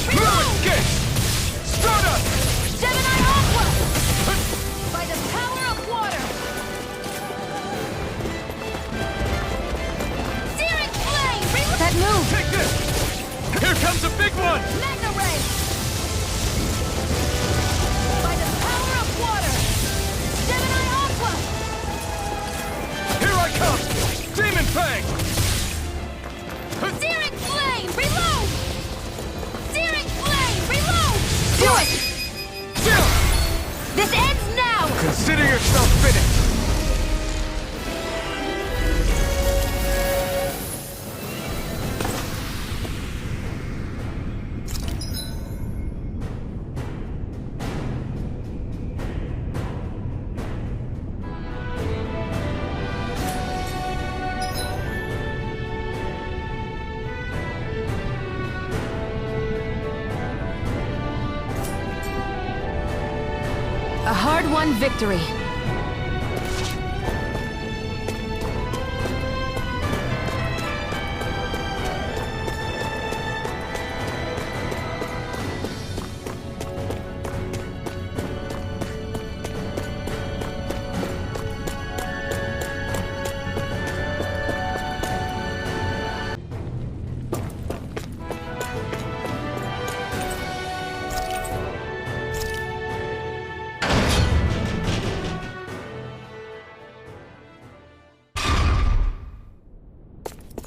Reload! Get! Stardust! Gemini Aqua! By the power of water! Searing flame! Reload! That move! Take this! Here comes a big one! Magna Ray! By the power of water! Gemini Aqua! Here I come! Demon Fang! Searing flame! Reload! Searing flame! Reload! Do it! This ends now! Consider yourself finished! A hard-won victory.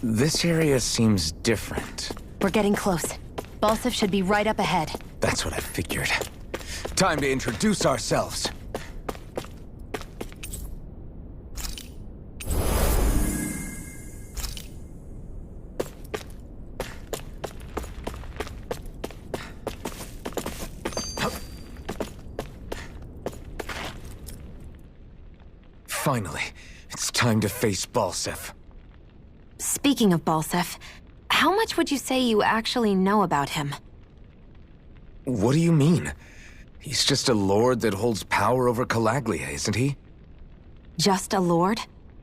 This area seems different. We're getting close. Balseph should be right up ahead. That's what I figured. Time to introduce ourselves. Finally, it's time to face Balseph. Speaking of Balseph, how much would you say you actually know about him? What do you mean? He's just a lord that holds power over Calaglia, isn't he? Just a lord?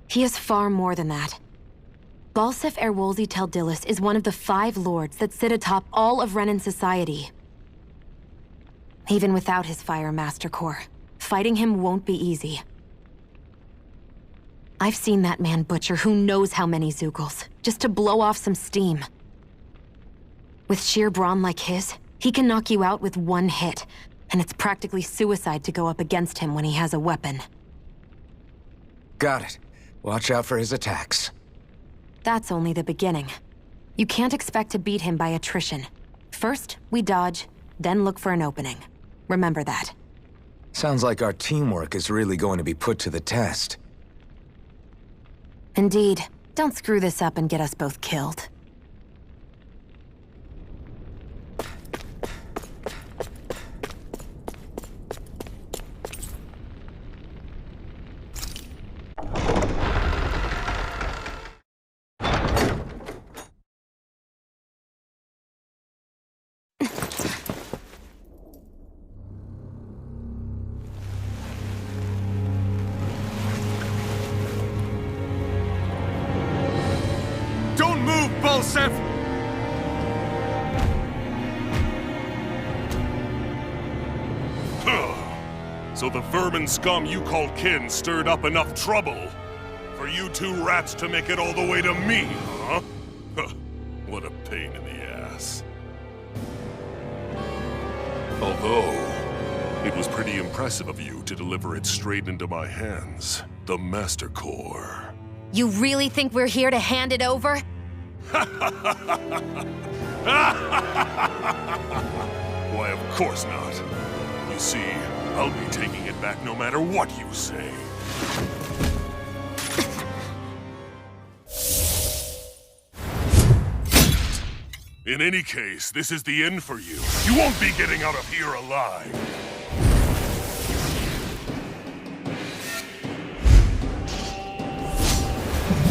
He is far more than that. Balseph Erwolzi Teldilis is one of the 5 lords that sit atop all of Renan society. Even without his Fire Master Corps, fighting him won't be easy. I've seen that man butcher who knows how many Zeugles, just to blow off some steam. With sheer brawn like his, he can knock you out with one hit, and it's practically suicide to go up against him when he has a weapon. Got it. Watch out for his attacks. That's only the beginning. You can't expect to beat him by attrition. First, we dodge, then look for an opening. Remember that. Sounds like our teamwork is really going to be put to the test. Indeed. Don't screw this up and get us both killed. move, Balseph! So the vermin scum you call kin stirred up enough trouble for you two rats to make it all the way to me, huh? What a pain in the ass. Although, it was pretty impressive of you to deliver it straight into my hands. The Master Core. You really think we're here to hand it over? Why, of course not. You see, I'll be taking it back no matter what you say. In any case, this is the end for you. You won't be getting out of here alive.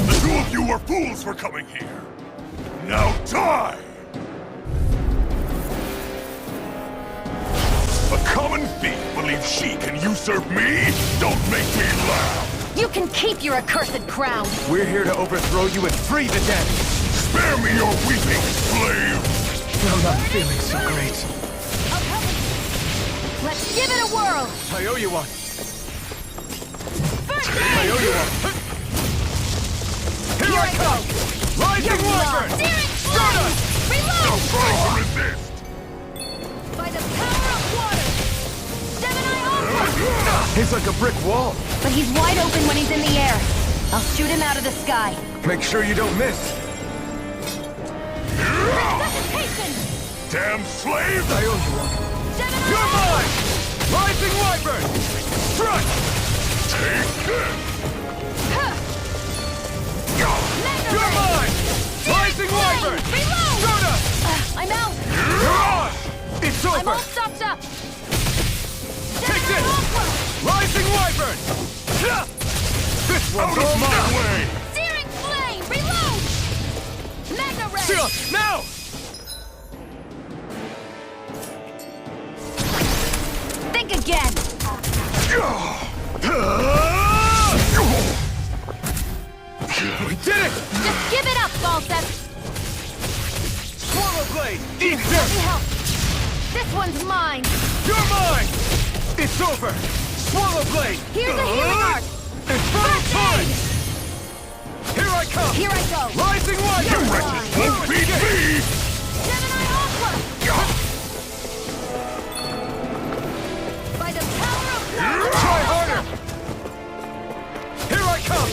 The two of you were fools for coming here. Now die! A common thief believes she can usurp me? Don't make me laugh! You can keep your accursed crown! We're here to overthrow you and free the dead! Spare me your weeping, slave! I'm not feeling so great. Let's give it a whirl! I owe you one. First I owe you one. Here I come! Rising Wyvern! Flame! Reload! Try to resist! By the power of water! Seven-Eye Aqua! He's like a brick wall. But he's wide open when he's in the air. I'll shoot him out of the sky. Make sure you don't miss. Resuscitation! Damn slave! I owe you one. You're mine! Rising Wyvern! Strike! Take this! You're mine! Rising Wyvern! Reload! Soda! I'm out! You're on! It's over! I'm all stopped up! Take this! Rising Wyvern! This one's all mine! Way! Searing Flame! Reload! Magna Ray! Now! Think again! We did it! Just give it up, Balseph! Swallow Blade! Eat Let me this! help! This one's mine! You're mine! It's over! Swallow Blade! Here's a healing arc! It's final time! Here I come! Here I go! Rising Wyvern! You wretches won't beat me! Seven-Eye Aqua! By the power of water! Try harder! Here I come!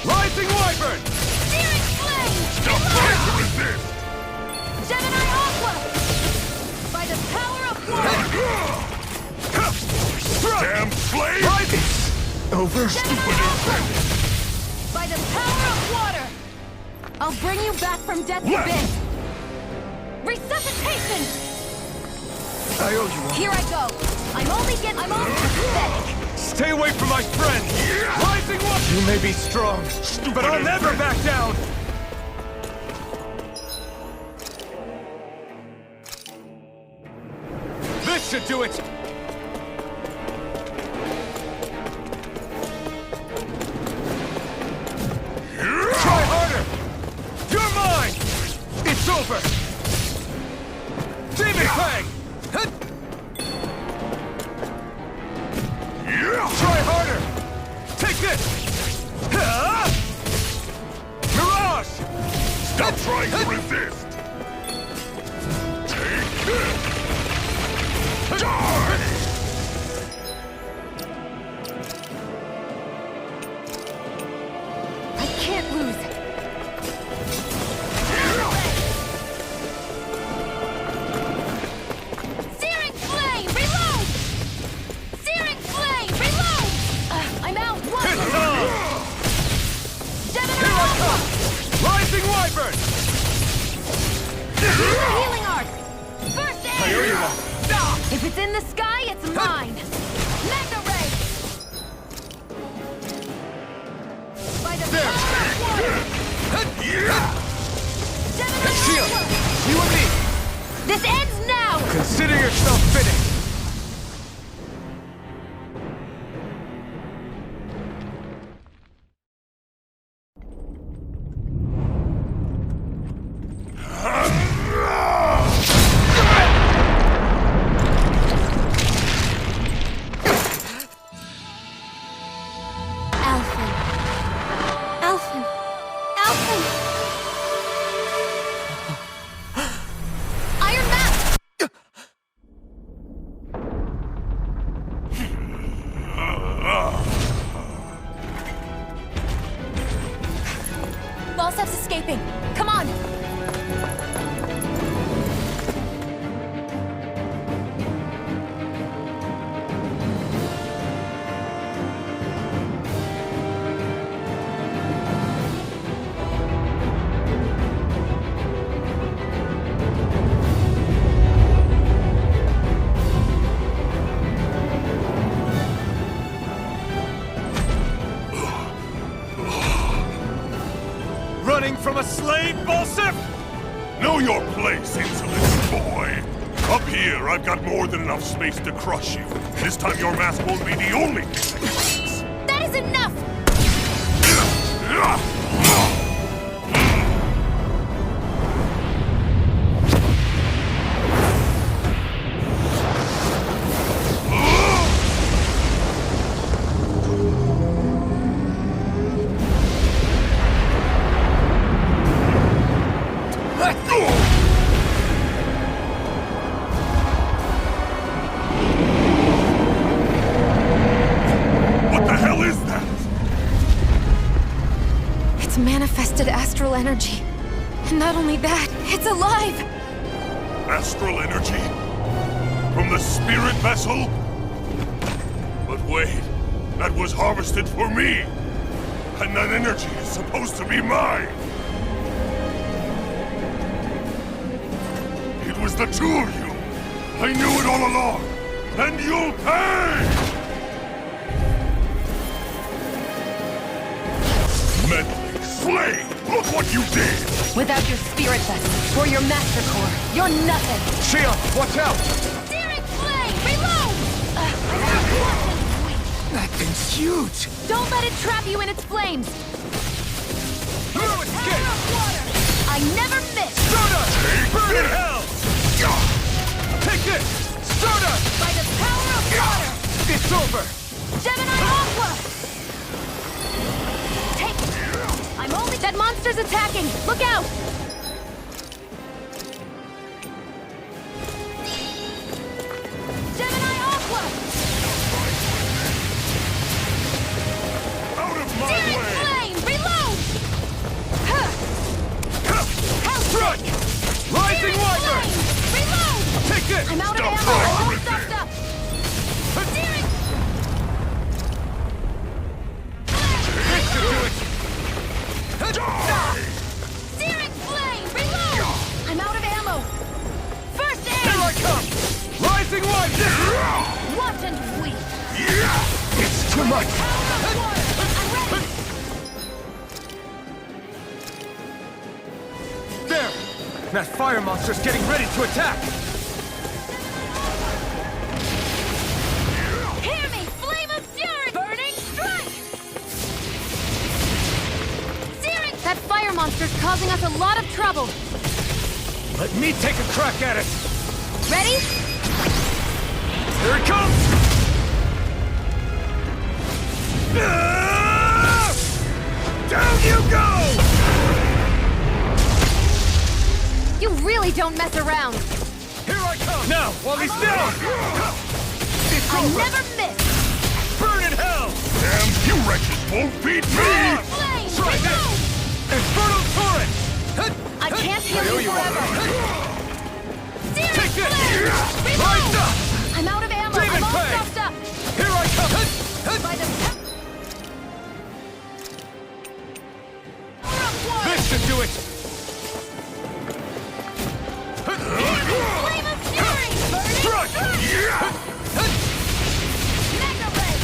Rising Wyvern! Searing Flame! Stop trying to resist! Seven-Eye Aqua! By the power of water! Damn slave! Rising! Over? Stupid infant! By the power of water! I'll bring you back from death's abyss! Resuscitation! I owe you one. Here I go! I'm only pathetic! Stay away from my friend! Rising Wyvern! You may be strong, but I'll never back down! This should do it! Try harder! You're mine! It's over! Demon Fang! Try harder! Take this! Mirage! Stop trying to resist! Take this! Die! I can't lose! Searing Flame! Reload! Searing Flame! Reload! I'm out! One! Seven-Eye Aqua! Rising Wyvern! Healing Arc! First aid! I owe you one. If it's in the sky, it's mine! Magna Ray! By the power of water! Seven-Eye Shield! Aqua! You and me! This ends now! Consider yourself finished! Balseph's escaping. Come on! Running from a slave, Balseph? Know your place, insolent boy. Up here, I've got more than enough space to crush you. This time your mask won't be the only thing that breaks. That is enough! Manifested astral energy. And not only that, it's alive! Astral energy? From the spirit vessel? But wait, that was harvested for me! And that energy is supposed to be mine! It was the two of you! I knew it all along! And you'll pay! Meddling slave! Look what you did! Without your spirit vessel, or your master core, you're nothing! Shia, watch out! Searing flame! Reload! That thing's huge! Don't let it trap you in its flames! I never miss! Stardust! Burn in hell! Take this! Stardust! By the power of water! It's over! Gemini Aqua! Take it! I'm only— That monster's attacking! Look out! Gemini Aqua! Out of my Searing way! flame! Reload! Run! Rising Wiper! Reload! Take this! I'm out of Stop ammo! trying to All resist. stuffed up! Searing— This should do it! Die! Searing flame! Reload! I'm out of ammo! First aid! Here I come! Rising Wiper! Watch and weep! It's too much! Power of water! I'm ready! There! That fire monster's getting ready to attack! Hear me! Flame of fury! Burning strike! Searing— That fire monster's causing us a lot of trouble! Let me take a crack at it! Ready? Here it comes! Down you go! You really don't mess around! Here I come! Now, while he's down! It's I over! never miss! Burn in hell! Damn, you wretches won't beat me! Flame! Try Reload! this! Infernal Torrent! I can't heal I owe you you one. forever! Searing Take this! flame! Rise Reload! up! I'm out of ammo! Demon I'm all Fang! stuffed up! Here I come! By the power of water! This should do it! Flame of fury! Burning Strike! strike! Mega ray!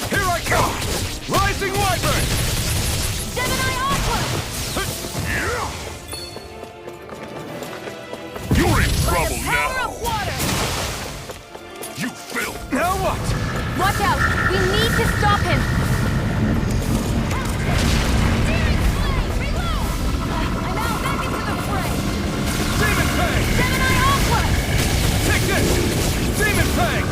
Here I come! Rising Wiper! Gemini Aqua! You're in By trouble the power now! of water! You filth! Now what? Watch out! We need to stop him! Searing flame! Reload! I'm out back into the fray! Demon Fang! Gemini Aqua! Take this! Demon Fang!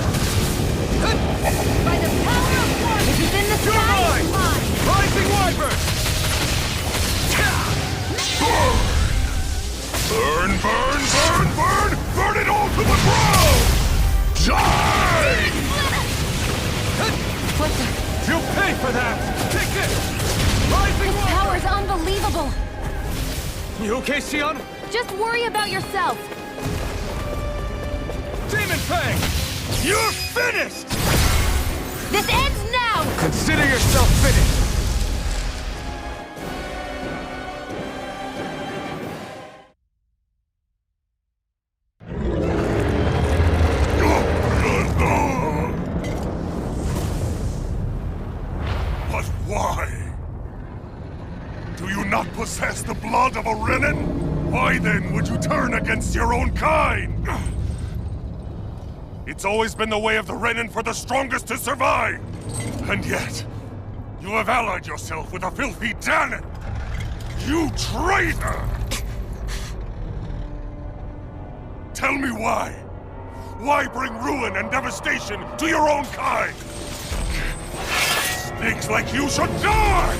By the power of water! If he's in the You're sky, mine! it's mine! Rising Wiper! Burn, burn, burn, burn! Burn it all to the ground! Die! What the— You'll pay You okay, Xion? Just worry about yourself. Demon Fang! You're finished! This ends now! Consider yourself finished! But why? Do you not possess the blood of a Renin? Why then would you turn against your own kind? It's always been the way of the Renin for the strongest to survive! And yet, you have allied yourself with a filthy Danon! You traitor! Tell me why? Why bring ruin and devastation to your own kind? Snakes like you should die!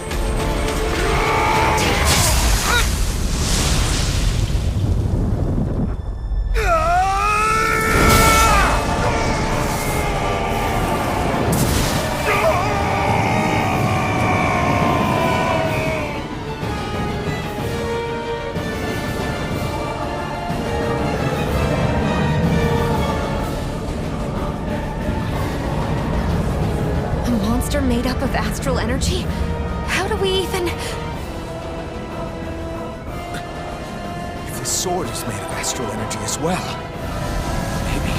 Made up of astral energy? How do we even... If the sword is made of astral energy as well, maybe...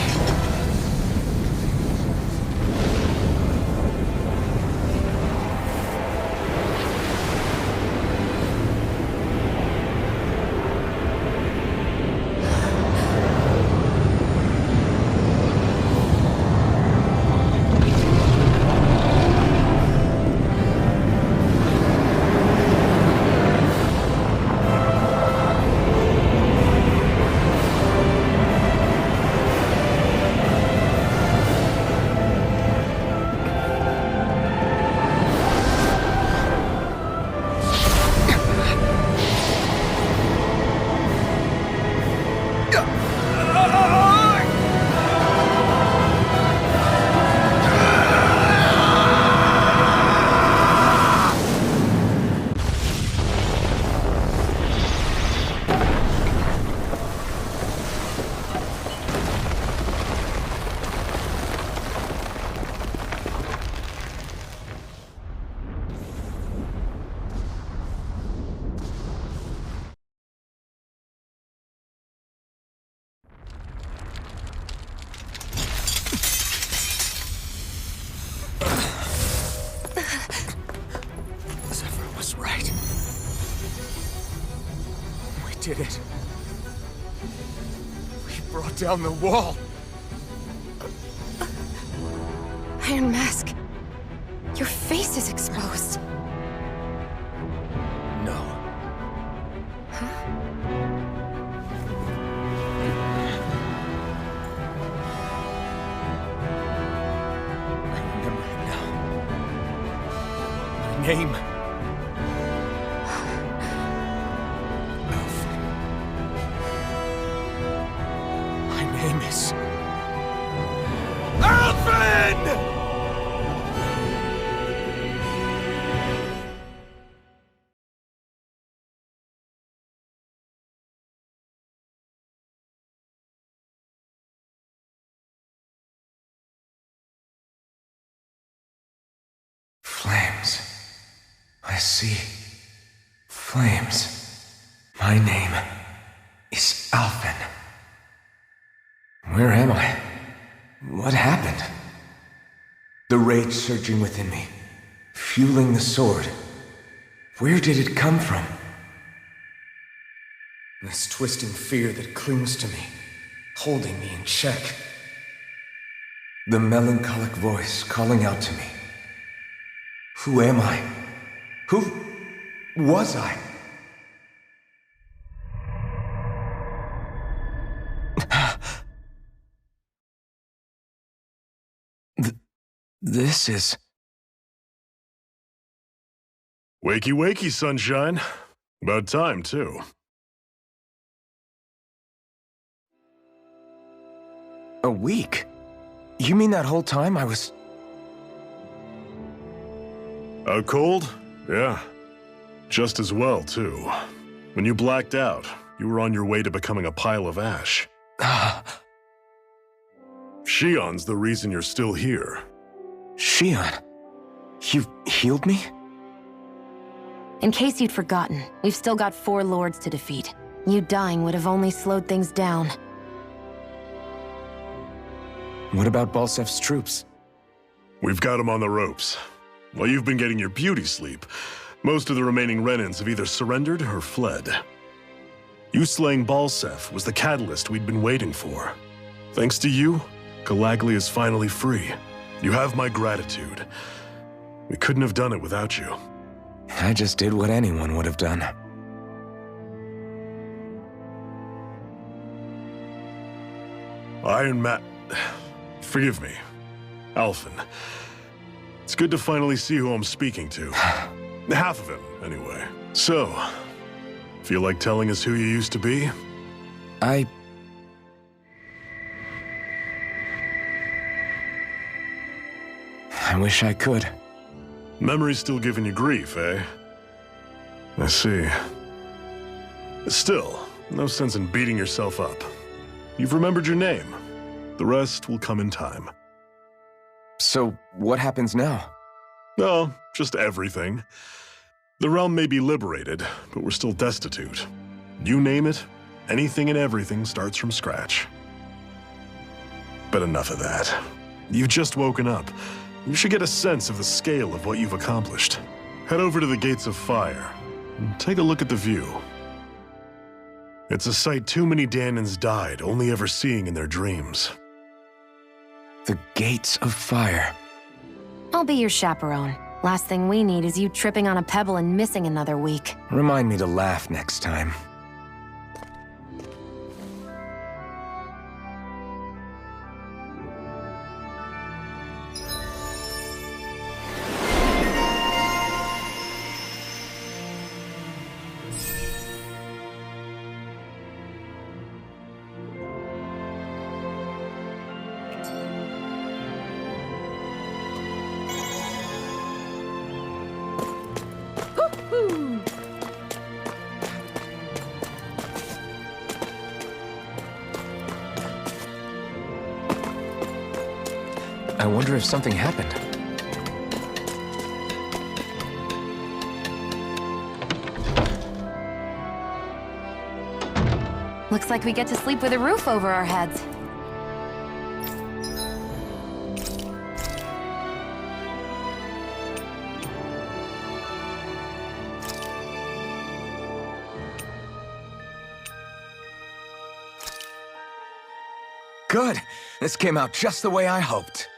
Did it. We brought down the wall. Iron Mask. Your face is exposed. No. Huh? I remember it now. My name. Flames. I see. Flames. My name is Alphen. Where am I? What happened? The rage surging within me, fueling the sword. Where did it come from? This twisting fear that clings to me, holding me in check. The melancholic voice calling out to me. Who am I? Who was I? This is... Wakey wakey, sunshine. About time, too. A week? You mean that whole time I was... Out cold? Yeah. Just as well, too. When you blacked out, you were on your way to becoming a pile of ash. Shion's the reason you're still here. Shion, you healed me? In case you'd forgotten, we've still got 4 lords to defeat. You dying would have only slowed things down. What about Balseph's troops? We've got them on the ropes. While you've been getting your beauty sleep, most of the remaining Renans have either surrendered or fled. You slaying Balseph was the catalyst we'd been waiting for. Thanks to you, Galagly is finally free. You have my gratitude. We couldn't have done it without you. I just did what anyone would have done. Iron Man... Forgive me. Alphen. It's good to finally see who I'm speaking to. Half of him, anyway. So, feel like telling us who you used to be? I wish I could. Memory's still giving you grief, eh? I see. Still, no sense in beating yourself up. You've remembered your name. The rest will come in time. So, what happens now? Oh, just everything. The realm may be liberated, but we're still destitute. You name it, anything and everything starts from scratch. But enough of that. You've just woken up. You should get a sense of the scale of what you've accomplished. Head over to the Gates of Fire, and take a look at the view. It's a sight too many Danans died only ever seeing in their dreams. The Gates of Fire. I'll be your chaperone. Last thing we need is you tripping on a pebble and missing another week. Remind me to laugh next time. I wonder if something happened. Looks like we get to sleep with a roof over our heads. Good! This came out just the way I hoped.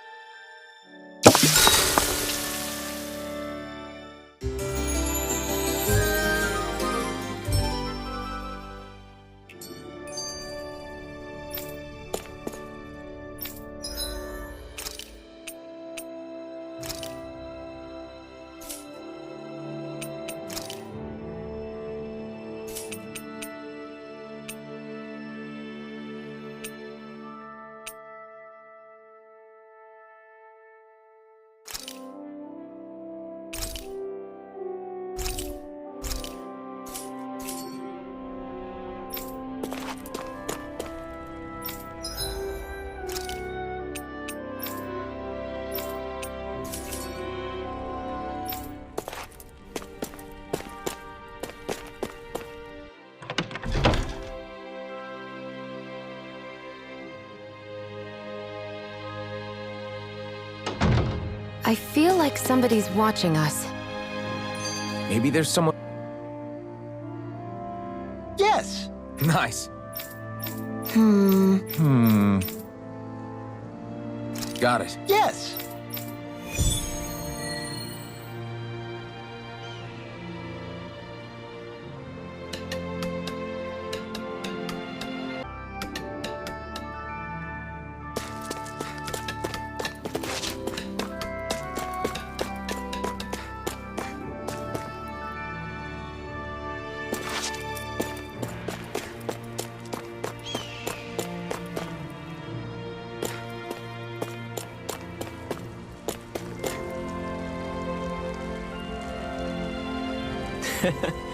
I feel like somebody's watching us. Maybe there's someone... Yes! Nice. Got it. Yes!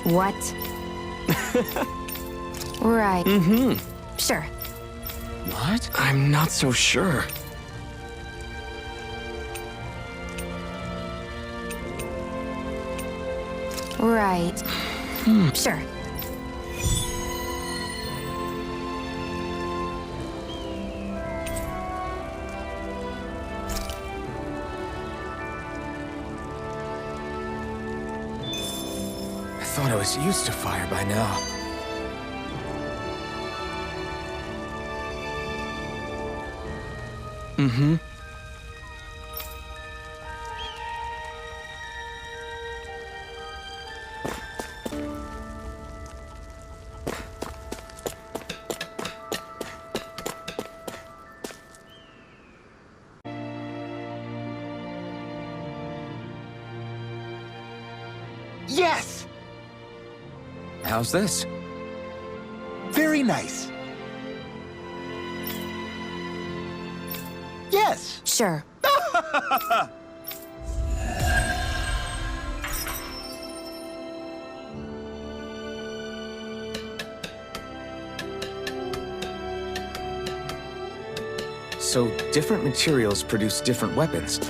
What? Right. Mm-hmm. Sure. What? I'm not so sure. Right. Sure. I thought I was used to fire by now. Mm-hmm. Yes! How's this? Very nice. Yes! Sure. So, different materials produce different weapons,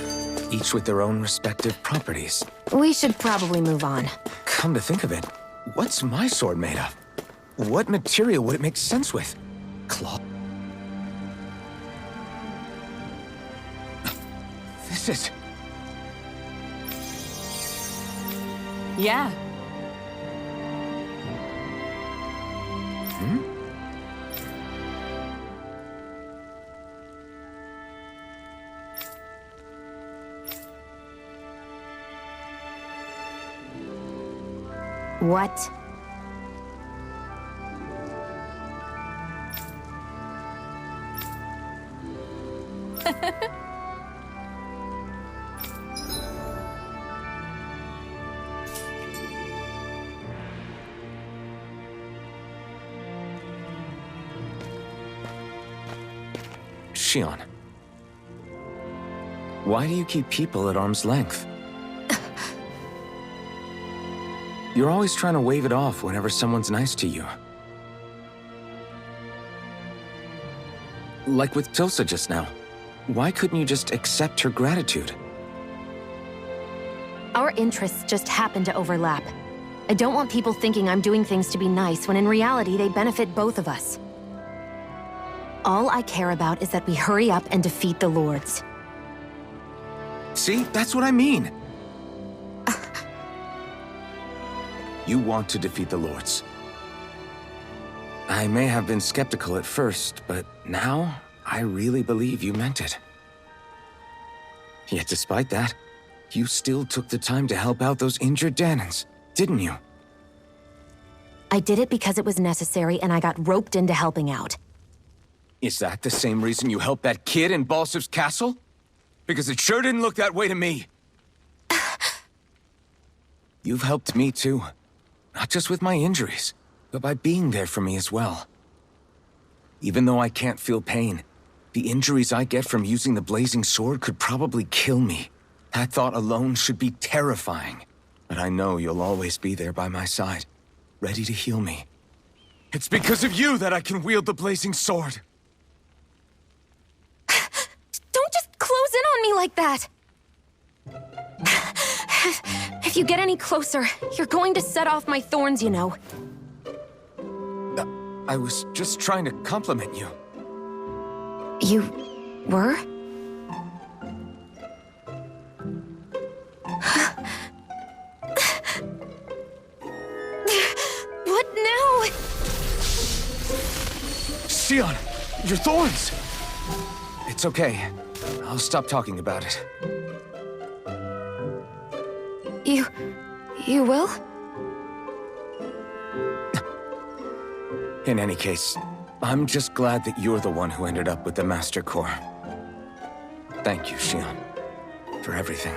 each with their own respective properties. We should probably move on. Come to think of it, what's my sword made of? What material would it make sense with? Cloth? This is... Yeah. Hmm? What? Shion. Why do you keep people at arm's length? You're always trying to wave it off whenever someone's nice to you. Like with Tilsa just now. Why couldn't you just accept her gratitude? Our interests just happen to overlap. I don't want people thinking I'm doing things to be nice when in reality they benefit both of us. All I care about is that we hurry up and defeat the Lords. See? That's what I mean! You want to defeat the Lords. I may have been skeptical at first, but now I really believe you meant it. Yet despite that, you still took the time to help out those injured Danans, didn't you? I did it because it was necessary and I got roped into helping out. Is that the same reason you helped that kid in Balseph's castle? Because it sure didn't look that way to me. You've helped me too. Not just with my injuries, but by being there for me as well. Even though I can't feel pain, the injuries I get from using the blazing sword could probably kill me. That thought alone should be terrifying. But I know you'll always be there by my side, ready to heal me. It's because of you that I can wield the blazing sword. Don't just close in on me like that! If you get any closer, you're going to set off my thorns, you know. I was just trying to compliment you. You were? What now? Shion, your thorns! It's okay. I'll stop talking about it. You will? In any case, I'm just glad that you're the one who ended up with the Master Core. Thank you, Shion, for everything.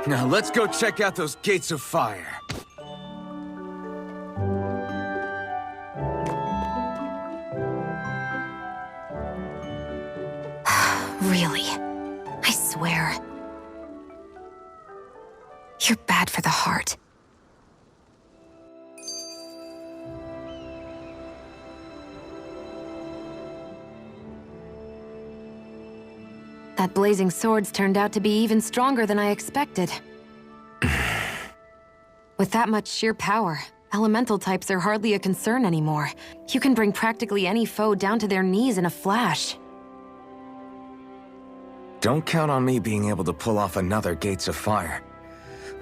Now let's go check out those gates of fire. Really? I swear. You're bad for the heart. That blazing sword's turned out to be even stronger than I expected. With that much sheer power, elemental types are hardly a concern anymore. You can bring practically any foe down to their knees in a flash. Don't count on me being able to pull off another Gates of Fire.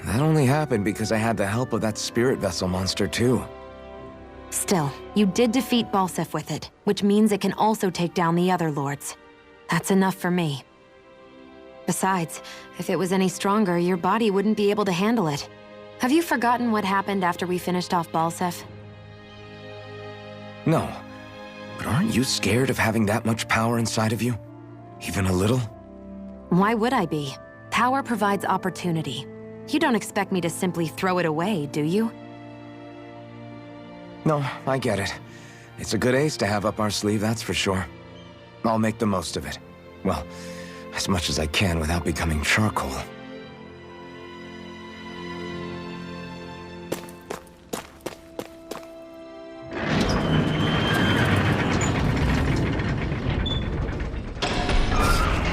That only happened because I had the help of that spirit vessel monster too. Still, you did defeat Balseph with it, which means it can also take down the other lords. That's enough for me. Besides, if it was any stronger, your body wouldn't be able to handle it. Have you forgotten what happened after we finished off Balseph? No, but aren't you scared of having that much power inside of you? Even a little? Why would I be? Power provides opportunity. You don't expect me to simply throw it away, do you? No, I get it. It's a good ace to have up our sleeve, that's for sure. I'll make the most of it. Well, as much as I can without becoming charcoal.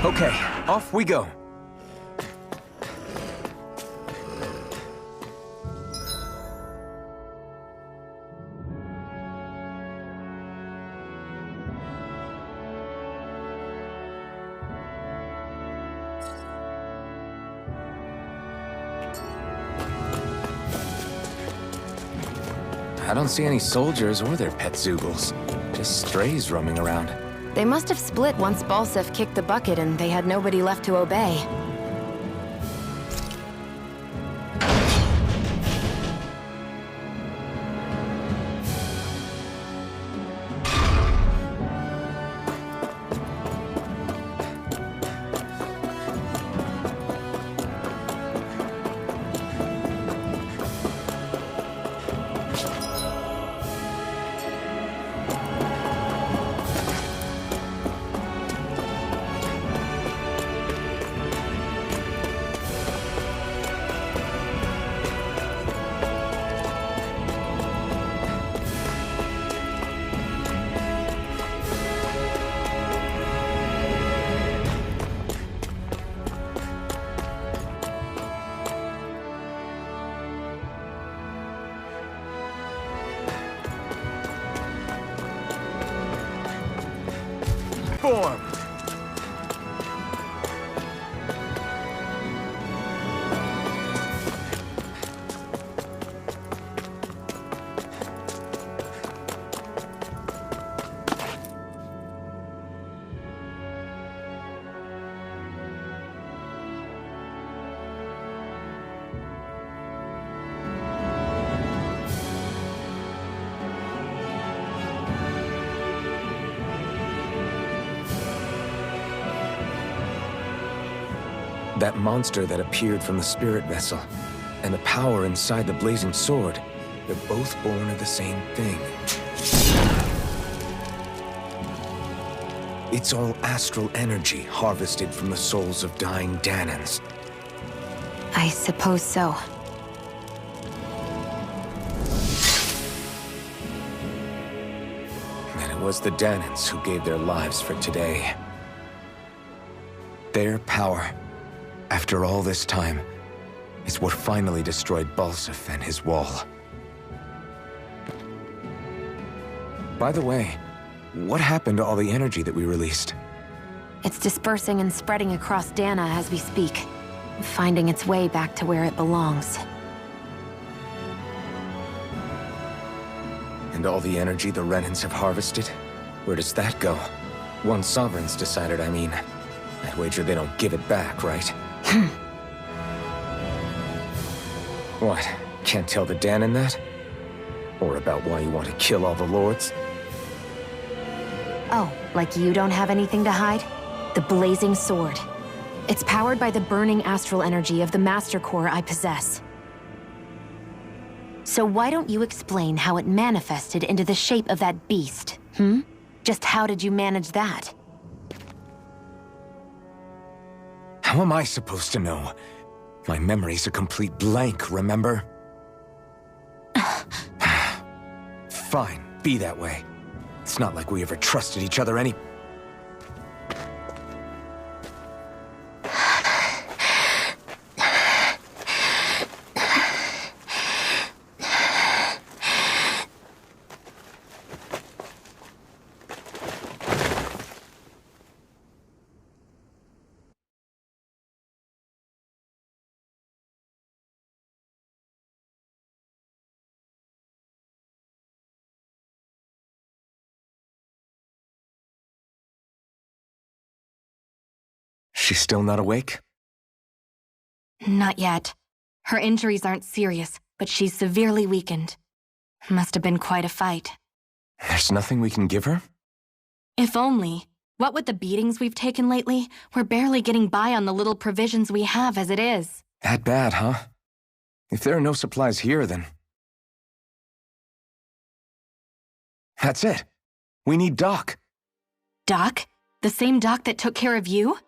Okay, off we go. I don't see any soldiers or their pet Zeugles. Just strays roaming around. They must have split once Balseph kicked the bucket and they had nobody left to obey. Form. That monster that appeared from the spirit vessel, and the power inside the blazing sword, they're both born of the same thing. It's all astral energy harvested from the souls of dying Danans. I suppose so. And it was the Danans who gave their lives for today. Their power, after all this time, is what finally destroyed Balseph and his wall. By the way, what happened to all the energy that we released? It's dispersing and spreading across Dana as we speak, finding its way back to where it belongs. And all the energy the Renans have harvested? Where does that go? One Sovereign's decided, I mean. I'd wager they don't give it back, right? What? Can't tell the Danan that? Or about why you want to kill all the lords? Oh, like you don't have anything to hide? The blazing sword. It's powered by the burning astral energy of the Master Core I possess. So why don't you explain how it manifested into the shape of that beast, hmm? Just how did you manage that? How am I supposed to know? My memory's a complete blank, remember? Fine, be that way. It's not like we ever trusted each other any... She's still not awake? Not yet. Her injuries aren't serious, but she's severely weakened. Must have been quite a fight. There's nothing we can give her? If only. What with the beatings we've taken lately, we're barely getting by on the little provisions we have as it is. That bad, huh? If there are no supplies here, then... That's it. We need Doc. Doc? The same Doc that took care of you?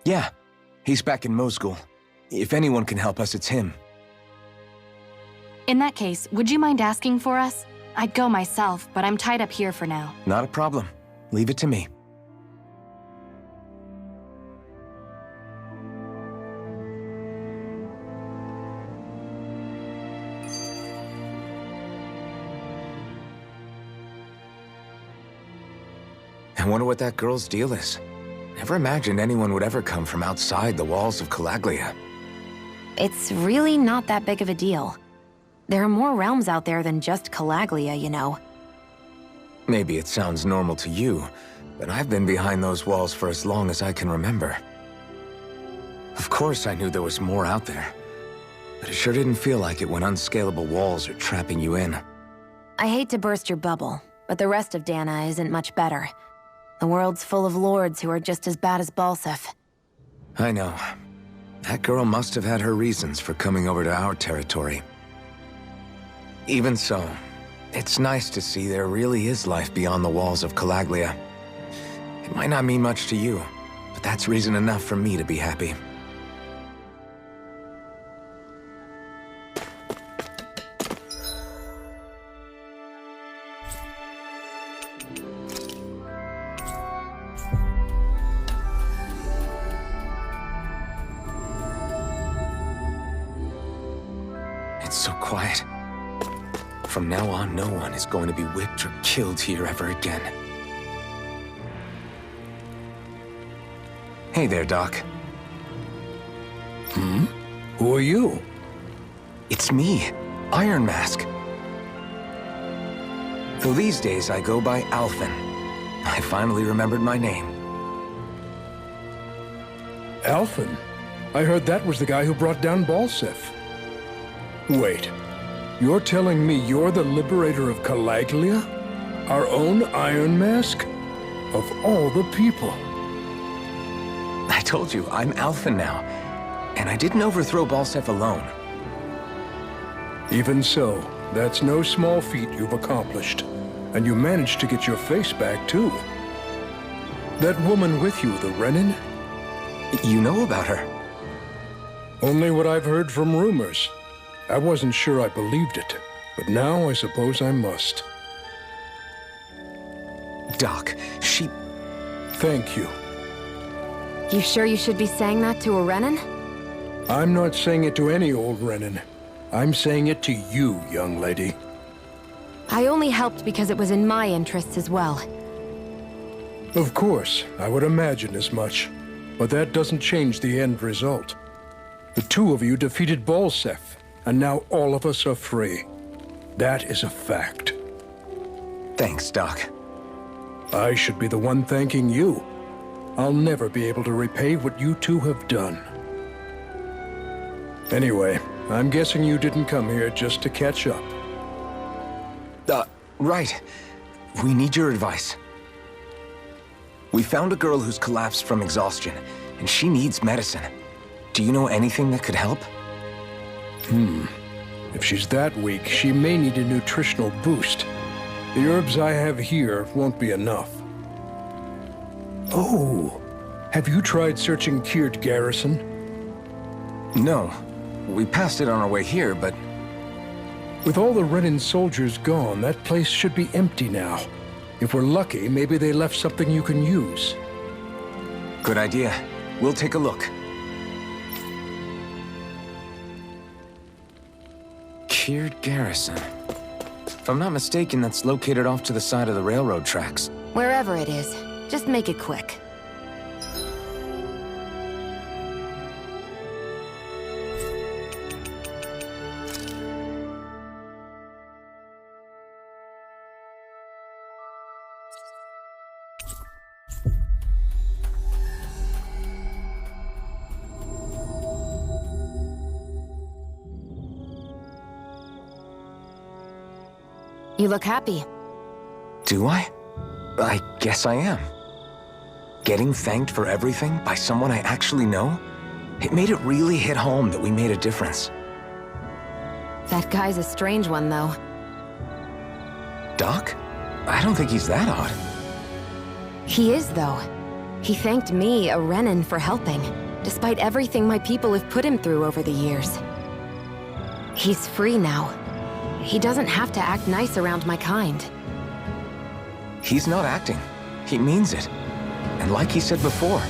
Yeah, he's back in Mosgul. If anyone can help us, it's him. In that case, would you mind asking for us? I'd go myself, but I'm tied up here for now. Not a problem. Leave it to me. I wonder what that girl's deal is. Never imagined anyone would ever come from outside the walls of Cyslodia. It's really not that big of a deal. There are more realms out there than just Cyslodia, you know. Maybe it sounds normal to you, but I've been behind those walls for as long as I can remember. Of course I knew there was more out there, but it sure didn't feel like it when unscalable walls are trapping you in. I hate to burst your bubble, but the rest of Dana isn't much better. The world's full of lords who are just as bad as Balseph. I know. That girl must have had her reasons for coming over to our territory. Even so, it's nice to see there really is life beyond the walls of Cyslodia. It might not mean much to you, but that's reason enough for me to be happy. It's so quiet. From now on, no one is going to be whipped or killed here ever again. Hey there, Doc. Who are you? It's me, Iron Mask. Though these days I go by Alphen. I finally remembered my name. Alphen? I heard that was the guy who brought down Balseph. Wait, you're telling me you're the liberator of Cyslodia? Our own Iron Mask? Of all the people. I told you, I'm Alphen now. And I didn't overthrow Balseph alone. Even so, that's no small feat you've accomplished. And you managed to get your face back, too. That woman with you, the Renin? You know about her? Only what I've heard from rumors. I wasn't sure I believed it, but now I suppose I must. Doc, she... Thank you. You sure you should be saying that to a Renin? I'm not saying it to any old Renin. I'm saying it to you, young lady. I only helped because it was in my interests as well. Of course, I would imagine as much. But that doesn't change the end result. The two of you defeated Balseph, and now all of us are free. That is a fact. Thanks, Doc. I should be the one thanking you. I'll never be able to repay what you two have done. Anyway, I'm guessing you didn't come here just to catch up. Right. We need your advice. We found a girl who's collapsed from exhaustion, and she needs medicine. Do you know anything that could help? If she's that weak, she may need a nutritional boost. The herbs I have here won't be enough. Oh, have you tried searching Kirt Garrison? No. We passed it on our way here, but... With all the Renin soldiers gone, that place should be empty now. If we're lucky, maybe they left something you can use. Good idea. We'll take a look. Kiered Garrison. If I'm not mistaken, that's located off to the side of the railroad tracks. Wherever it is, just make it quick. You look happy. Do I? I guess I am. Getting thanked for everything by someone I actually know? It made it really hit home that we made a difference. That guy's a strange one, though. Doc? I don't think he's that odd. He is, though. He thanked me, a Renin, for helping, despite everything my people have put him through over the years. He's free now. He doesn't have to act nice around my kind. He's not acting. He means it. And like he said before,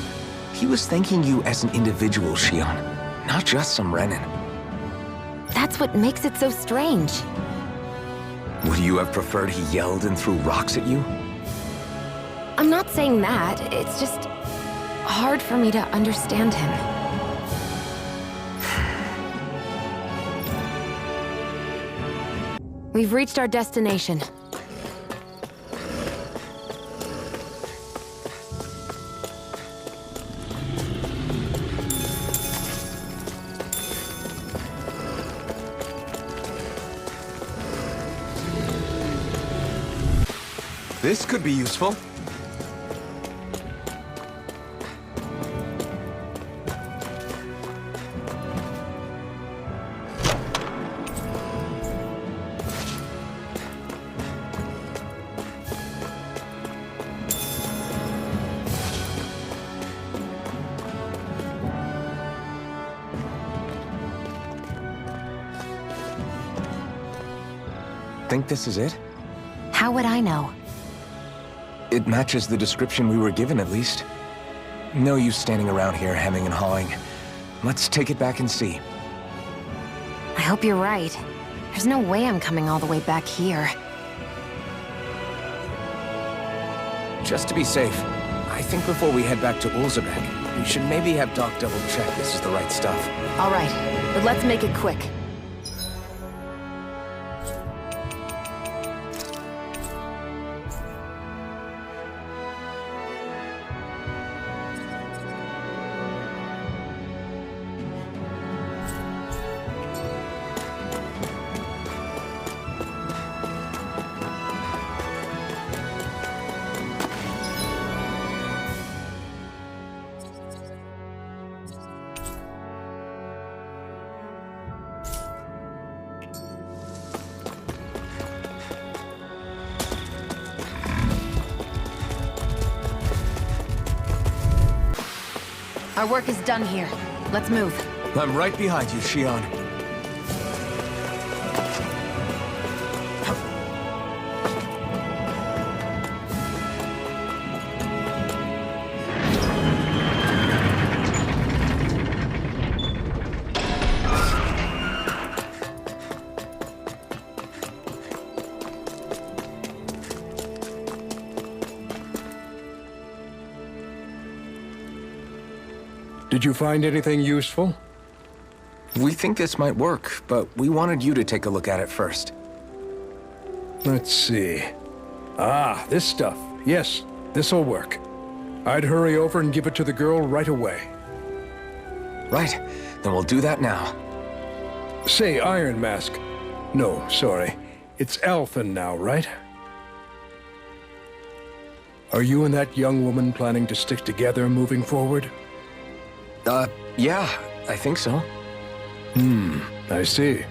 he was thanking you as an individual, Shion, not just some Renin. That's what makes it so strange. Would you have preferred he yelled and threw rocks at you? I'm not saying that. It's just hard for me to understand him. We've reached our destination. This could be useful. Think this is it? How would I know? It matches the description we were given, at least. No use standing around here hemming and hawing. Let's take it back and see. I hope you're right. There's no way I'm coming all the way back here. Just to be safe, I think before we head back to Ulzabek, we should maybe have Doc double-check this is the right stuff. All right, but let's make it quick. Our work is done here. Let's move. I'm right behind you, Shion. Did you find anything useful? We think this might work, but we wanted you to take a look at it first. Let's see. Ah, this stuff. Yes, this'll work. I'd hurry over and give it to the girl right away. Right, then we'll do that now. Say, Iron Mask. No, sorry. It's Alphen now, right? Are you and that young woman planning to stick together moving forward? Yeah, I think so. I see.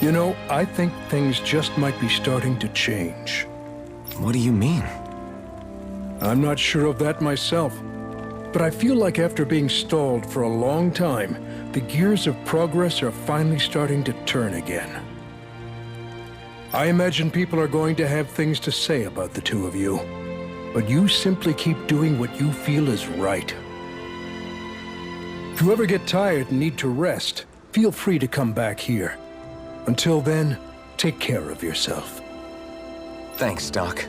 You know, I think things just might be starting to change. What do you mean? I'm not sure of that myself. but I feel like after being stalled for a long time, the gears of progress are finally starting to turn again. I imagine people are going to have things to say about the two of you, but you simply keep doing what you feel is right. If you ever get tired and need to rest, feel free to come back here. Until then, take care of yourself. Thanks, Doc.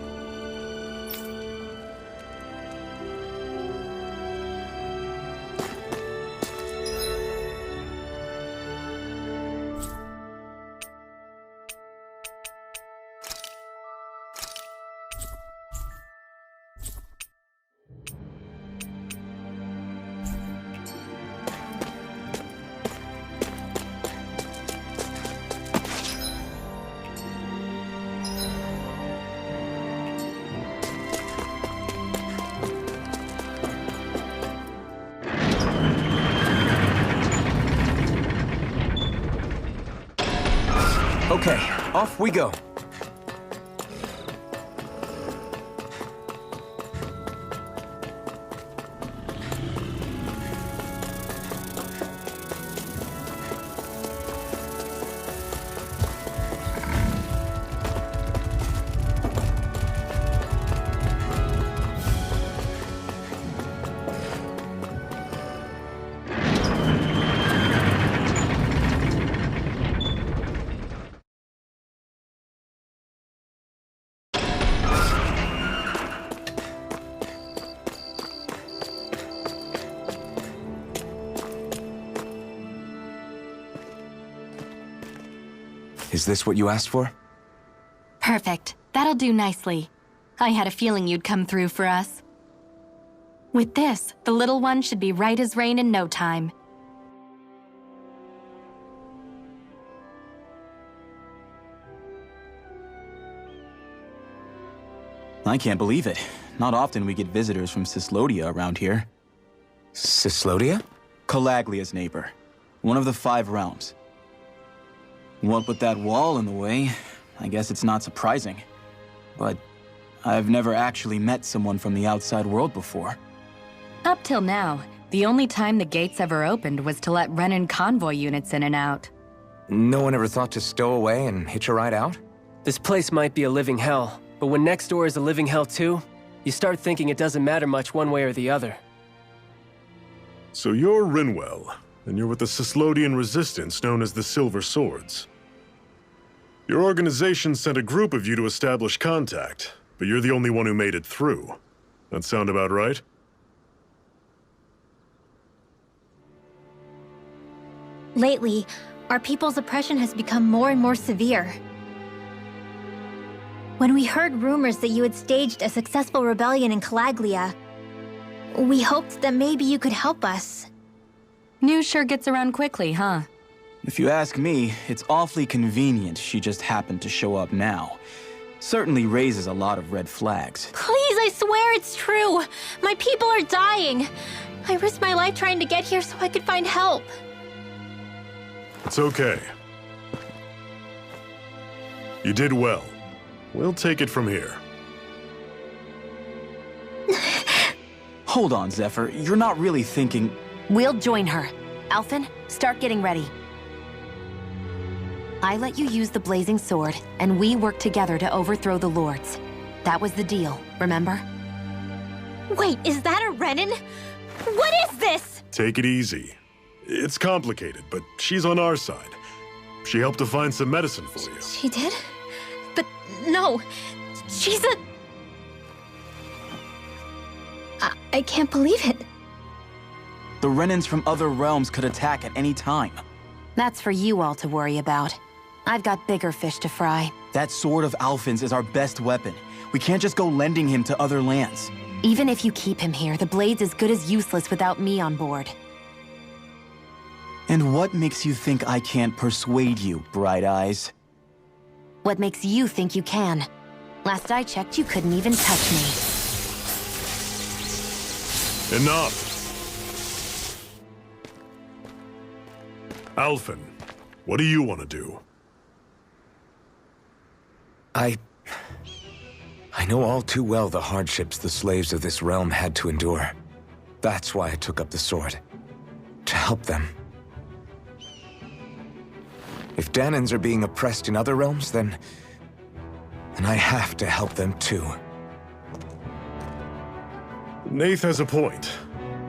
Okay, off we go. Is this what you asked for? Perfect. That'll do nicely. I had a feeling you'd come through for us. With this, the little one should be right as rain in no time. I can't believe it. Not often we get visitors from Cyslodia around here. Cyslodia? Calaglia's neighbor. One of the 5 realms. What with that wall in the way, I guess it's not surprising. But I've never actually met someone from the outside world before. Up till now, the only time the gates ever opened was to let Renan convoy units in and out. No one ever thought to stow away and hitch a ride out? This place might be a living hell, but when next door is a living hell too, you start thinking it doesn't matter much one way or the other. So you're Rinwell, and you're with the Cyslodian resistance known as the Silver Swords. Your organization sent a group of you to establish contact, but you're the only one who made it through. That sound about right? Lately, our people's oppression has become more and more severe. When we heard rumors that you had staged a successful rebellion in Calaglia, we hoped that maybe you could help us. News sure gets around quickly, huh? If you ask me, it's awfully convenient she just happened to show up now. Certainly raises a lot of red flags. Please, I swear it's true! My people are dying! I risked my life trying to get here so I could find help. It's okay. You did well. We'll take it from here. Hold on, Zephyr. You're not really thinking... We'll join her. Alphen, start getting ready. I let you use the blazing sword, and we worked together to overthrow the lords. That was the deal, remember? Wait, is that a Renan? What is this? Take it easy. It's complicated, but she's on our side. She helped to find some medicine for you. She did? But no, she's a... I can't believe it. The Renans from other realms could attack at any time. That's for you all to worry about. I've got bigger fish to fry. That sword of Alphen's is our best weapon. We can't just go lending him to other lands. Even if you keep him here, the blade's as good as useless without me on board. And what makes you think I can't persuade you, Bright Eyes? What makes you think you can? Last I checked, you couldn't even touch me. Enough! Alphen, what do you want to do? I know all too well the hardships the slaves of this realm had to endure. That's why I took up the sword. To help them. If Danans are being oppressed in other realms, then I have to help them too. Nath has a point.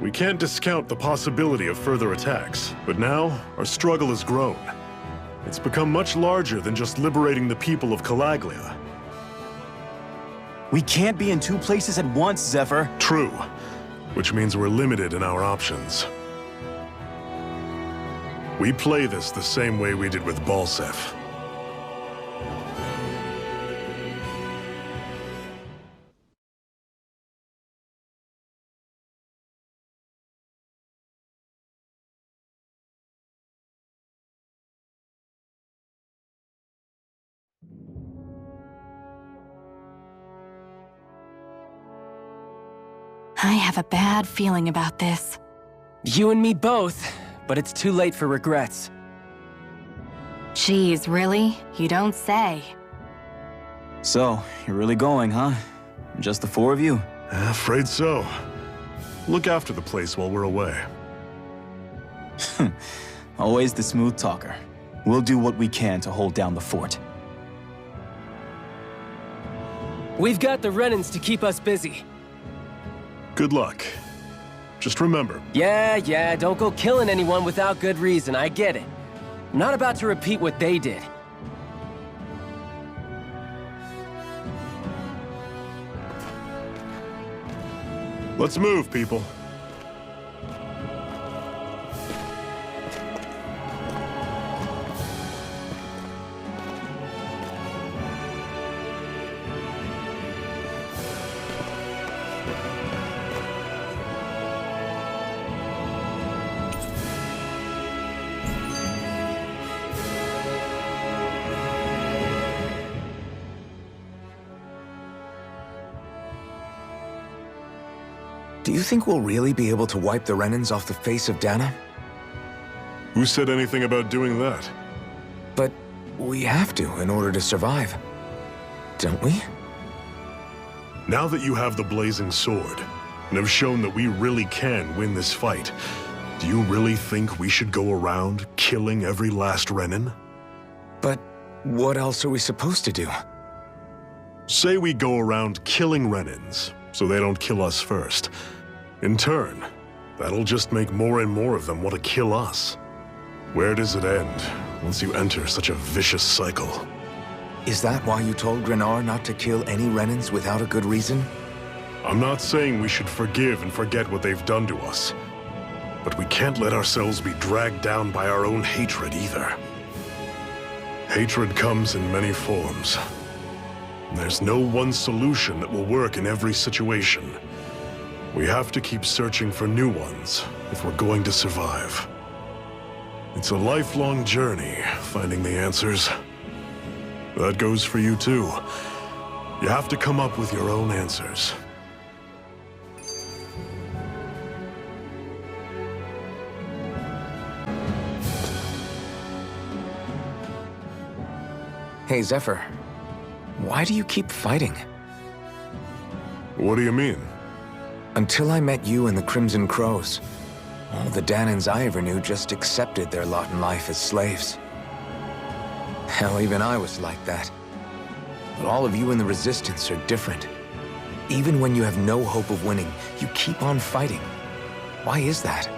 We can't discount the possibility of further attacks, but now our struggle has grown. It's become much larger than just liberating the people of Calaglia. We can't be in two places at once, Zephyr. True, which means we're limited in our options. We play this the same way we did with Balseph. I have a bad feeling about this. You and me both, but it's too late for regrets. Geez, really? You don't say. So, you're really going, huh? Just the four of you? Afraid so. Look after the place while we're away. Always the smooth talker. We'll do what we can to hold down the fort. We've got the Renans to keep us busy. Good luck. Just remember. Yeah, don't go killing anyone without good reason, I get it. I'm not about to repeat what they did. Let's move, people. Do you think we'll really be able to wipe the Renans off the face of Dana? Who said anything about doing that? But we have to in order to survive. Don't we? Now that you have the blazing sword, and have shown that we really can win this fight, do you really think we should go around killing every last Renan? But what else are we supposed to do? Say we go around killing Renans, so they don't kill us first. In turn, that'll just make more and more of them want to kill us. Where does it end once you enter such a vicious cycle? Is that why you told Grenar not to kill any Renans without a good reason? I'm not saying we should forgive and forget what they've done to us, but we can't let ourselves be dragged down by our own hatred either. Hatred comes in many forms. There's no one solution that will work in every situation. We have to keep searching for new ones if we're going to survive. It's a lifelong journey, finding the answers. That goes for you too. You have to come up with your own answers. Hey, Zephyr. Why do you keep fighting? What do you mean? Until I met you and the Crimson Crows, all the Danans I ever knew just accepted their lot in life as slaves. Hell, even I was like that. But all of you in the Resistance are different. Even when you have no hope of winning, you keep on fighting. Why is that?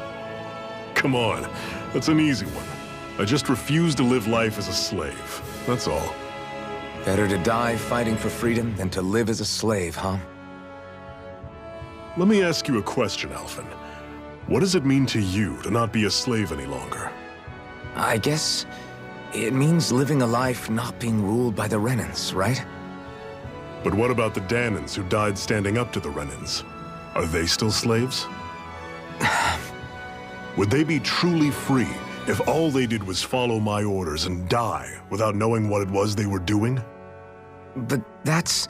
Come on, that's an easy one. I just refuse to live life as a slave, that's all. Better to die fighting for freedom than to live as a slave, huh? Let me ask you a question, Alphen. What does it mean to you to not be a slave any longer? I guess it means living a life not being ruled by the Renans, right? But what about the Danans who died standing up to the Renans? Are they still slaves? Would they be truly free if all they did was follow my orders and die without knowing what it was they were doing? But that's...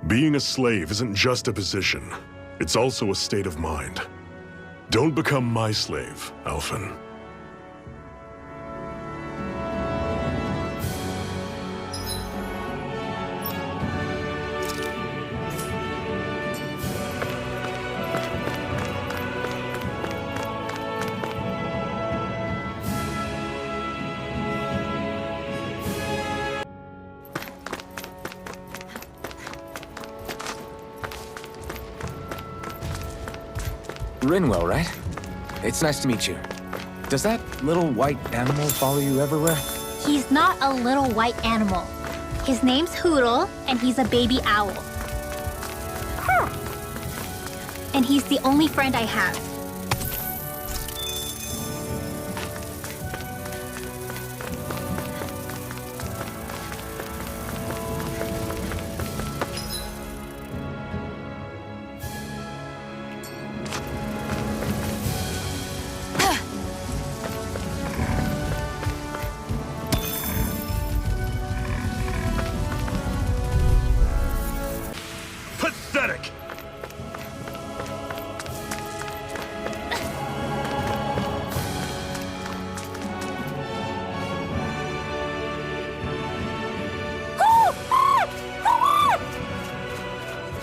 Being a slave isn't just a position. It's also a state of mind. Don't become my slave, Alphen. Rinwell, right? It's nice to meet you. Does that little white animal follow you everywhere? He's not a little white animal. His name's Hoodle, and he's a baby owl. And he's the only friend I have. Pathetic!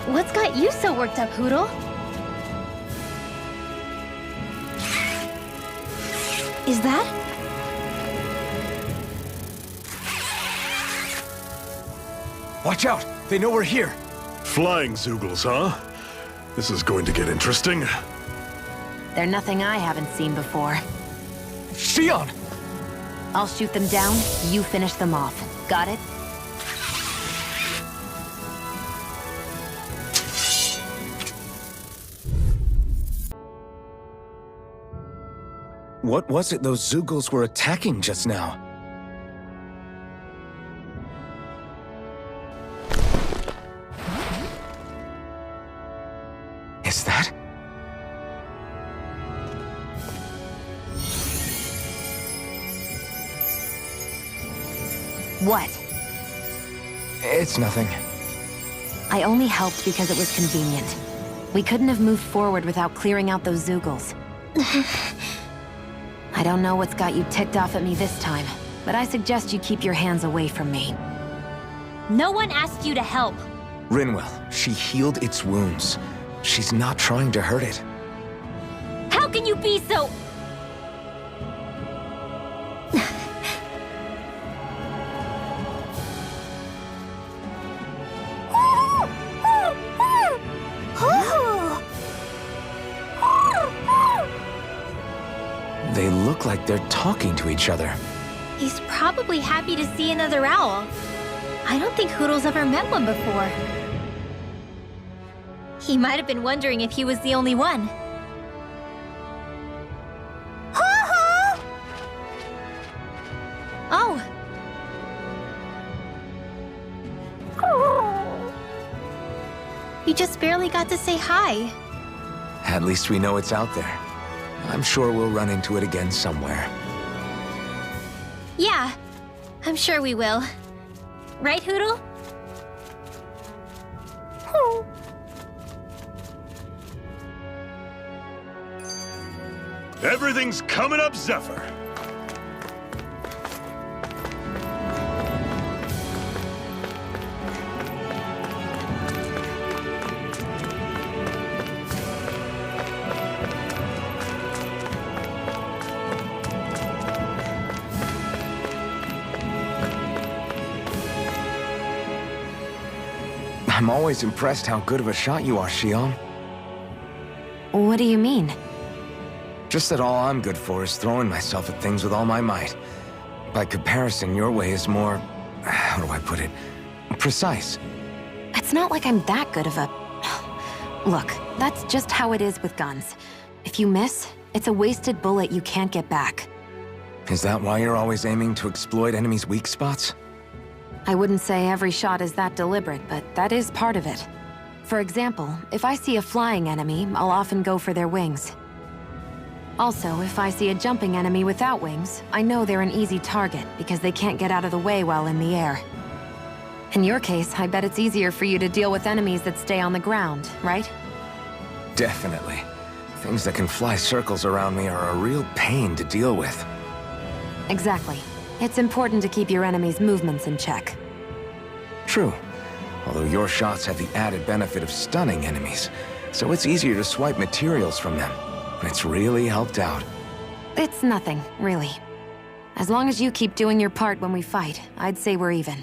What's got you so worked up, Hoodle? Is that? Watch out! They know we're here! Flying Zoogles, huh? This is going to get interesting. They're nothing I haven't seen before. Xion! I'll shoot them down, you finish them off. Got it? What was it those Zoogles were attacking just now? Is that? What? It's nothing. I only helped because it was convenient. We couldn't have moved forward without clearing out those Zoogles. I don't know what's got you ticked off at me this time, but I suggest you keep your hands away from me. No one asked you to help. Rinwell, she healed its wounds. She's not trying to hurt it. How can you be so... They look like they're talking to each other. He's probably happy to see another owl. I don't think Hoodle's ever met one before. He might have been wondering if he was the only one. Oh. You just barely got to say hi. At least we know it's out there. I'm sure we'll run into it again somewhere. Yeah, I'm sure we will. Right, Hoodle? Everything's coming up, Zephyr. I'm always impressed how good of a shot you are, Xion. What do you mean? Just that all I'm good for is throwing myself at things with all my might. By comparison, your way is more... how do I put it? Precise. It's not like I'm that good of a... Look, that's just how it is with guns. If you miss, it's a wasted bullet you can't get back. Is that why you're always aiming to exploit enemies' weak spots? I wouldn't say every shot is that deliberate, but that is part of it. For example, if I see a flying enemy, I'll often go for their wings. Also, if I see a jumping enemy without wings, I know they're an easy target because they can't get out of the way while in the air. In your case, I bet it's easier for you to deal with enemies that stay on the ground, right? Definitely. Things that can fly circles around me are a real pain to deal with. Exactly. It's important to keep your enemy's movements in check. True. Although your shots have the added benefit of stunning enemies, so it's easier to swipe materials from them. It's really helped out. It's nothing, really. As long as you keep doing your part when we fight, I'd say we're even.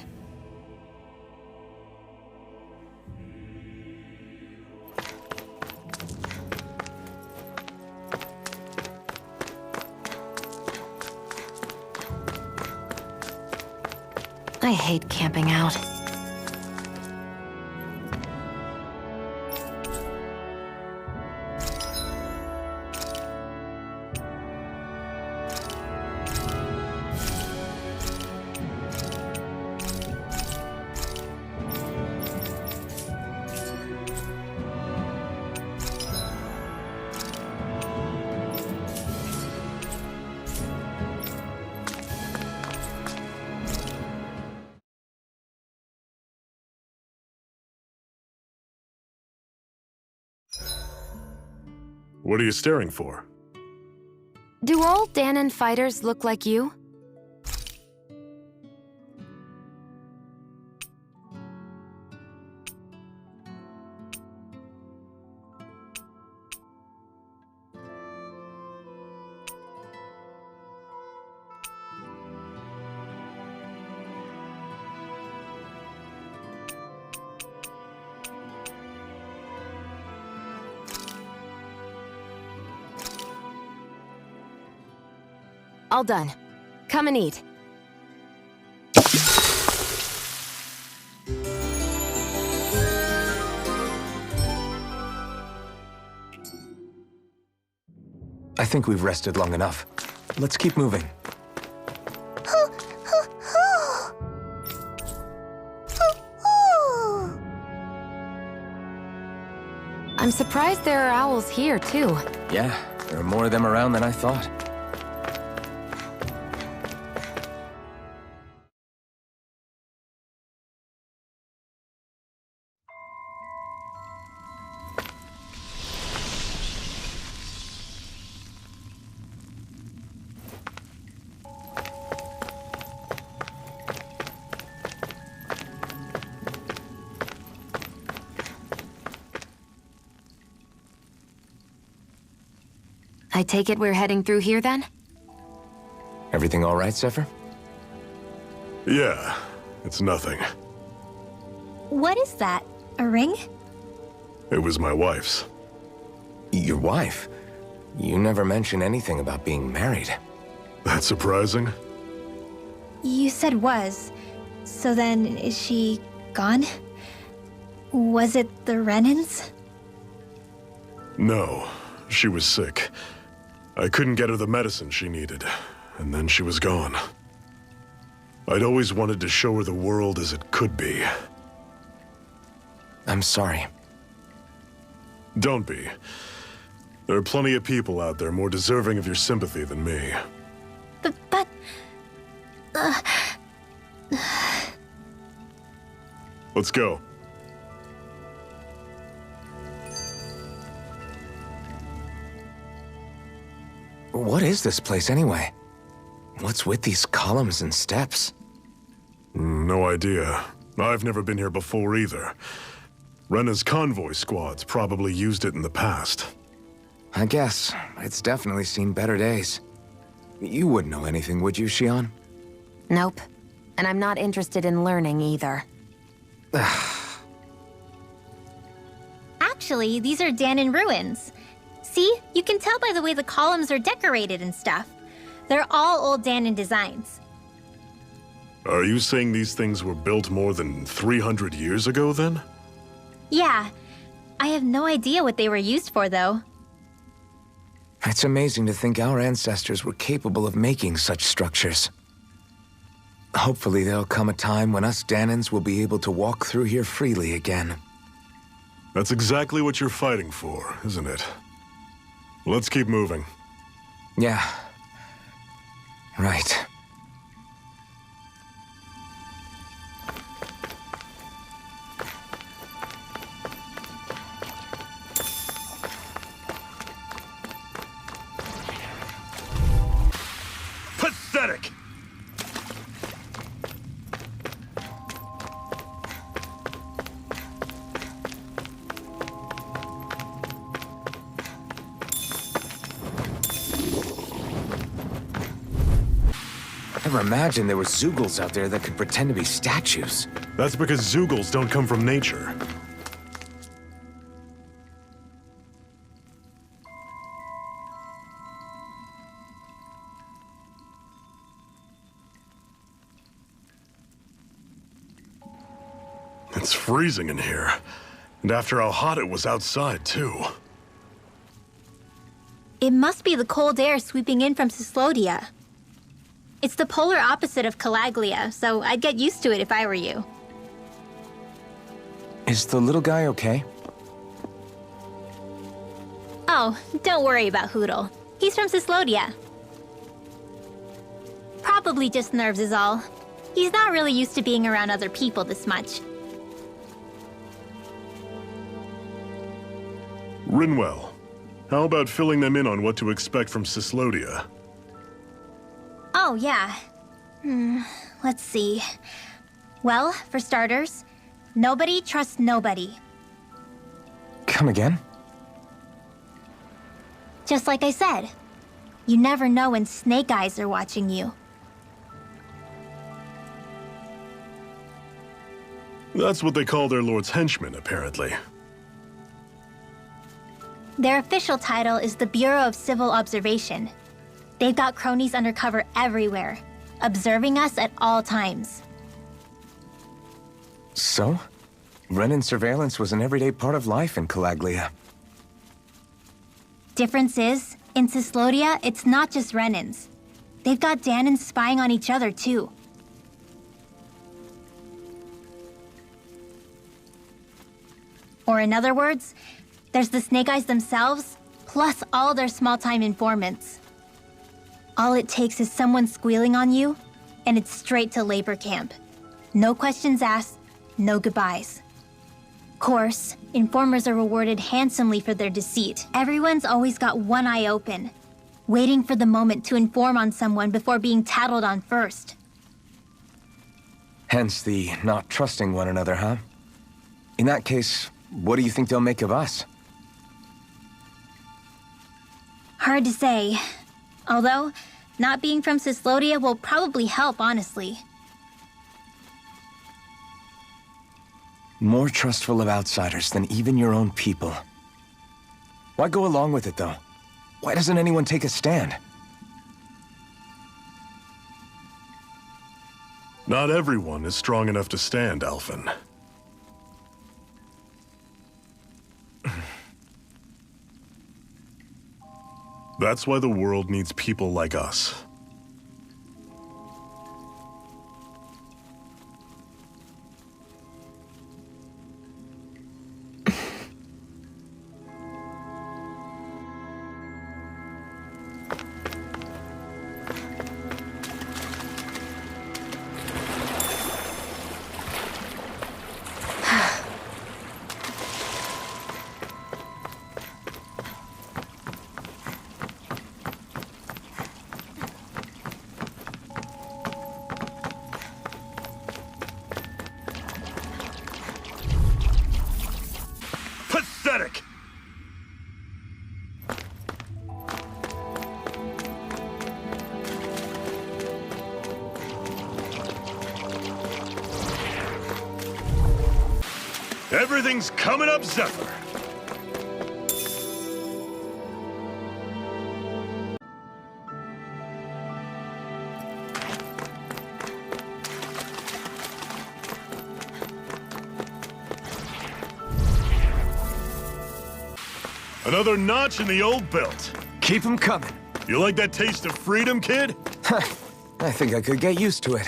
I hate camping out. What are you staring for? Do all Danon fighters look like you? All done. Come and eat. I think we've rested long enough. Let's keep moving. I'm surprised there are owls here, too. Yeah, there are more of them around than I thought. I take it we're heading through here, then? Everything all right, Zephyr? Yeah, it's nothing. What is that? A ring? It was my wife's. Your wife? You never mentioned anything about being married. That's surprising? You said was. So then, is she gone? Was it the Renans? No, she was sick. I couldn't get her the medicine she needed, and then she was gone. I'd always wanted to show her the world as it could be. I'm sorry. Don't be. There are plenty of people out there more deserving of your sympathy than me. But... Let's go. What is this place anyway? What's with these columns and steps? No idea. I've never been here before either. Rena's convoy squads probably used it in the past. I guess. It's definitely seen better days. You wouldn't know anything, would you, Xion? Nope. And I'm not interested in learning either. Actually, these are Danon ruins. See? You can tell by the way the columns are decorated and stuff. They're all old Danon designs. Are you saying these things were built more than 300 years ago, then? Yeah. I have no idea what they were used for, though. It's amazing to think our ancestors were capable of making such structures. Hopefully there'll come a time when us Danons will be able to walk through here freely again. That's exactly what you're fighting for, isn't it? Let's keep moving. Yeah. Right. Pathetic! Never imagined there were Zeugles out there that could pretend to be statues. That's because Zeugles don't come from nature. It's freezing in here. And after how hot it was outside, too. It must be the cold air sweeping in from Cyslodia. It's the polar opposite of Calaglia, so I'd get used to it if I were you. Is the little guy okay? Oh, don't worry about Hootle. He's from Cyslodia. Probably just nerves is all. He's not really used to being around other people this much. Rinwell, how about filling them in on what to expect from Cyslodia? Oh, yeah. Let's see. Well, for starters, nobody trusts nobody. Come again? Just like I said. You never know when Snake Eyes are watching you. That's what they call their lord's henchmen, apparently. Their official title is the Bureau of Civil Observation. They've got cronies undercover everywhere, observing us at all times. So? Renin surveillance was an everyday part of life in Calaglia. Difference is, in Cyslodia, it's not just Renins. They've got Danans spying on each other, too. Or in other words, there's the Snake Eyes themselves, plus all their small-time informants. All it takes is someone squealing on you, and it's straight to labor camp. No questions asked, no goodbyes. Of course, informers are rewarded handsomely for their deceit. Everyone's always got one eye open, waiting for the moment to inform on someone before being tattled on first. Hence the not trusting one another, huh? In that case, what do you think they'll make of us? Hard to say. Although, not being from Cyslodia will probably help, honestly. More trustful of outsiders than even your own people. Why go along with it, though? Why doesn't anyone take a stand? Not everyone is strong enough to stand, Alphen. That's why the world needs people like us. Pathetic! Everything's coming up, Zephyr. Another notch in the old belt. Keep 'em coming. You like that taste of freedom, kid? I think I could get used to it.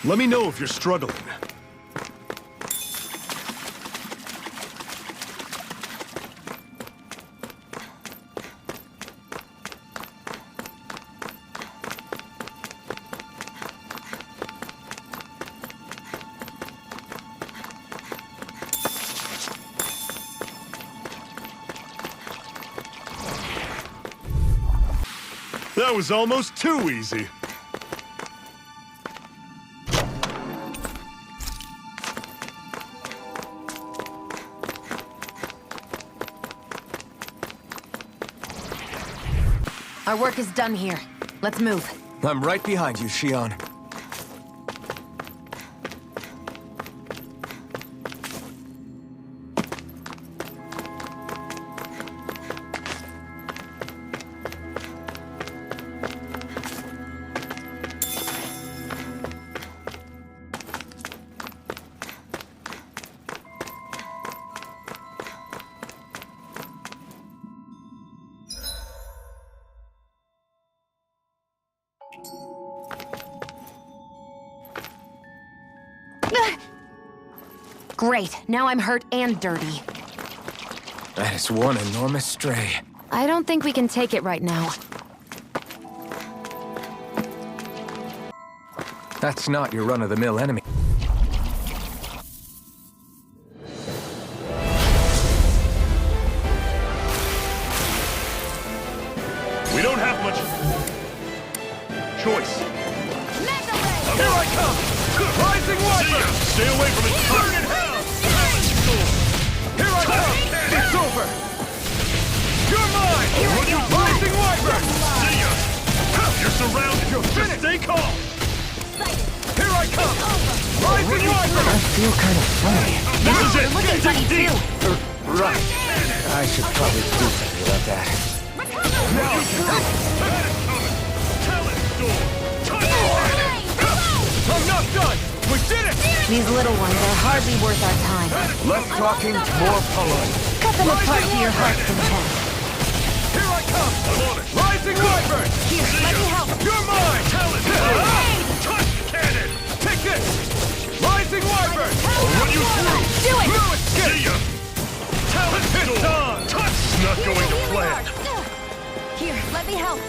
Let me know if you're struggling. That was almost too easy. Our work is done here. Let's move. I'm right behind you, Shion. Great, now I'm hurt and dirty. That is one enormous stray. I don't think we can take it right now. That's not your run-of-the-mill enemy. We don't have much choice. Here I come! Rising Wiper! Stay away from it. Burn in hell! Here I come! It's over! You're mine! Rising Wiper! See ya! You're surrounded. Just stay calm. Here I come! Rising Wiper! I feel kind of funny. This is it. Looking funny too. Right. I should probably do something about that. I'm not done! We did it! These little ones are hardly worth our time. Less talking, more following. Cut them apart to your heart's content. Here I come! I'm on it! Rising Wiper! Here, let me help. You're mine! Touch cannon! Take this! Rising Wiper! I'll run you through. Do it! No escape! See ya! It's on! Touch! It's not going to plan. Here, let me help.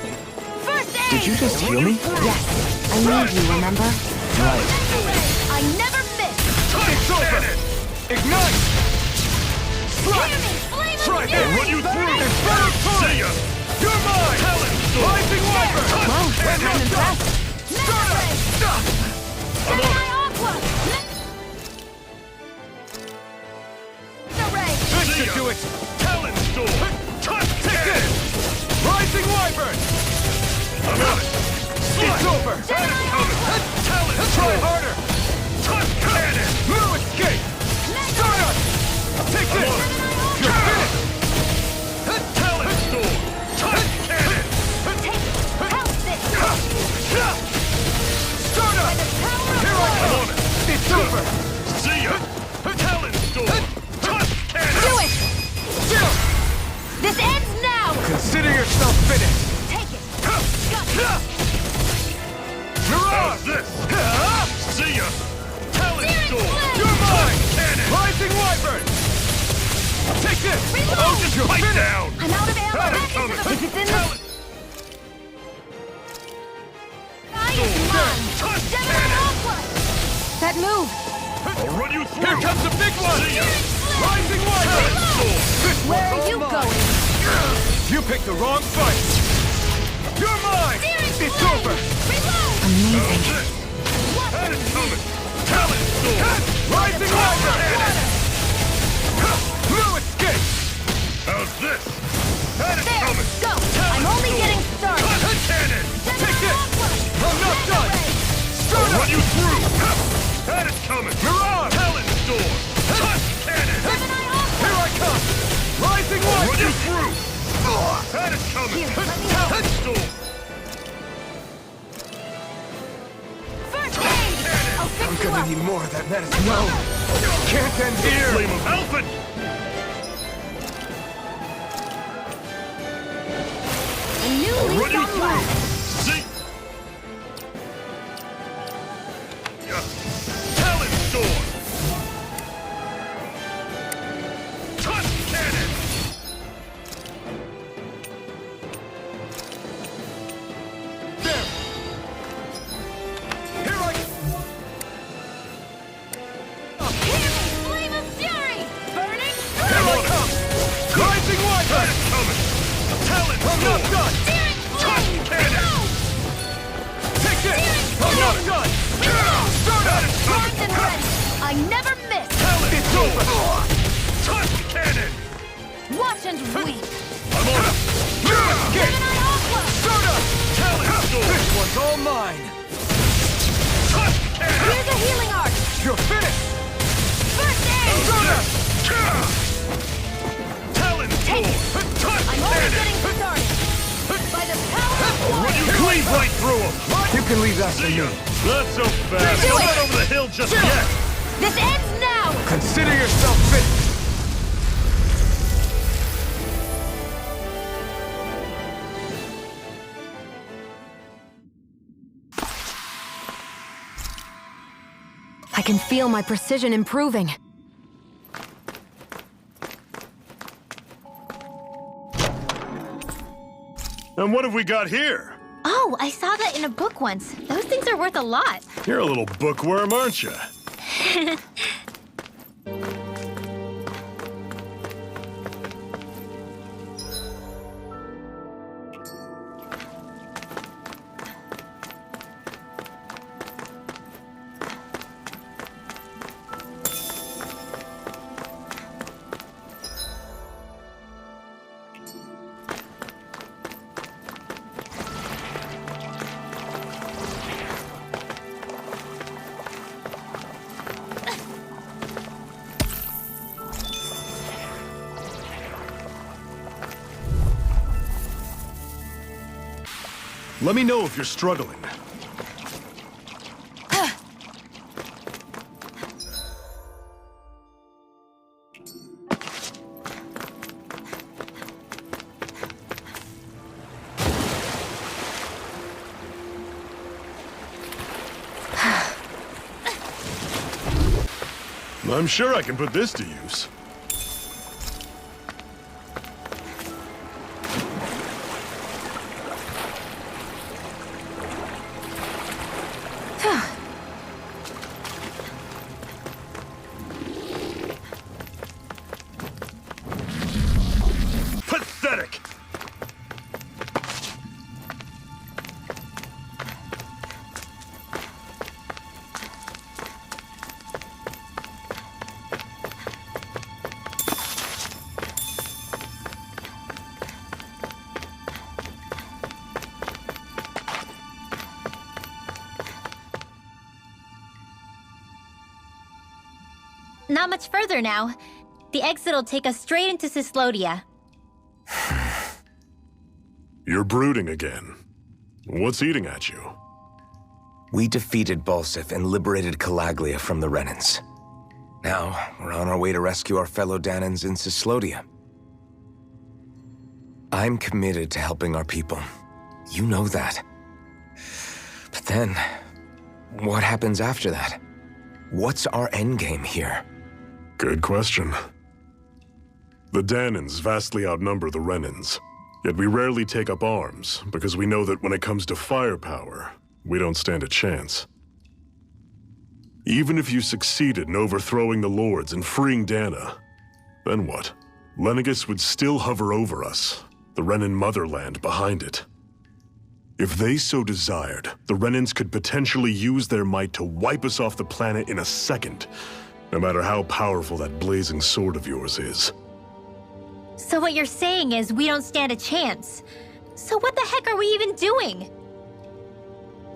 First aid! Did you just heal me? Yes. I need you, remember? Right. I never miss! It's over! Ignite! Strike! Try I'll run you through. It's very time! See ya! You're mine! Rising Wiper! Whoa, And I'm impressed. Start up! I'm on it. This should do it! Talon Storm! Touch! Take it! Rising Wiper! I'm on it. It's over! Talon Try harder! Touch cannon! No escape! Start up! Take this! You're finished! Talon Storm! Touch cannon! Start up! Here I I'm come! on it. It's over! See ya! Talon Storm! Touch cannon! Do it! This ends now! Consider yourself finished! Take it! How's this? See ya! Talon Storm! You're mine! Cannon! Rising Wyvern! Take this! Oh, just fight down! I'm out of ammo! Talon Back into coming! the... If it's in the... Talon! Touch cannon! That move! I'll run you through! Here comes the big one! See ya! Rising Wyvern! This Where one's are all you mine. going? You picked the wrong fight! You're mine! It's over! Amazing. That is coming! Talon Storm! Rising Wyvern! No escape! How's this? That is coming! Go! I'm only getting started! Touch cannon! Take this! I'm not done! Start I'll up! run you through! That is coming! Mirage! Talon Storm! Touch cannon! Here I come! Rising I'll run you Wyvern! through! That is coming! Here, let me help. Talon Storm! First aid! I'll fix I'm you gonna up! need more of that medicine. No! Can't end here! Flame of Alpha! A new I'll run lease you on through! life! See? Talon Storm! Touch cannon! There! Here I Flame of fury! Burning Here I come! Rising That Wyvern! is coming! Talon I'm not Storm! done! Touch cannon! Take this! I'm not done! Start up! Primed and ready! I never miss! Talon It's Storm! over! Touch cannon! Watch and weep! I'm on it! No escape! Gemini Aqua! Start mine! Here's a healing arc! You're finished! First aid! Take it! I'm only getting started! By the power of one! Cleave right through him! You can leave that to me. Not so fast. Do We're it! not over the hill just Sure. yet. This ends now! Consider yourself finished! I can feel my precision improving. And what have we got here? Oh, I saw that in a book once. Those things are worth a lot. You're a little bookworm, aren't you? Let me know if you're struggling. I'm sure I can put this to use. Pathetic! Not much further now. The exit will take us straight into Cyslodia. You're brooding again. What's eating at you? We defeated Balseph and liberated Calaglia from the Renans. Now, we're on our way to rescue our fellow Danans in Cyslodia. I'm committed to helping our people. You know that. But then, what happens after that? What's our endgame here? Good question. The Danans vastly outnumber the Renans, yet we rarely take up arms because we know that when it comes to firepower, we don't stand a chance. Even if you succeeded in overthrowing the Lords and freeing Dana, then what? Lenegis would still hover over us, the Renan motherland behind it. If they so desired, the Renans could potentially use their might to wipe us off the planet in a second, no matter how powerful that blazing sword of yours is. So what you're saying is we don't stand a chance. So what the heck are we even doing?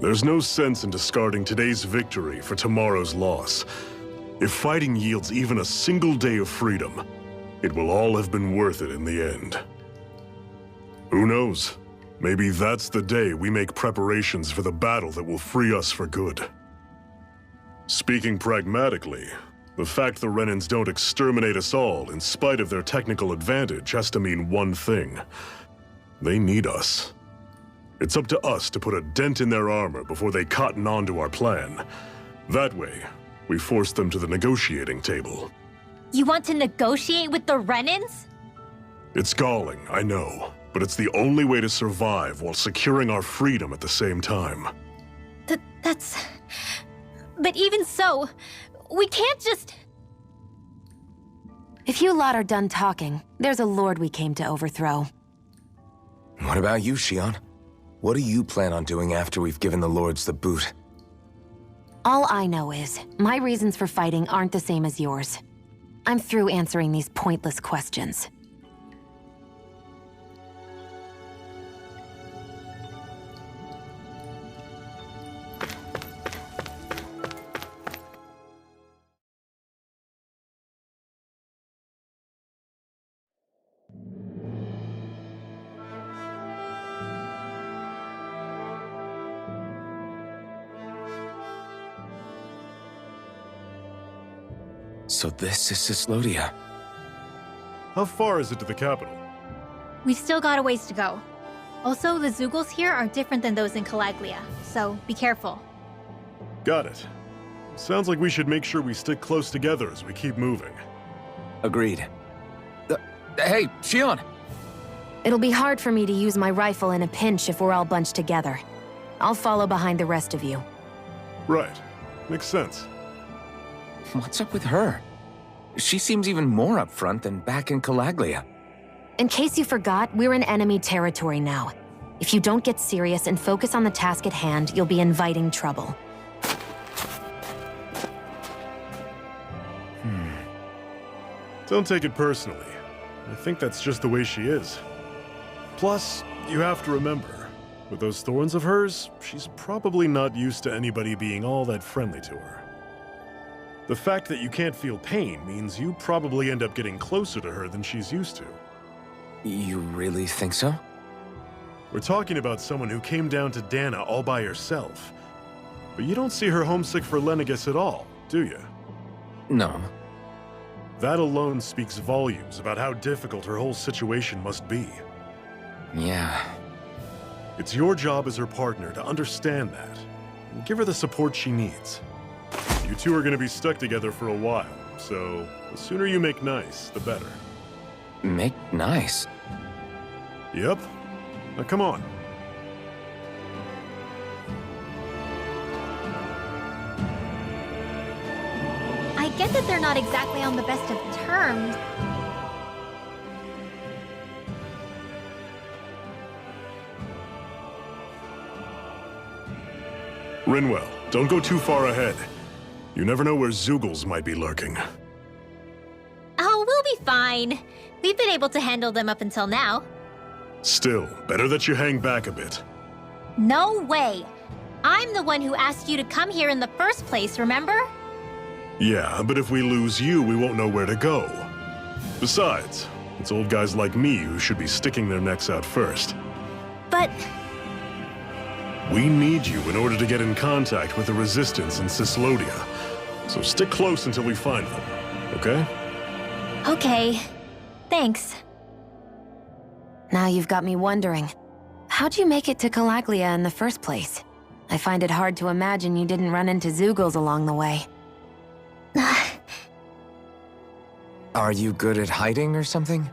There's no sense in discarding today's victory for tomorrow's loss. If fighting yields even a single day of freedom, it will all have been worth it in the end. Who knows? Maybe that's the day we make preparations for the battle that will free us for good. Speaking pragmatically, the fact the Renans don't exterminate us all in spite of their technical advantage has to mean one thing. They need us. It's up to us to put a dent in their armor before they cotton on to our plan. That way, we force them to the negotiating table. You want to negotiate with the Renans? It's galling, I know, but it's the only way to survive while securing our freedom at the same time. That's... But even so, we can't just... If you lot are done talking, there's a lord we came to overthrow. What about you, Shion? What do you plan on doing after we've given the Lords the boot? All I know is, my reasons for fighting aren't the same as yours. I'm through answering these pointless questions. So this is Cyslodia. How far is it to the capital? We've still got a ways to go. Also, the Zeugles here are different than those in Calaglia, so be careful. Got it. Sounds like we should make sure we stick close together as we keep moving. Agreed. Hey, Shion! It'll be hard for me to use my rifle in a pinch if we're all bunched together. I'll follow behind the rest of you. Right. Makes sense. What's up with her? She seems even more upfront than back in Calaglia. In case you forgot, we're in enemy territory now. If you don't get serious and focus on the task at hand, you'll be inviting trouble. Don't take it personally. I think that's just the way she is. Plus, you have to remember, with those thorns of hers, she's probably not used to anybody being all that friendly to her. The fact that you can't feel pain means you probably end up getting closer to her than she's used to. You really think so? We're talking about someone who came down to Dana all by herself. But you don't see her homesick for Lenegis at all, do you? No. That alone speaks volumes about how difficult her whole situation must be. Yeah. It's your job as her partner to understand that, and give her the support she needs. You two are gonna be stuck together for a while, so the sooner you make nice, the better. Make nice? Yep. Now come on. I get that they're not exactly on the best of terms. Rinwell, don't go too far ahead. You never know where Zeugles might be lurking. Oh, we'll be fine. We've been able to handle them up until now. Still, better that you hang back a bit. No way. I'm the one who asked you to come here in the first place, remember? Yeah, but if we lose you, we won't know where to go. Besides, it's old guys like me who should be sticking their necks out first. But... We need you in order to get in contact with the Resistance in Cyslodia. So stick close until we find them, okay? Okay. Thanks. Now you've got me wondering. How'd you make it to Calaglia in the first place? I find it hard to imagine you didn't run into Zeugles along the way. Are you good at hiding or something?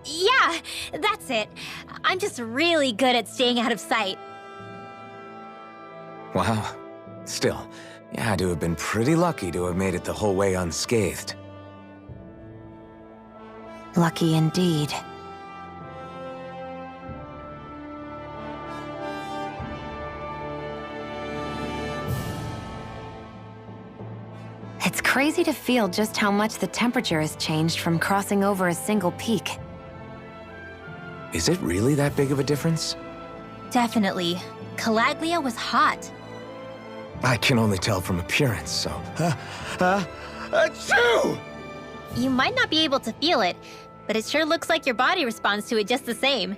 Yeah, that's it. I'm just really good at staying out of sight. Wow. Still, you had to have been pretty lucky to have made it the whole way unscathed. Lucky indeed. It's crazy to feel just how much the temperature has changed from crossing over a single peak. Is it really that big of a difference? Definitely. Calaglia was hot. I can only tell from appearance, so... Achoo! You might not be able to feel it, but it sure looks like your body responds to it just the same.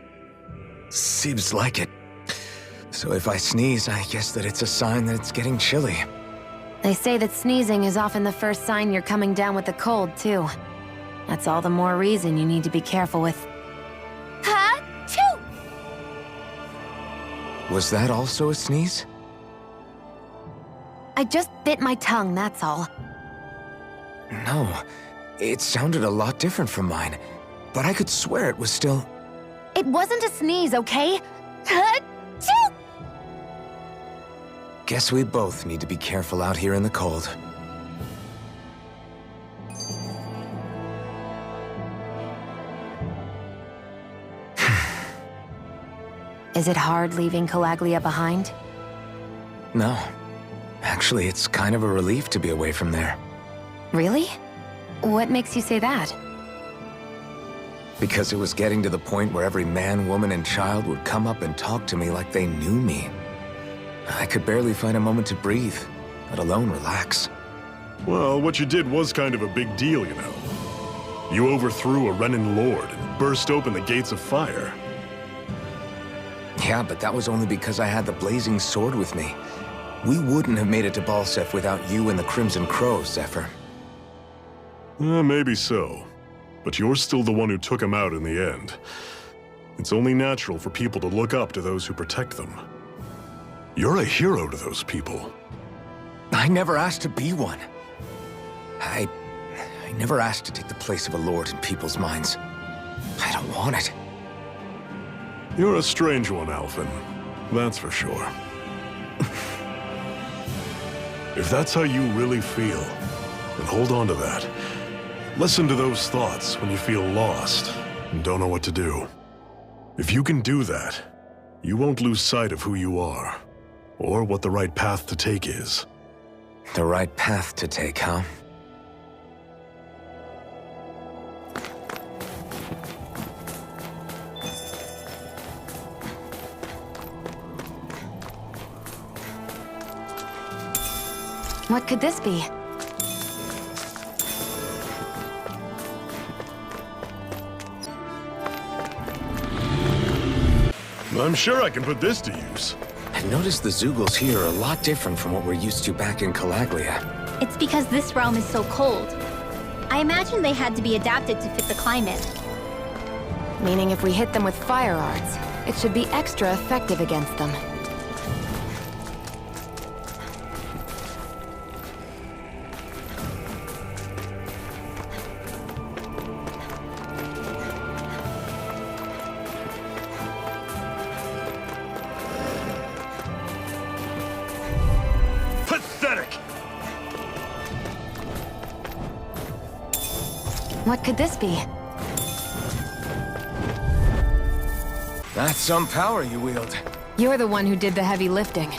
Seems like it. So if I sneeze, I guess that it's a sign that it's getting chilly. They say that sneezing is often the first sign you're coming down with the cold, too. That's all the more reason you need to be careful with... Ha-choo! Was that also a sneeze? I just bit my tongue, that's all. No. It sounded a lot different from mine, but I could swear it was still... It wasn't a sneeze, okay? Ha-choo! Guess we both need to be careful out here in the cold. Is it hard leaving Calaglia behind? No. Actually, it's kind of a relief to be away from there. Really? What makes you say that? Because it was getting to the point where every man, woman, and child would come up and talk to me like they knew me. I could barely find a moment to breathe, let alone relax. Well, what you did was kind of a big deal, you know. You overthrew a Renin lord and burst open the gates of fire. Yeah, but that was only because I had the blazing sword with me. We wouldn't have made it to Balseph without you and the Crimson Crows, Zephyr. Maybe so. But you're still the one who took him out in the end. It's only natural for people to look up to those who protect them. You're a hero to those people. I never asked to be one. I never asked to take the place of a lord in people's minds. I don't want it. You're a strange one, Alphen. That's for sure. If that's how you really feel, then hold on to that. Listen to those thoughts when you feel lost and don't know what to do. If you can do that, you won't lose sight of who you are, or what the right path to take is. The right path to take, huh? What could this be? I'm sure I can put this to use. I've noticed the Zeugles here are a lot different from what we're used to back in Calaglia. It's because this realm is so cold. I imagine they had to be adapted to fit the climate. Meaning if we hit them with fire arts, it should be extra effective against them. What could this be? That's some power you wield. You're the one who did the heavy lifting.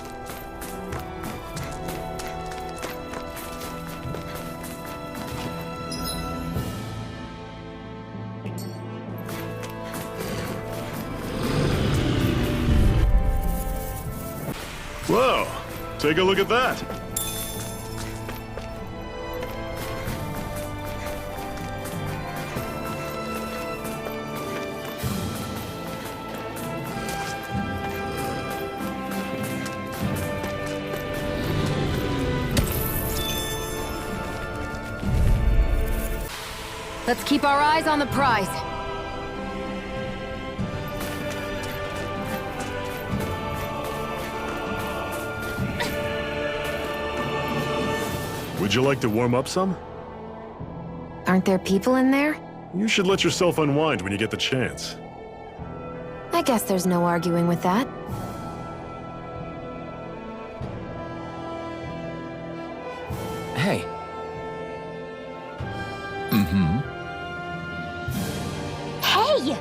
Whoa! Take a look at that! Let's keep our eyes on the prize. Would you like to warm up some? Aren't there people in there? You should let yourself unwind when you get the chance. I guess there's no arguing with that. Hey. Hey!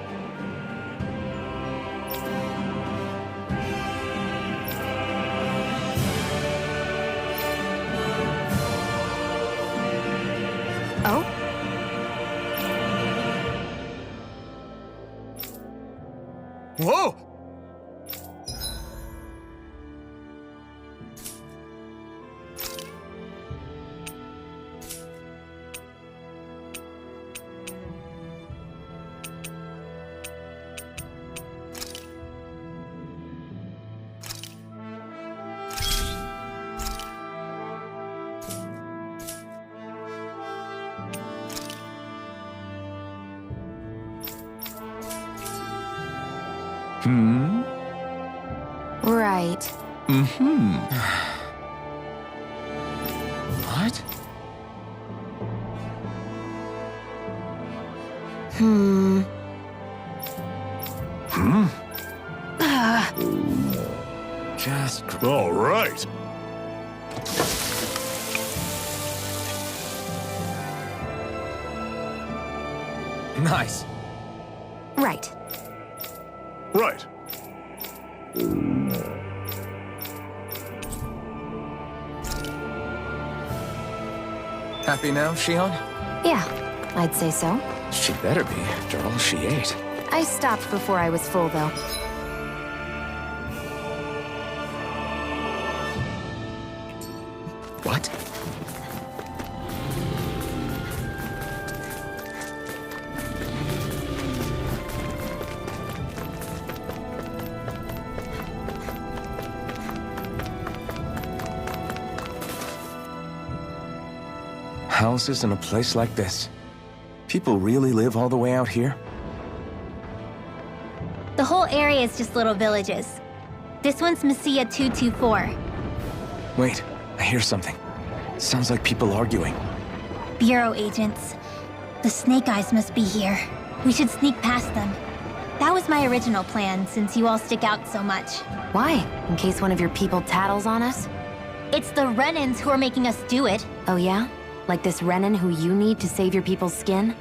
Oh? Whoa! Right. What? Just... All right. Nice. Right. Right. Happy now, Shion? Yeah, I'd say so. She better be, after all she ate. I stopped before I was full, though. What? Houses in a place like this. People really live all the way out here? The whole area is just little villages. This one's Messiah 224. Wait, I hear something. Sounds like people arguing. Bureau agents. The Snake Eyes must be here. We should sneak past them. That was my original plan, since you all stick out so much. Why? In case one of your people tattles on us? It's the Renans who are making us do it. Oh yeah? Like this Renan who you need to save your people's skin?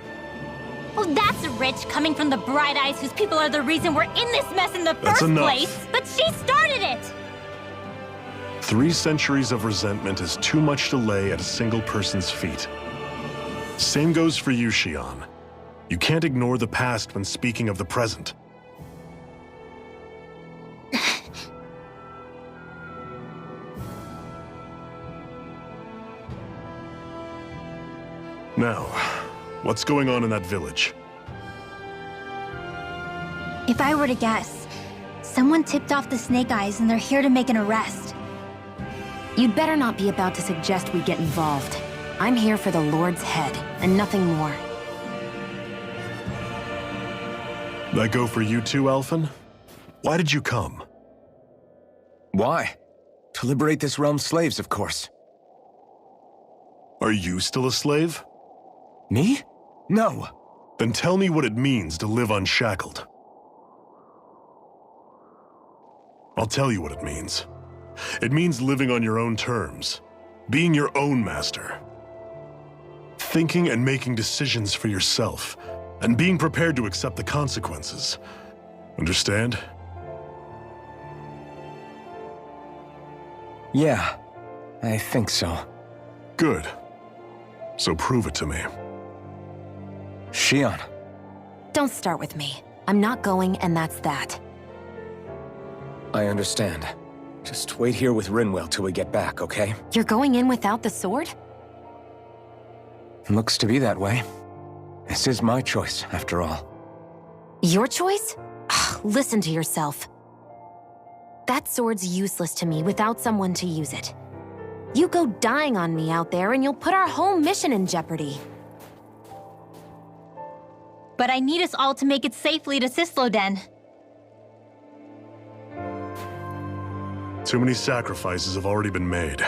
Oh, that's rich, coming from the Bright Eyes whose people are the reason we're in this mess in the first place. But she started it! 3 centuries of resentment is too much to lay at a single person's feet. Same goes for you, Xion. You can't ignore the past when speaking of the present. Now, what's going on in that village? If I were to guess, someone tipped off the Snake Eyes and they're here to make an arrest. You'd better not be about to suggest we get involved. I'm here for the Lord's head, and nothing more. That go for you too, Alphen? Why did you come? Why? To liberate this realm's slaves, of course. Are you still a slave? Me? No. Then tell me what it means to live unshackled. I'll tell you what it means. It means living on your own terms, being your own master. Thinking and making decisions for yourself, and being prepared to accept the consequences. Understand? Yeah, I think so. Good. So prove it to me. Xion. Don't start with me. I'm not going, and that's that. I understand. Just wait here with Rinwell till we get back, okay? You're going in without the sword? Looks to be that way. This is my choice, after all. Your choice? Listen to yourself. That sword's useless to me without someone to use it. You go dying on me out there and you'll put our whole mission in jeopardy. But I need us all to make it safely to Cyslodia. Too many sacrifices have already been made.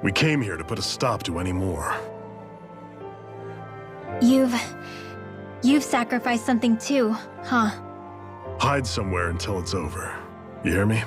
We came here to put a stop to any more. You've sacrificed something too, huh? Hide somewhere until it's over. You hear me?